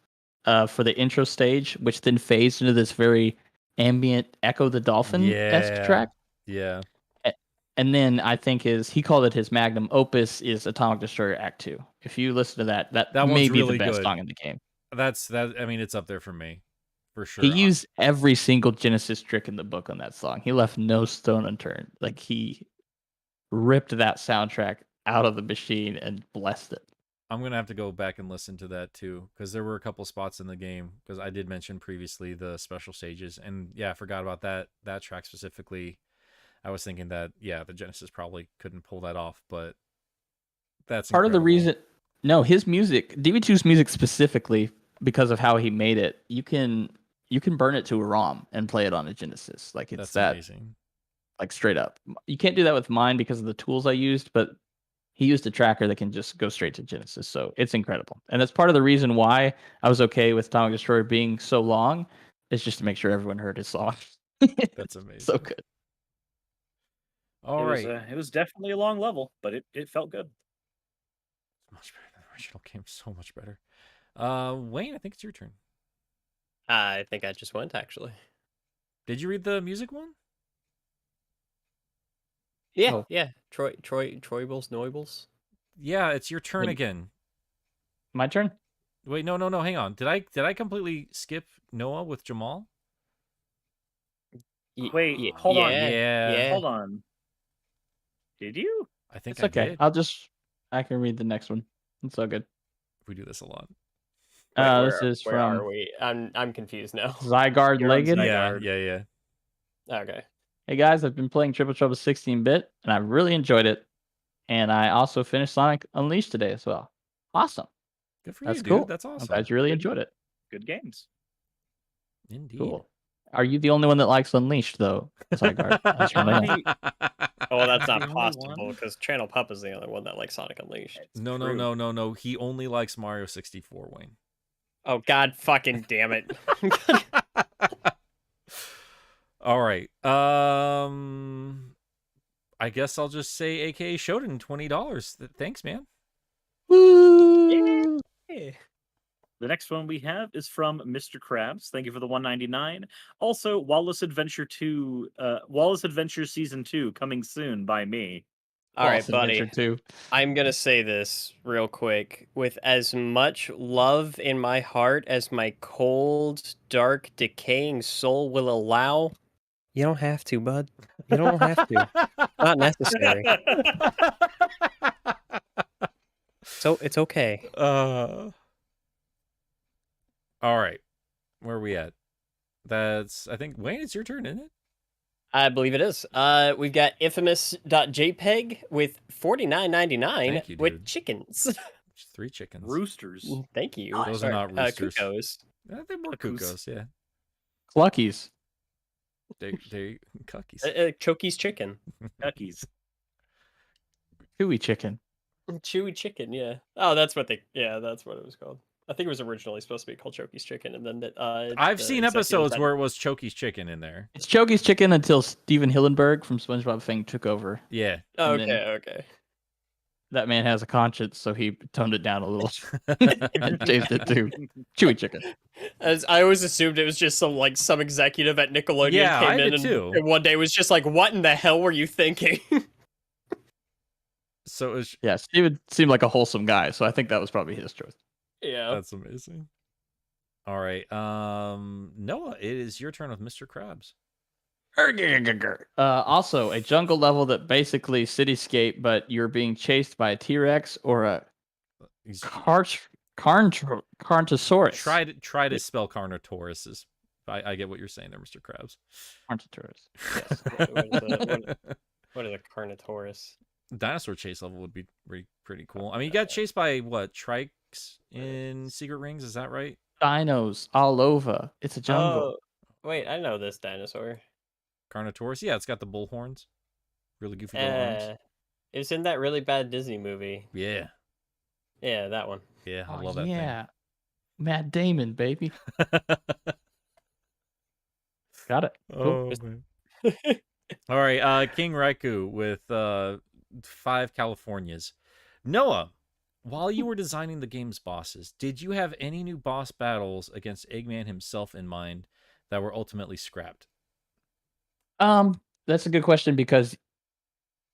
[SPEAKER 5] for the intro stage, which then phased into this very ambient Echo the Dolphin-esque track.
[SPEAKER 2] Yeah.
[SPEAKER 5] And then I think he called it his magnum opus is Atomic Destroyer Act 2. If you listen to that
[SPEAKER 2] That
[SPEAKER 5] may
[SPEAKER 2] one's
[SPEAKER 5] be
[SPEAKER 2] really
[SPEAKER 5] the best
[SPEAKER 2] good.
[SPEAKER 5] song in the game.
[SPEAKER 2] I mean, it's up there for me, for sure.
[SPEAKER 5] He used every single Genesis trick in the book on that song. He left no stone unturned. Like, he ripped that soundtrack out of the machine and blessed it.
[SPEAKER 2] I'm going to have to go back and listen to that too, because there were a couple spots in the game, because I did mention previously the special stages, and yeah, I forgot about that track specifically. I was thinking that, yeah, the Genesis probably couldn't pull that off, but that's
[SPEAKER 5] part of the
[SPEAKER 2] incredible.
[SPEAKER 5] reason. No, his music, DB2's music specifically, because of how he made it, you can burn it to a ROM and play it on a Genesis. Like, it's
[SPEAKER 2] That's amazing.
[SPEAKER 5] like, straight up. You can't do that with mine because of the tools I used, but he used a tracker that can just go straight to Genesis. So it's incredible. And that's part of the reason why I was okay with Atomic Destroyer being so long, is just to make sure everyone heard his song.
[SPEAKER 2] That's amazing.
[SPEAKER 5] So good.
[SPEAKER 2] All right.
[SPEAKER 3] It was definitely a long level, but it felt good.
[SPEAKER 2] Much better than the original game. So much better. Wayne, I think it's your turn.
[SPEAKER 4] I think I just went, actually.
[SPEAKER 2] Did you read the music one?
[SPEAKER 4] Yeah,
[SPEAKER 5] Oh.
[SPEAKER 4] yeah. Troibles, Noibles.
[SPEAKER 2] Yeah, it's your turn
[SPEAKER 5] Wait.
[SPEAKER 2] again.
[SPEAKER 5] My turn?
[SPEAKER 2] Wait, no, hang on. Did I completely skip Noah with Jamal?
[SPEAKER 3] Wait, hold on.
[SPEAKER 2] Yeah.
[SPEAKER 3] Hold on. Did you?
[SPEAKER 2] I think
[SPEAKER 5] It's okay.
[SPEAKER 2] did.
[SPEAKER 5] I can read the next one. It's all good.
[SPEAKER 2] We do this a lot.
[SPEAKER 5] This is
[SPEAKER 4] where
[SPEAKER 5] from
[SPEAKER 4] are we? I'm confused now.
[SPEAKER 5] Zygarde
[SPEAKER 3] You're on
[SPEAKER 5] Legged.
[SPEAKER 3] Zygarde.
[SPEAKER 2] Yeah.
[SPEAKER 4] Okay.
[SPEAKER 5] Hey guys, I've been playing Triple Trouble 16-bit, and I really enjoyed it. And I also finished Sonic Unleashed today as well. Awesome.
[SPEAKER 2] Good for
[SPEAKER 5] That's
[SPEAKER 2] you, dude.
[SPEAKER 5] cool.
[SPEAKER 2] That's awesome.
[SPEAKER 5] I'm glad you really enjoyed it.
[SPEAKER 3] Good games.
[SPEAKER 2] Indeed.
[SPEAKER 5] Cool. Are you the only one that likes Unleashed, though, Zygarde? I just wanna know.
[SPEAKER 4] Oh, that's
[SPEAKER 3] The
[SPEAKER 4] not
[SPEAKER 3] only
[SPEAKER 4] possible
[SPEAKER 3] one?
[SPEAKER 4] because Channel Pup is the only one that likes Sonic Unleashed.
[SPEAKER 2] No. He only likes Mario 64, Wayne.
[SPEAKER 4] Oh, God fucking damn it.
[SPEAKER 2] All right. I guess I'll just say AKA Shoten, $20. Thanks, man.
[SPEAKER 5] Woo!
[SPEAKER 4] Yeah.
[SPEAKER 3] The next one we have is from Mr. Krabs. Thank you for the $1.99. Also, Wallace Adventure Season 2 coming soon by me.
[SPEAKER 4] All right,
[SPEAKER 5] Awesome
[SPEAKER 4] buddy.
[SPEAKER 5] Adventure 2.
[SPEAKER 4] I'm going to say this real quick. With as much love in my heart as my cold, dark, decaying soul will allow, you don't have to, bud. You don't have to. Not necessary. So it's okay.
[SPEAKER 2] All right. Where are we at? I think, Wayne, it's your turn, isn't it?
[SPEAKER 4] I believe it is. We've got infamous.jpg with $49.99
[SPEAKER 2] Thank you,
[SPEAKER 4] with
[SPEAKER 2] dude.
[SPEAKER 4] chickens.
[SPEAKER 2] Just 3 chickens.
[SPEAKER 3] Roosters.
[SPEAKER 4] Thank you.
[SPEAKER 2] Those are not roosters.
[SPEAKER 4] Cuckoos.
[SPEAKER 2] They're more
[SPEAKER 3] Cuckoos.
[SPEAKER 2] cuckoos, yeah.
[SPEAKER 5] Cluckies.
[SPEAKER 2] They cuckies.
[SPEAKER 4] Chokey's chicken.
[SPEAKER 3] Duckies.
[SPEAKER 5] Chewy chicken.
[SPEAKER 4] Chewy chicken, yeah. Oh, that's what it was called. I think it was originally supposed to be called Chokey's chicken, and then
[SPEAKER 2] I've
[SPEAKER 4] the
[SPEAKER 2] seen
[SPEAKER 4] executives
[SPEAKER 2] episodes
[SPEAKER 4] had-
[SPEAKER 2] where it was Chokey's chicken in there.
[SPEAKER 5] It's Chokey's chicken until Steven Hillenburg from SpongeBob Fang took over.
[SPEAKER 2] Yeah.
[SPEAKER 4] Oh,
[SPEAKER 5] and then-
[SPEAKER 4] okay.
[SPEAKER 5] That man has a conscience, so he toned it down a little and changed it to Chewy chicken.
[SPEAKER 4] As I always assumed it was just some executive at Nickelodeon
[SPEAKER 2] Yeah, I
[SPEAKER 4] came in
[SPEAKER 2] did too.
[SPEAKER 4] and one day was just like, "What in the hell were you thinking?"
[SPEAKER 2] So it was,
[SPEAKER 5] Yeah, Steven seemed like a wholesome guy, so I think that was probably his choice.
[SPEAKER 4] Yeah.
[SPEAKER 2] that's amazing. All right. Noah, it is your turn with Mr. Krabs.
[SPEAKER 5] Also, a jungle level that basically cityscape, but you're being chased by a T-Rex or a Carnotaurus.
[SPEAKER 2] Try to spell Carnotaurus. I get what you're saying there, Mr. Krabs.
[SPEAKER 5] Carnotaurus.
[SPEAKER 4] What is a Carnotaurus?
[SPEAKER 2] Dinosaur chase level would be pretty cool. I mean, you got chased by what, Trikes in Secret Rings? Is that right?
[SPEAKER 5] Dinos all over. It's a jungle.
[SPEAKER 4] Oh, wait, I know this dinosaur.
[SPEAKER 2] Carnotaurus? Yeah, it's got the bull horns. Really goofy little arms.
[SPEAKER 4] It was in that really bad Disney movie.
[SPEAKER 2] Yeah.
[SPEAKER 4] Yeah, that one.
[SPEAKER 2] Yeah, I
[SPEAKER 5] Oh,
[SPEAKER 2] love that
[SPEAKER 5] yeah. Matt Damon, baby.
[SPEAKER 2] thing.
[SPEAKER 5] Got it.
[SPEAKER 2] Oh, man. All right, King Raikou with 5 Californias. Noah, while you were designing the game's bosses, did you have any new boss battles against Eggman himself in mind that were ultimately scrapped?
[SPEAKER 5] That's a good question because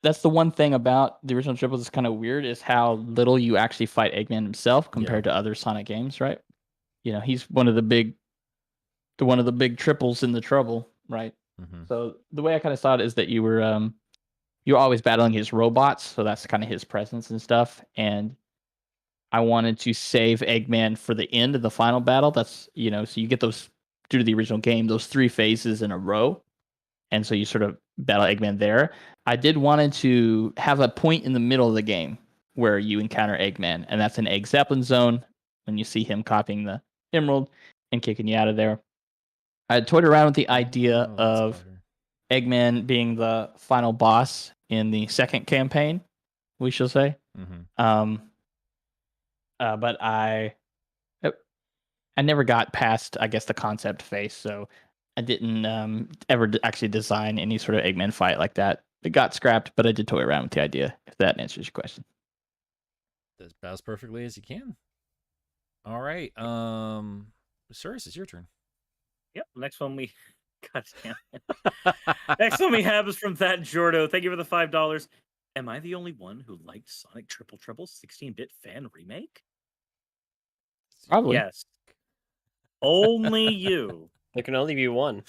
[SPEAKER 5] that's the one thing about the original Triples that's kind of weird is how little you actually fight Eggman himself compared to other Sonic games, right? You know, he's one of the big triples in the trouble, right?
[SPEAKER 2] Mm-hmm.
[SPEAKER 5] So the way I kind of saw it is that you were always battling his robots, so that's kind of his presence and stuff. And I wanted to save Eggman for the end of the final battle. That's so you get those due to the original game, those 3 phases in a row. And so you sort of battle Eggman there. I did wanted to have a point in the middle of the game where you encounter Eggman, and that's an Egg Zeppelin zone when you see him copying the emerald and kicking you out of there. I toyed around with the idea of Eggman being the final boss in the second campaign, we shall say.
[SPEAKER 2] Mm-hmm.
[SPEAKER 5] But I never got past, I guess, the concept phase, so I didn't ever actually design any sort of Eggman fight like that. It got scrapped, but I did toy around with the idea, if that answers your question.
[SPEAKER 2] As about as perfectly as you can. All right. Suris, it's your turn.
[SPEAKER 3] Yep. Next one we God damn it. Next one we have is from that Jordo. Thank you for the $5. Am I the only one who liked Sonic Triple Trouble 16-bit fan remake?
[SPEAKER 5] Probably.
[SPEAKER 3] Yes. Only you.
[SPEAKER 4] There can only be one.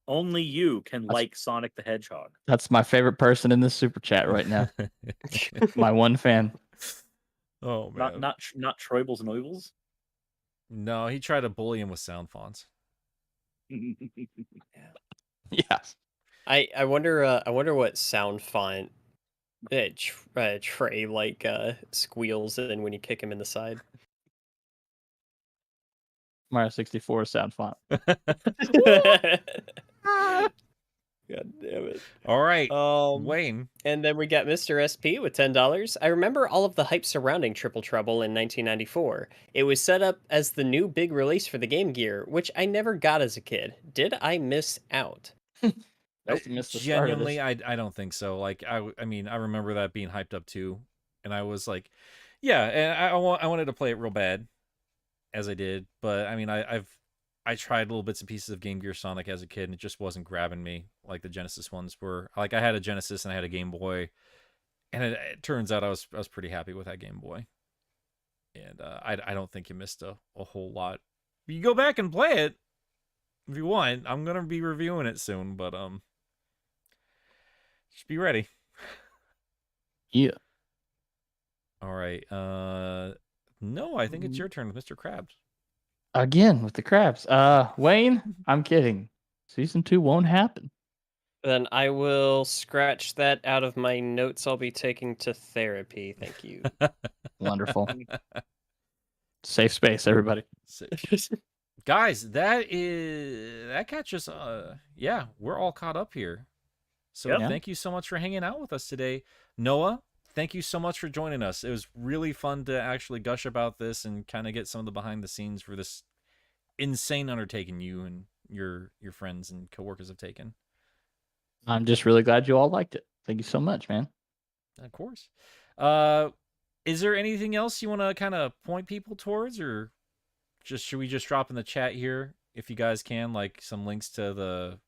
[SPEAKER 3] Only you can like Sonic the Hedgehog.
[SPEAKER 5] That's my favorite person in this super chat right now. My one fan.
[SPEAKER 2] Oh man.
[SPEAKER 3] Not Troibles and Oibles.
[SPEAKER 2] No, he tried to bully him with sound fonts.
[SPEAKER 5] Yes.
[SPEAKER 4] I wonder what sound font Trey like squeals in when you kick him in the side.
[SPEAKER 5] Mario 64 sound font.
[SPEAKER 4] God damn it.
[SPEAKER 2] All right.
[SPEAKER 4] Um,
[SPEAKER 2] Wayne.
[SPEAKER 4] And then we got Mr. SP with $10. I remember all of the hype surrounding Triple Trouble in 1994. It was set up as the new big release for the Game Gear, which I never got as a kid. Did I miss out?
[SPEAKER 5] Nope.
[SPEAKER 2] Genuinely, I don't think so. Like I mean, I remember that being hyped up too, and I was like, yeah, and I wanted to play it real bad, as I did. But I mean, I tried little bits and pieces of Game Gear Sonic as a kid, and it just wasn't grabbing me like the Genesis ones were. Like I had a Genesis and I had a Game Boy, and it turns out I was pretty happy with that Game Boy. And I don't think you missed a whole lot. You go back and play it if you want. I'm gonna be reviewing it soon, but just be ready.
[SPEAKER 5] Yeah.
[SPEAKER 2] All right. No, I think it's your turn, Mr. Krabs.
[SPEAKER 5] Again with the crabs. Wayne, I'm kidding. Season 2 won't happen.
[SPEAKER 4] Then I will scratch that out of my notes I'll be taking to therapy. Thank you.
[SPEAKER 5] Wonderful. Safe space, everybody.
[SPEAKER 2] Guys, that catches yeah, we're all caught up here. So thank you so much for hanging out with us today. Noah, thank you so much for joining us. It was really fun to actually gush about this and kind of get some of the behind the scenes for this insane undertaking you and your friends and coworkers have taken.
[SPEAKER 5] I'm just really glad you all liked it. Thank you so much, man.
[SPEAKER 2] Of course. Is there anything else you want to kind of point people towards, or should we just drop in the chat here if you guys can, like some links to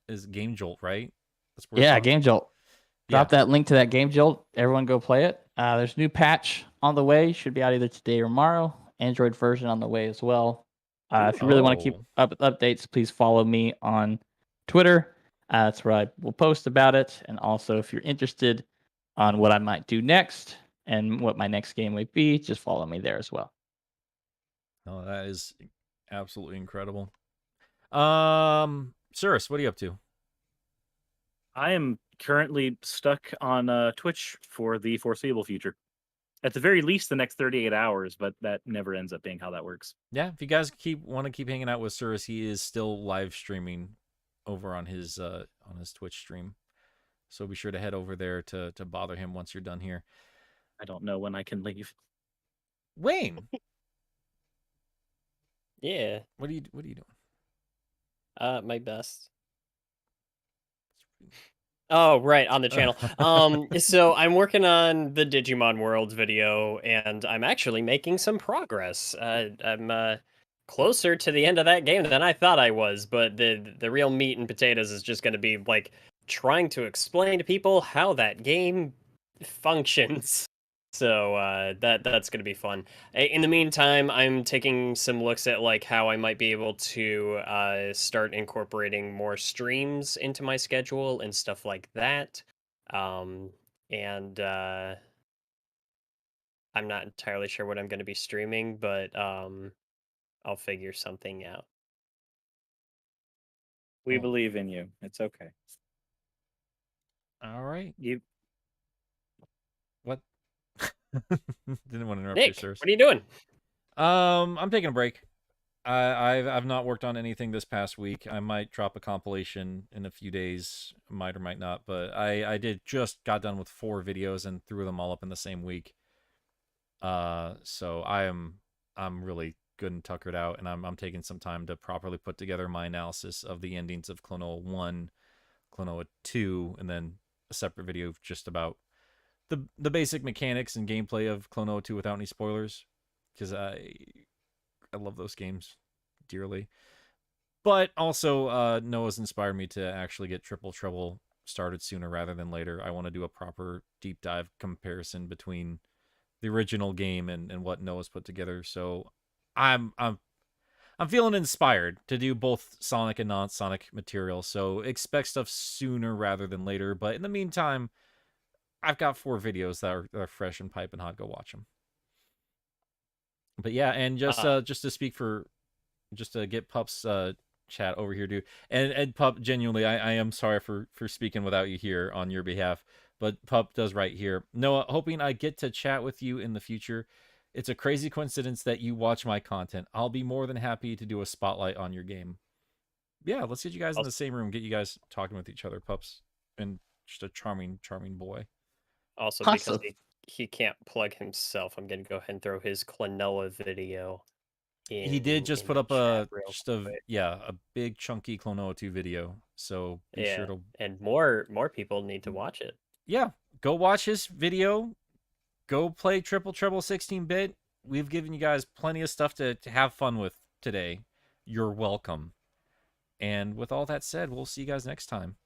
[SPEAKER 2] is Game Jolt, right?
[SPEAKER 5] Yeah, Game Jolt. Drop that link to that Game Jolt. Everyone go play it. There's a new patch on the way. Should be out either today or tomorrow. Android version on the way as well. If you really want to keep up with updates, please follow me on Twitter. That's where I will post about it. And also, if you're interested on what I might do next and what my next game might be, just follow me there as well.
[SPEAKER 2] Oh, that is absolutely incredible. Suris, what are you up to?
[SPEAKER 3] I am currently stuck on Twitch for the foreseeable future. At the very least, the next 38 hours, but that never ends up being how that works.
[SPEAKER 2] Yeah, if you guys want to keep hanging out with Suris, he is still live streaming over on his Twitch stream. So be sure to head over there to bother him once you're done here.
[SPEAKER 3] I don't know when I can leave.
[SPEAKER 2] Wayne.
[SPEAKER 4] Yeah.
[SPEAKER 2] What are you doing?
[SPEAKER 4] My best. Oh, right, on the channel. So I'm working on the Digimon World video, and I'm actually making some progress. I'm closer to the end of that game than I thought I was, but the real meat and potatoes is just going to be like trying to explain to people how that game functions. So that's going to be fun. In the meantime, I'm taking some looks at like how I might be able to start incorporating more streams into my schedule and stuff like that. And I'm not entirely sure what I'm going to be streaming, but I'll figure something out.
[SPEAKER 3] We
[SPEAKER 2] Oh.
[SPEAKER 3] believe in you. It's okay.
[SPEAKER 2] All right.
[SPEAKER 3] You
[SPEAKER 2] What? Didn't want to interrupt
[SPEAKER 4] Nick,
[SPEAKER 2] your
[SPEAKER 4] what are you doing?
[SPEAKER 2] I'm taking a break. I've not worked on anything this past week. I might drop a compilation in a few days, might or might not. But I just got done with 4 videos and threw them all up in the same week. So I'm really good and tuckered out, and I'm taking some time to properly put together my analysis of the endings of Clonoa 1, Clonoa 2, and then a separate video just about the basic mechanics and gameplay of Clonoa 2 without any spoilers, because I love those games dearly. But also, Noah's inspired me to actually get Triple Trouble started sooner rather than later. I want to do a proper deep dive comparison between the original game and what Noah's put together. So I'm feeling inspired to do both Sonic and non-Sonic material. So expect stuff sooner rather than later. But in the meantime, I've got 4 videos that are fresh and piping hot. Go watch them. But yeah, and just to speak for, just to get Pup's chat over here, dude. And Pup, genuinely, I am sorry for speaking without you here on your behalf. But Pup does right here. Noah, hoping I get to chat with you in the future. It's a crazy coincidence that you watch my content. I'll be more than happy to do a spotlight on your game. Yeah, let's get you guys in the same room. Get you guys talking with each other, Pups. And just a charming, charming boy.
[SPEAKER 4] Also,
[SPEAKER 5] Awesome.
[SPEAKER 4] because he can't plug himself, I'm going to go ahead and throw his Klonoa video in.
[SPEAKER 2] He did just
[SPEAKER 4] in
[SPEAKER 2] put
[SPEAKER 4] the
[SPEAKER 2] up
[SPEAKER 4] chat real quick.
[SPEAKER 2] a big chunky Clonoa 2 video. So be sure to,
[SPEAKER 4] and more people need to watch it.
[SPEAKER 2] yeah, go watch his video. Go play Triple Trouble 16-bit. We've given you guys plenty of stuff to have fun with today. You're welcome. And with all that said, we'll see you guys next time.